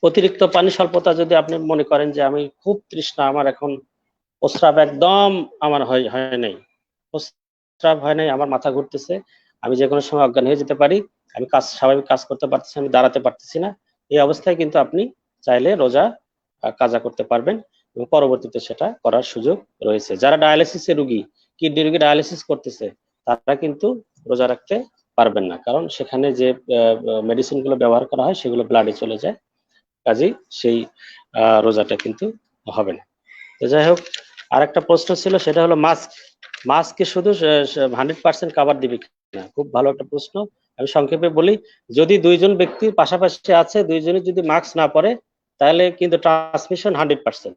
অতিরিক্ত পানি স্বল্পতা, যদি আপনি মনে করেন যে আমি খুব তৃষ্ণা, আমার এখন প্রস্রাব একদম আমার হয় নাই, প্রস্রাব হয় নাই, আমার মাথা ঘুরতেছে, আমি যে কোনো সময় অজ্ঞান হয়ে যেতে পারি, আমি স্বাভাবিক কাজ করতে পারতেছি, আমি দাঁড়াতে পারতেছি না, এই অবস্থায় কিন্তু আপনি চাইলে রোজা কাজা করতে পারবেন এবং পরবর্তীতে সেটা করার সুযোগ রয়েছে। যারা ডায়ালিসিসের রোগী, কিডনি রোগী ডায়ালিসিস করতেছে, তারা কিন্তু রোজা রাখতে পারবেন না, কারণ সেখানে যে মেডিসিন গুলো ব্যবহার করা হয় সেগুলো ব্লাডে চলে যায়, কাজেই সেই রোজাটা কিন্তু হবে না। তো যাই হোক, আর একটা প্রশ্ন ছিল, সেটা হলো মাস্ককে শুধু 100% কাভার দিবে কিনা, খুব ভালো একটা প্রশ্ন। আমি সংক্ষেপে বলি, যদি 2জন ব্যক্তি পাশাপাশি আছে, 2জনই যদি মাস্ক না পরে, তাহলে কিন্তু ট্রান্সমিশন 100%,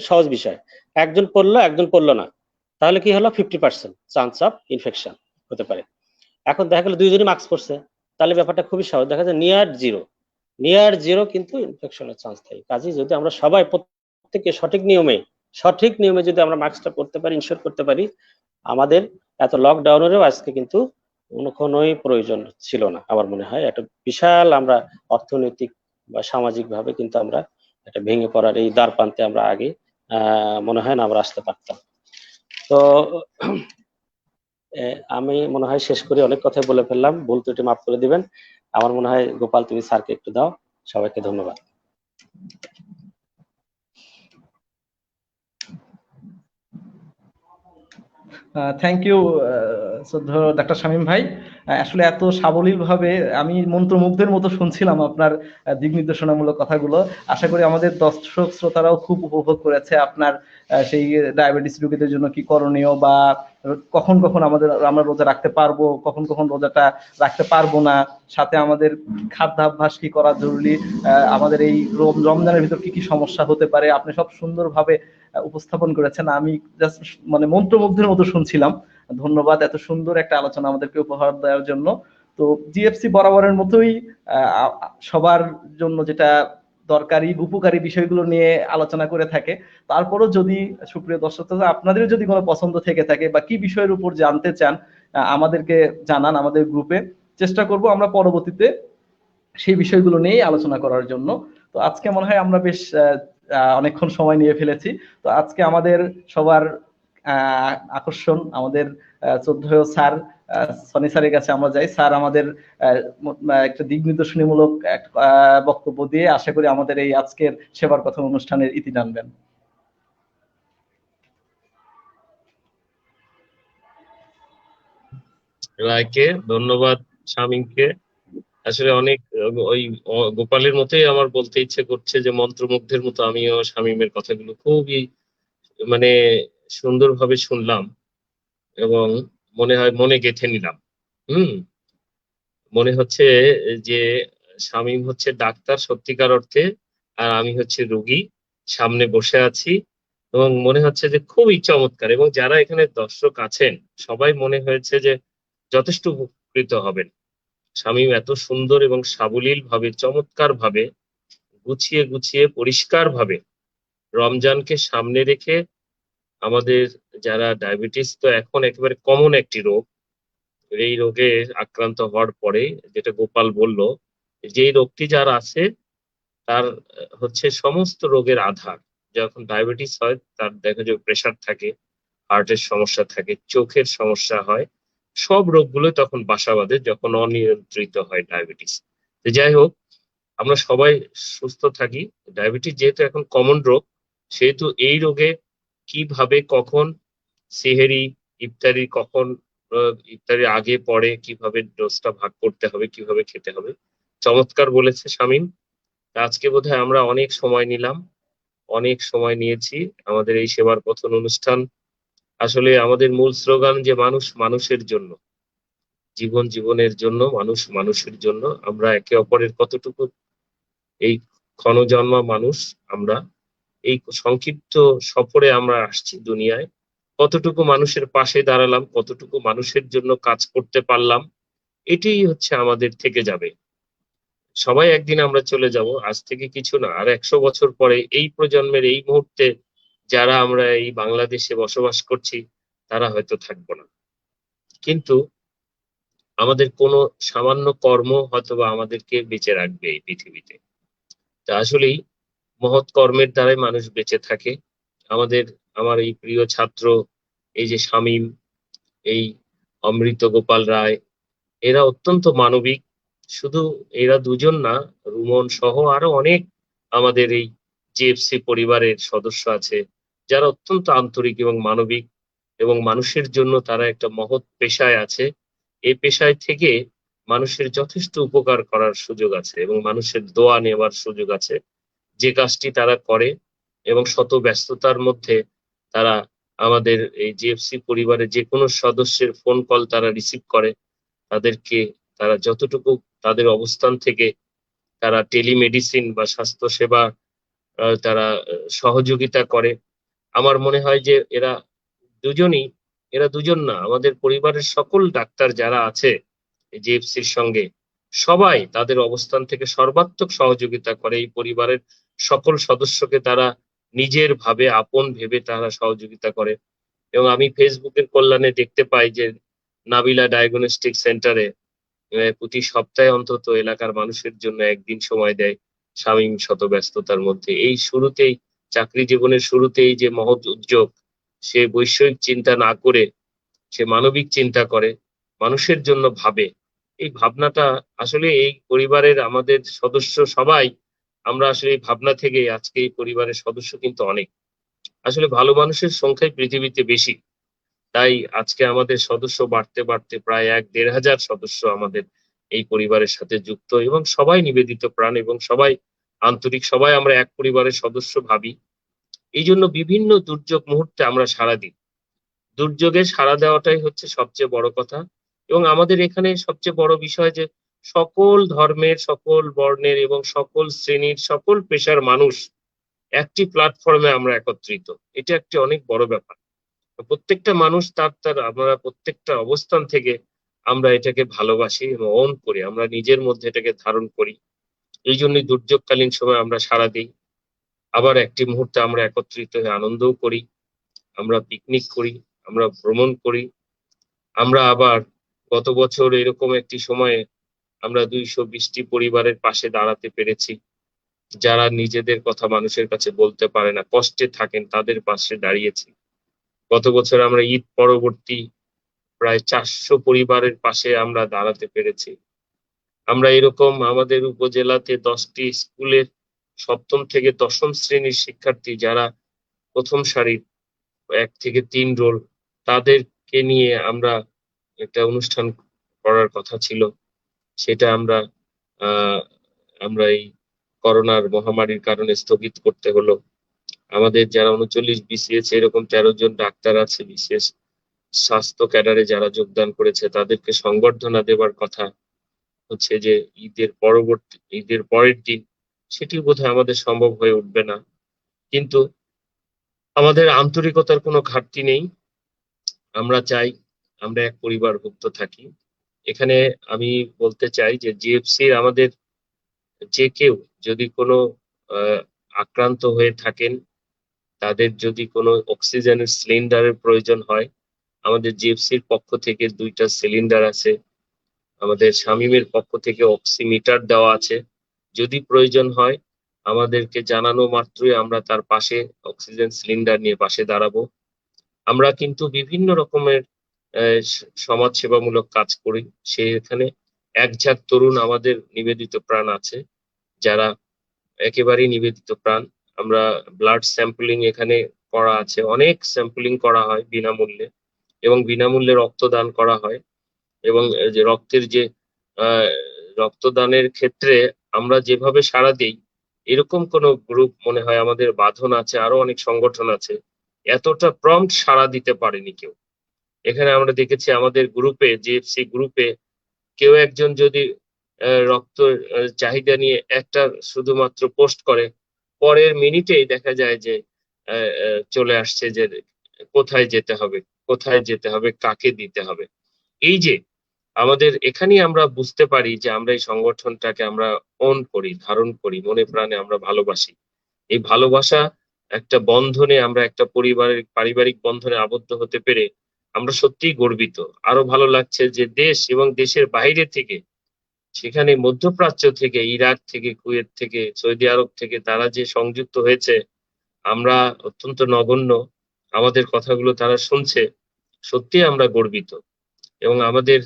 সহজ বিষয়। একজন পড়লো একজন পড়লো না, তাহলে কি হলো 50% চান্স অফ ইনফেকশন হতে পারে। এখন দেখা গেল দুইজনই মাস্ক পরছে, তাহলে ব্যাপারটা খুবই সহজ, দেখা যায় নিয়ার জিরো কিন্তু ইনফেকশনের চান্স থাকে। কাজেই যদি আমরা সবাই প্রত্যেকে সঠিক নিয়মে যদি আমরা মাস্কটা পরতে পারি, ইনশিওর করতে পারি, আমাদের এত লকডাউনেরও আজকে কিন্তু কোনোই প্রয়োজন ছিল না। আমার মনে হয় একটা বিশাল আমরা অর্থনৈতিক বা সামাজিক ভাবে কিন্তু আমরা একটা ভেঙে পড়ার এই দ্বার প্রান্তে আমরা আগে মনে হয় না আমরা আসতে পারতাম। তো আমি মনে হয় শেষ করে অনেক কথাই বলে ফেললাম, ভুল ত্রুটি মাফ করে দিবেন। আমার মনে হয় গোপাল তুমি স্যারকে একটু দাও। সবাইকে ধন্যবাদ। থ্যাংক ইউ শ্রদ্ধেয় ডাক্তার শামীম ভাই। আসলে এত সাবলীল ভাবে আমি মন্ত্রমুগ্ধের মতো শুনছিলাম আপনার দিক নির্দেশনামূলক কথাগুলো। আশা করি আমাদের দর্শক শ্রোতারাও খুব উপভোগ করেছে আপনার সেই ডায়াবেটিস রোগীদের জন্য কি করণীয়, বা কখন কখন আমরা রোজা রাখতে পারবো, কখন কখন রোজাটা রাখতে পারবো না, সাথে আমাদের খাদ্যাভ্যাস কি করা জরুরি, আমাদের এই রমজানের ভিতর কি কি সমস্যা হতে পারে, আপনি সব সুন্দরভাবে উপস্থাপন করেছেন। আমি জাস্ট মানে মন্ত্রমুগ্ধের মতো শুনছিলাম। ধন্যবাদ এত সুন্দর একটা আলোচনা আমাদেরকে উপহার দেওয়ার জন্য। তো জিএফসি বরাবরের মতোই সবার জন্য যেটা দরকারি উপকারী বিষয়গুলো নিয়ে আলোচনা করে থাকে। তারপরও যদি সুপ্রিয় দর্শক আপনাদের যদি কোনো পছন্দ থেকে থাকে বা কি বিষয়ের উপর জানতে চান, আমাদেরকে জানান আমাদের গ্রুপে। চেষ্টা করব আমরা পরবর্তীতে সেই বিষয়গুলো নিয়ে আলোচনা করার জন্য। তো আজকে মনে হয় আমরা বেশ অনেকক্ষণ সময় নিয়ে ফেলেছি। তো আজকে আমাদের সবার আকর্ষণ আমাদের শ্রদ্ধেয় স্যার সনি স্যারের কাছে আমরা যাই। স্যার আমাদের একটা দিক নির্দেশনীমূলক বক্তব্য দিয়ে আশা করি আমাদের এই আজকের সেবার কথা অনুষ্ঠানের ইতি টানবেন। রায়কে ধন্যবাদ, শামীমকে। আসলে অনেক ওই গোপালের মতোই আমার বলতে ইচ্ছে করছে যে মন্ত্রমুগ্ধের মতো আমিও শামীমের কথাগুলো খুবই মানে সুন্দরভাবে শুনলাম এবং মনে হয় মনে গেঁথে নিলাম। হুম। মনে হচ্ছে যে শামীম হচ্ছে ডাক্তার সত্যিকার অর্থে, আর আমি হচ্ছে রোগী, সামনে বসে আছি, এবং মনে হচ্ছে যে খুবই চমৎকার, এবং যারা এখানে দর্শক আছেন সবাই মনে হয়েছে যে যথেষ্ট উপকৃত হবেন। শামীম এত সুন্দর এবং সাবলীল ভাবে, চমৎকার ভাবে, গুছিয়ে গুছিয়ে পরিষ্কার ভাবে রমজানকে সামনে রেখে আমাদের যারা ডায়াবেটিস তো এখন একেবারে কমন একটি রোগ, এই রোগে আক্রান্ত হওয়ার পরে যেটা গোপাল বলল, যে এই রোগটি যার আছে তার হচ্ছে সমস্ত রোগের আধার। যখন ডায়াবেটিস হয় তার দেখা যায় প্রেশার থাকে, হার্টের সমস্যা থাকে, চোখের সমস্যা হয়, সব রোগগুলো তখন বাসা বাঁধে যখন অনিয়ন্ত্রিত হয় ডায়াবেটিস। তো যাই হোক, আমরা সবাই সুস্থ থাকি। ডায়াবেটিস যেহেতু এখন কমন রোগ, সেহেতু এই রোগে কিভাবে কখন সেহেরি ইফতারি কখন ইফতারির আগে পরে কিভাবে ডোজটা ভাগ করতে হবে, কিভাবে খেতে হবে, চমৎকার বলেছে শামীম। আজকে বোধহয় আমরা অনেক সময় নিলাম, অনেক সময় নিয়েছি আমাদের এই সেবার কথন অনুষ্ঠান। আসলে আমাদের মূল স্লোগান যে মানুষ মানুষের জন্য, জীবন জীবনের জন্য, মানুষ মানুষের জন্য। আমরা একে অপরের কতটুকু এই ক্ষণজন্মা মানুষ, আমরা এই সংক্ষিপ্ত সফরে আমরা আসছি দুনিয়ায়, কতটুকু মানুষের পাশে দাঁড়ালাম, কতটুকু মানুষের জন্য কাজ করতে পারলাম, এটাই হচ্ছে আমাদের থেকে যাবে। সবাই একদিন আমরা চলে যাব, আজ থেকে কিছু না, আর 100 বছর পরে এই প্রজন্মের এই মুহূর্তে যারা আমরা এই বাংলাদেশে বসবাস করছি তারা হয়তো থাকবো না, কিন্তু আমাদের কোনো সামান্য কর্ম হয়তোবা আমাদেরকে বেঁচে রাখবে এই পৃথিবীতে। তা আসলেই মহৎ কর্মের দ্বারাই মানুষ বেঁচে থাকে। আমাদের, আমার এই প্রিয় ছাত্র, এই যে শামীম, এই অমৃত গোপাল রায়, এরা অত্যন্ত মানবিক। শুধু এরা দুজন না, রুমন সহ আরো অনেক আমাদের এই জিএফসি পরিবারের সদস্য আছে যারা অত্যন্ত আন্তরিক এবং মানবিক, এবং মানুষের জন্য তারা একটা মহৎ পেশায় আছে। এই পেশায় থেকে মানুষের যথেষ্ট উপকার করার সুযোগ আছে এবং মানুষের দোয়া নেওয়ার সুযোগ আছে, যে কাজটি তারা করে। এবং শত ব্যস্ততার মধ্যে তারা আমাদের এই জিএফসি পরিবারের যে কোনো সদস্যের ফোন কল তারা রিসিভ করে, তাদেরকে তারা যতটুকু তাদের অবস্থান থেকে তারা টেলিমেডিসিন বা স্বাস্থ্য সেবা তারা সহযোগিতা করে। আমার মনে হয় যে এরা দুজনই, এরা দুজন না, আমাদের পরিবারের সকল ডাক্তার যারা আছে জিএফসির সঙ্গে, সবাই তাদের অবস্থান থেকে সর্বাত্মক সহযোগিতা করে। এই পরিবারের সকল সদস্যকে তারা নিজের ভাবে আপন ভেবে তারা সহযোগিতা করে। এবং আমি ফেসবুকের কল্যাণে দেখতে পাই যে নাবিলা ডায়াগনস্টিক সেন্টারে প্রতি সপ্তাহে অন্তত এলাকার মানুষের জন্য একদিন সময় দেয় শামীম শত ব্যস্ততার মধ্যে। এই শুরুতেই, চাকরি জীবনের শুরুতেই যে মহৎ উদ্যোগ, সে বৈষয়িক চিন্তা না করে সে মানবিক চিন্তা করে, মানুষের জন্য ভাবে। এই ভাবনাটা আসলে এই পরিবারের আমাদের সদস্য সবাই, আমরা আসলে এই ভাবনা থেকে আজকে এই পরিবারের সদস্য কিন্তু অনেক। আসলে ভালো মানুষের সংখ্যাই পৃথিবীতে বেশি। তাই আজকে আমাদের সদস্য বাড়তে বাড়তে প্রায় ১-১.৫ হাজার সদস্য আমাদের এই পরিবারের সাথে যুক্ত, এবং সবাই নিবেদিত প্রাণ এবং সবাই আন্তরিক, সবাই আমরা এক পরিবারের সদস্য ভাবি। এই জন্য বিভিন্ন দুর্যোগ মুহূর্তে আমরা সাড়া দিই। দুর্যোগে সাড়া দেওয়াটাই হচ্ছে সবচেয়ে বড় কথা। এবং আমাদের এখানে সবচেয়ে বড় বিষয় যে সকল ধর্মের, সকল বর্ণের এবং সকল শ্রেণীর, সকল পেশার মানুষ একটি প্ল্যাটফর্মে আমরা একত্রিত। এটা একটি অনেক বড় ব্যাপার। প্রত্যেকটা মানুষ তার আমরা প্রত্যেকটা অবস্থান থেকে আমরা এটাকে ভালোবাসি এবং অন করি, আমরা নিজের মধ্যে এটাকে ধারণ করি। এই জন্যই দুর্যোগকালীন সময় আমরা সাড়া দিই। আবার একটি মুহূর্তে আমরা একত্রিত হয়ে আনন্দও করি, আমরা পিকনিক করি, আমরা ভ্রমণ করি। আমরা আবার গত বছর এরকম একটি সময়ে আমরা ২২০টি পরিবারের পাশে দাঁড়াতে পেরেছি, যারা নিজেদের কথা মানুষের কাছে বলতে পারে না, কষ্টে থাকেন, তাদের পাশে দাঁড়িয়েছি। গত বছর আমরা ঈদ পরবর্তী প্রায় ৪০০ পরিবারের পাশে আমরা দাঁড়াতে পেরেছি। আমরা এরকম আমাদের উপজেলাতে ১০টি স্কুলের ৭ম থেকে ১০ম শ্রেণীর শিক্ষার্থী যারা প্রথম সারির ১ থেকে ৩ রোল, তাদেরকে নিয়ে আমরা একটা অনুষ্ঠান করার কথা ছিল। সেটা আহ আমরা এই করোনার মহামারীর কারণে স্থগিত করতে হলো। আমাদের যারা ৩৯ বিসিএস, এরকম ১৩ জন ডাক্তার আছে বিশেষ স্বাস্থ্য ক্যাডারে যারা যোগদান করেছে, তাদেরকে সংবর্ধনা দেবার কথা হচ্ছে যে ঈদের পরের দিন। সেটি বোধহয় আমাদের সম্ভব হয়ে উঠবে না, কিন্তু আমাদের আন্তরিকতার কোনো ঘাটতি নেই। আমরা চাই আমরা এক পরিবারভুক্ত থাকি। এখানে আমি বলতে চাই যে জিএফসির আমাদের যে কেউ যদি কোনো আক্রান্ত হয়ে থাকেন, তাদের যদি কোনো অক্সিজেনের সিলিন্ডারের প্রয়োজন হয়, আমাদের জিএফসির পক্ষ থেকে ২টা সিলিন্ডার আছে। আমাদের শামীমের পক্ষ থেকে অক্সিমিটার দেওয়া আছে। যদি প্রয়োজন হয় আমাদেরকে জানানো মাত্রই আমরা তার পাশে অক্সিজেন সিলিন্ডার নিয়ে পাশে দাঁড়াবো। আমরা কিন্তু বিভিন্ন রকমের সমাজ সেবামূলক কাজ করি। সেখানে একঝাঁক তরুণ আমাদের নিবেদিত প্রাণ আছে, যারা একেবারেই নিবেদিত প্রাণ। আমরা ব্লাড স্যাম্পলিং এখানে করা আছে, অনেক স্যাম্পলিং করা হয় বিনামূল্যে, এবং বিনামূল্যে রক্তদান করা হয়। এবং যে রক্তের যে আহ রক্তদানের ক্ষেত্রে আমরা যেভাবে সাড়া দিই, এরকম কোনো গ্রুপ মনে হয় আমাদের বাঁধন আছে, আরো অনেক সংগঠন আছে, এতটা প্রম্পট সাড়া দিতে পারেনি কেউ। এখানে আমরা দেখেছি আমাদের গ্রুপে, জিএফসি গ্রুপে, কেউ একজন যদি রক্ত চাহিদা নিয়ে একটা শুধুমাত্র পোস্ট করে, পরের মিনিটেই দেখা যায় যে চলে আসছে যে কোথায় যেতে হবে, কোথায় যেতে হবে, কাকে দিতে হবে। এই যে আমাদের এখানেই আমরা বুঝতে পারি যে আমরা এই সংগঠনটাকে আমরা অন করি, ধারণ করি, মনে প্রাণে আমরা ভালোবাসি। এই ভালোবাসা একটা বন্ধনে, আমরা একটা পারিবারিক বন্ধনে আবদ্ধ হতে পেরে আমরা সত্যিই গর্বিত। আরো ভালো লাগছে যে দেশ এবং দেশের বাইরে থেকে, সেখানে মধ্যপ্রাচ্য থেকে, ইরাক থেকে, কুয়েত থেকে, সৌদি আরব থেকে তারা যে সংযুক্ত হয়েছে, আমরা অত্যন্ত নগণ্য, আমাদের কথাগুলো তারা শুনছে, সত্যি আমরা গর্বিত। এবং আমাদের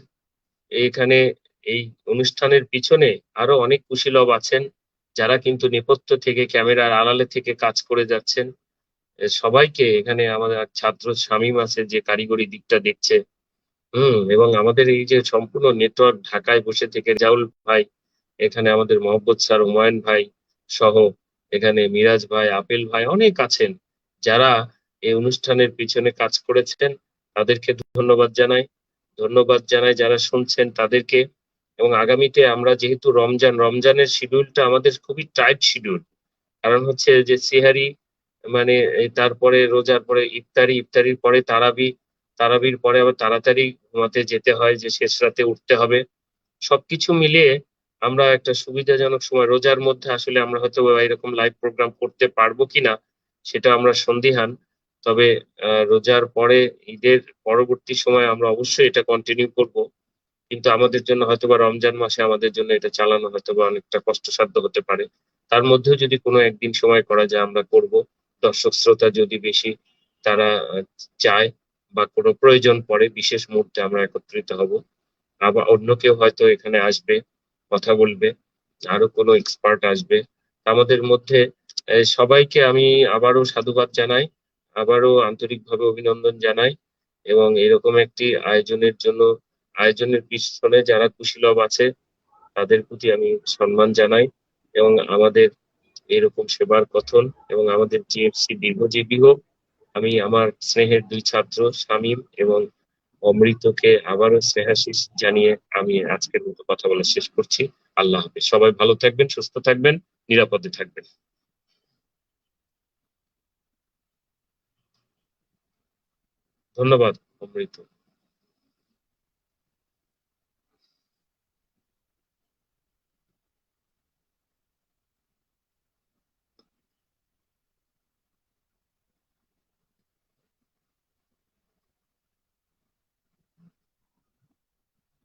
এখানে এই অনুষ্ঠানের পিছনে আরো অনেক কুশীলব আছেন, যারা কিন্তু নেপথ্য থেকে, ক্যামেরার আড়ালে থেকে কাজ করে যাচ্ছেন। সবাইকে এখানে আমাদের ছাত্র শামীম আছে যে কারিগরি দিকটা দেখছে, এবং আমাদের এই যে সম্পূর্ণ নেটওয়ার্ক ঢাকায় বসে থেকে জাউল ভাই, এখানে আমাদের মোহাম্মদ স্যার, হুমায়ুন ভাই সহ, এখানে মিরাজ ভাই, আপেল ভাই অনেক আছেন, যারা এই অনুষ্ঠানের পিছনে কাজ করেছেন। তাদেরকে ধন্যবাদ জানাই। ধন্যবাদ জানাই যারা শুনছেন তাদেরকে। এবং আগামীতে আমরা যেহেতু রমজানের শিডিউলটা আমাদের খুবই টাইট শিডিউল, কারণ হচ্ছে যে সিহারি মানে তারপরে রোজার পরে ইফতারির পরে তারাবির পরে আবার তাড়াতাড়ি ঘুমাতে যেতে হয়, যে শেষ রাতে উঠতে হবে। সবকিছু মিলিয়ে আমরা একটা সুবিধাজনক সময়, রোজার মধ্যে আসলে আমরা হয়তো এরকম লাইভ প্রোগ্রাম করতে পারবো কিনা সেটা আমরা সন্দিহান। তবে রোজার পরে ঈদের পরবর্তী সময় আমরা অবশ্যই এটা কন্টিনিউ করব। কিন্তু আমাদের জন্য হয়তোবা রমজান মাসে আমাদের জন্য এটা চালানো হয়তোবা অনেকটা কষ্টসাধ্য হতে পারে। তার মধ্যেও যদি কোনো একদিন সময় করা যায় আমরা করব। দর্শক শ্রোতা যদি বেশি তারা চায় বা কোনো প্রয়োজন পড়ে, বিশেষ মুহূর্তে আমরা একত্রিত হব। আবার অন্য কেউ হয়তো এখানে আসবে, কথা বলবে, আরো কোনো এক্সপার্ট আসবে। আমাদের মধ্যে সবাইকে আমি আবারও সাধুবাদ জানাই, আবারও আন্তরিকভাবে অভিনন্দন জানাই, এবং এরকম একটি আয়োজনের পিছনে যারা কুশীলব আছে তাদের প্রতি আমি সম্মান জানাই, এবং আমাদের এরকম সেবার কথন এবং আমাদের জিএফসি দীর্ঘজীবী হোক। আমি আমার স্নেহের দুই ছাত্র শামীম এবং অমৃতকে আবারও স্নেহাশিস জানিয়ে আমি আজকের মতো কথা বলা শেষ করছি। আল্লাহ হাফেজ। সবাই ভালো থাকবেন, সুস্থ থাকবেন, নিরাপদে থাকবেন। ধন্যবাদ অমৃত।